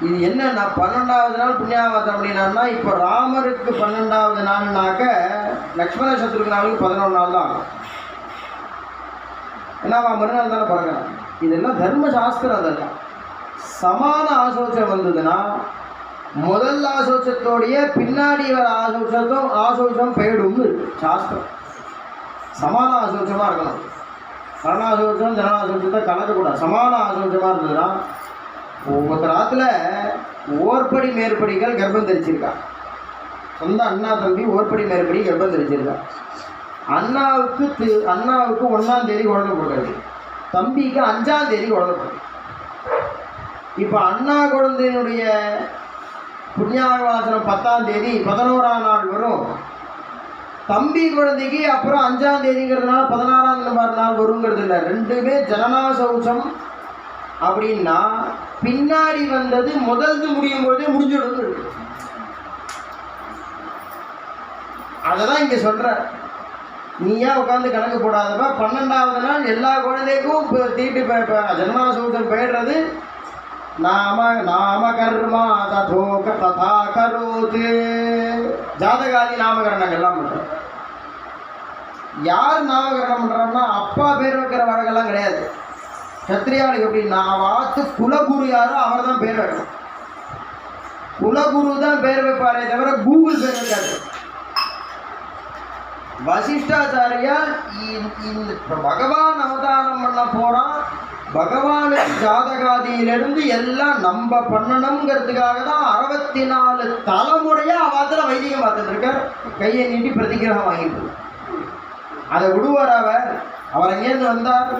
இது என்னன்னா 12வது நாள் புண்ணியாவாசனம் பண்ணினார்னா, இப்போ ராமருக்கு 12வது நாள்னாக்க லக்ஷ்மண சத்ருக்னாலுக்கு 11 நாள் தான் ஆகும். ஏன்னா அவன் மறுநாள் தானே பிறகுறான். இதெல்லாம் தர்மசாஸ்திரம். அதெல்லாம் சமான ஆசோச்சம் வந்ததுன்னா முதல் ஆசோச்சத்தோடைய பின்னாடி வர ஆசோச்சம் போயிடும்னு இருக்கு சாஸ்திரம். சமான ஆசோச்சமாக இருக்கணும். மரணாசோச்சம் ஜனாசோச்சத்தை கலக்கக்கூடாது. சமான ஆசோச்சமாக இருந்ததுன்னா ஒவ்வொருத்தர் ஆற்றுல ஓர்படி மேற்படிகள் கர்ப்பம் தரிச்சிருக்கா. சொந்த அண்ணா தம்பி ஓர்படி மேற்படி கர்ப்பம் தரிச்சிருக்கா. அண்ணாவுக்கு 1ஆம் தேதி குழந்தை போடுறது, தம்பிக்கு 5ஆம் தேதி குழந்தை போடுறது. இப்போ அண்ணா குழந்தையினுடைய புண்ணியாவாசனம் 10ஆம் தேதி 11ஆம் நாள் வரும். தம்பி குழந்தைக்கு அப்புறம் 5ஆம் தேதிங்கிறதுனால 16ஆம் நாள் வருங்கிறது இல்லை. ரெண்டுமே ஜனனாசௌச்சம் அப்படின்னா பின்னாடி வந்தது முதல்து முடியும் போதே முடிஞ்சிடும். அததான் இங்க சொல்ற. நீயா உட்காந்து கணக்கு போடாதப்ப 12ஆவது நாள் எல்லா குழந்தைக்கும் தீட்டு ஜனனாசௌச்சம் போயிடுறது. நாம கர்மா ததா கரோது ஜாதகாதி நாமகரணங்கள்லாம் பண்றோம். யார் நாமகரணம் பண்றாங்கன்னா அப்பா பேர் வைக்கிற வழக்கெல்லாம் கிடையாது. சத்திரியாளுக்கு எப்படின்னா வாத்து குலகுரு யாரோ அவர் தான் பேர் வைக்கணும். குலகுரு தான் பேர் வைப்பாரே தவிர கூகுள் பேர் வைக்காது. வசிஷ்டாச்சாரியா பகவான் அவதாரம் பண்ண போறான். பகவானுக்கு ஜாதகாதியிலிருந்து எல்லாம் நம்ம பண்ணணுங்கிறதுக்காக தான் 64 தலைமுறையா அவாத்துல வைதிகம் பார்த்துட்டு இருக்கார். கையை நீட்டி பிரதிகிரகம் வாங்கிட்டு அதை விடுவார். அவர் எங்கேருந்து வந்தார்?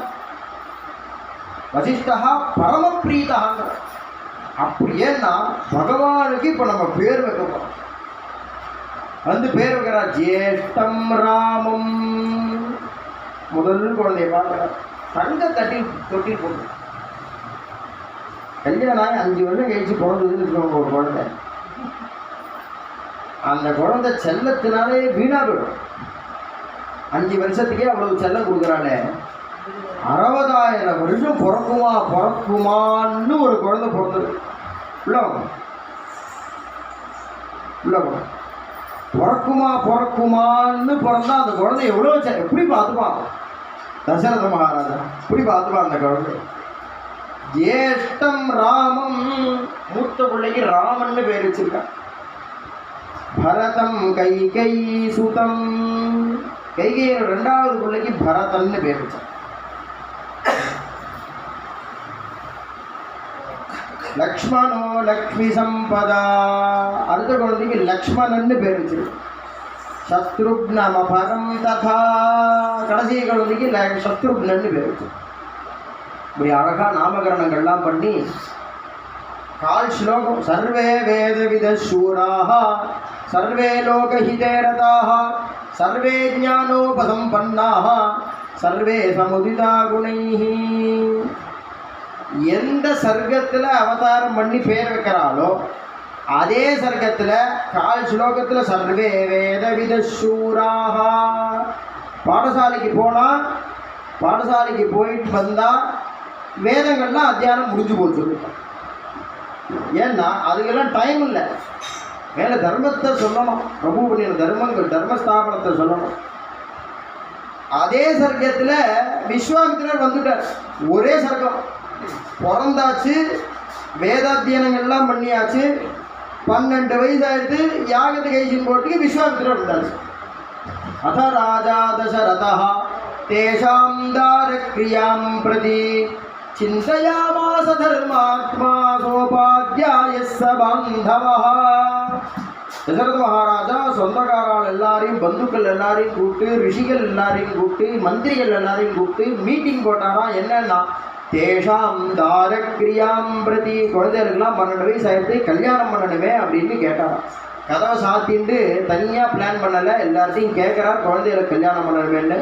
வசிஷ்டா பரமபிரீதாங்க. அப்படி ஏன்னா பகவானுக்கு இப்ப நம்ம பேர் வைக்க போறோம். வந்து பேர் வைக்கிறார் ஜேஷ்டம் ராமம். முதல் குழந்தைய பார்க்கிறார். தங்க தொட்டில் போட்டு கல்யாணம் 5 வருஷம் கழிச்சு பிறந்ததுன்னு ஒரு குழந்தை. அந்த குழந்தை செல்லத்தினாலே வீணா போயிடும். 5 வருஷத்துக்கே அவ்வளவு செல்லம் கொடுக்குறாளே. 60,000 வருஷம் பிறக்குமான்னு ஒரு குழந்தை பிறந்தது. பிறக்குமான்னு பிறந்தா அந்த குழந்தை எவ்வளோ எப்படி பார்த்துப்பான் தசரத மகாராஜா. இப்படி பார்த்துப்பான் அந்த குழந்தை. ஜேஷ்டம் ராமம். மூத்த பிள்ளைக்கு ராமன்னு பேர் வச்சிருக்கான். பரதம் கைகை சுதம். கைகையோட 2வது பிள்ளைக்கு பரதன்னு பேர் வச்சான். லக்ஷ்மணோ லக்ஷ்மி சம்பதா. அடுத்த குழந்தைக்கு லக்ஷ்மணன்னு பேர் வச்சிருக்கான். சத்ருக்னமபரம் ததா. கடைசி குழந்தைக்கு சத்ருக்னன்னு பேர் வச்சு இப்படி அழகா நாமகரணங்கள்லாம் பண்ணி 4 ஸ்லோகம். சர்வே வேதவித சூராக சர்வே லோகஹிதே ரதாக சர்வே ஞானோபசம்பன்னாக சர்வே சமுதிதா குணைஹி. எந்த சர்க்கத்தில் அவதாரம் பண்ணி பேர் வைக்கிறாளோ அதே சர்க்கத்தில் 4 ஸ்லோகத்தில் சர்வே வேதவித சூராக. பாடசாலைக்கு போனால் பாடசாலைக்கு போயிட்டு வந்தால் வேதங்கள்லாம் அத்தியானம் முடிஞ்சு போச்சு. ஏன்னா அதுக்கெல்லாம் டைம் இல்லை. மேலே தர்மத்தை சொல்லணும். பிரபு பண்ணின தர்மங்கள் தர்மஸ்தாபனத்தை சொல்லணும். அதே சர்க்கத்தில் விஸ்வாமித்திரர் வந்துட்டார். ஒரே சர்க்கம். பிறந்தாச்சு, வேதாத்தியனங்கள்லாம் பண்ணியாச்சு, 12 வயசு ஆயிடுத்து. யாகத்தை கைசின் போட்டுக்கு விஸ்வாமித்திரர் வந்தாச்சு. அத ராஜா தசரதா தேஷாம் தாரக்ரியாம் பிரதி சிந்தயாமாச தர்மாத்மா சோபாத்யாயஸ்ஸ பாந்தவஹ. தசரத மகாராஜா சொந்தக்காரால் எல்லாரையும் பந்துக்கள் எல்லாரையும் கூப்பிட்டு ரிஷிகள் எல்லாரையும் கூப்பிட்டு மந்திரிகள் எல்லாரையும் கூப்பிட்டு மீட்டிங் போட்டாராம். என்னன்னா தேஷாம் தாரக்ரியாம் பிரதி. குழந்தைகளுக்கெல்லாம் 12 வயசு ஆயிடுத்து, கல்யாணம் பண்ணணுமே அப்படின்னு கேட்டாராம். கதவை சாத்தின்ட்டு தனியாக பிளான் பண்ணலை, எல்லார்ட்டையும் கேட்குறார் குழந்தைகளுக்கு கல்யாணம் பண்ணணுமேன்னு.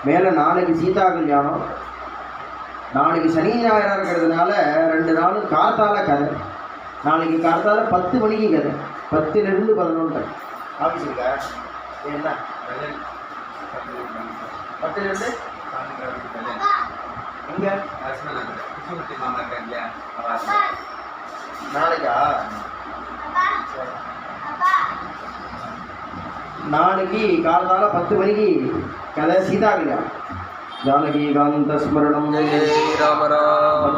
மேலே நாளைக்கு சீதா கல்யாணம், நாளைக்கு சனி ஞாயிறாக இருக்கிறதுனால 2 நாளும் கார்த்தால கதை. நாளைக்கு கார்த்தால 10 மணிக்கு கதை, 10லிருந்து 11 ஆஃபீஸ் இருக்கா? என்ன 10லிருந்து எங்க நாளைக்கா? நாளைக்கு காலத்தால 10 மணிக்கு கதை சீதா கல்யாணம். जानकीकान्तस्मरणं जय जय राम राम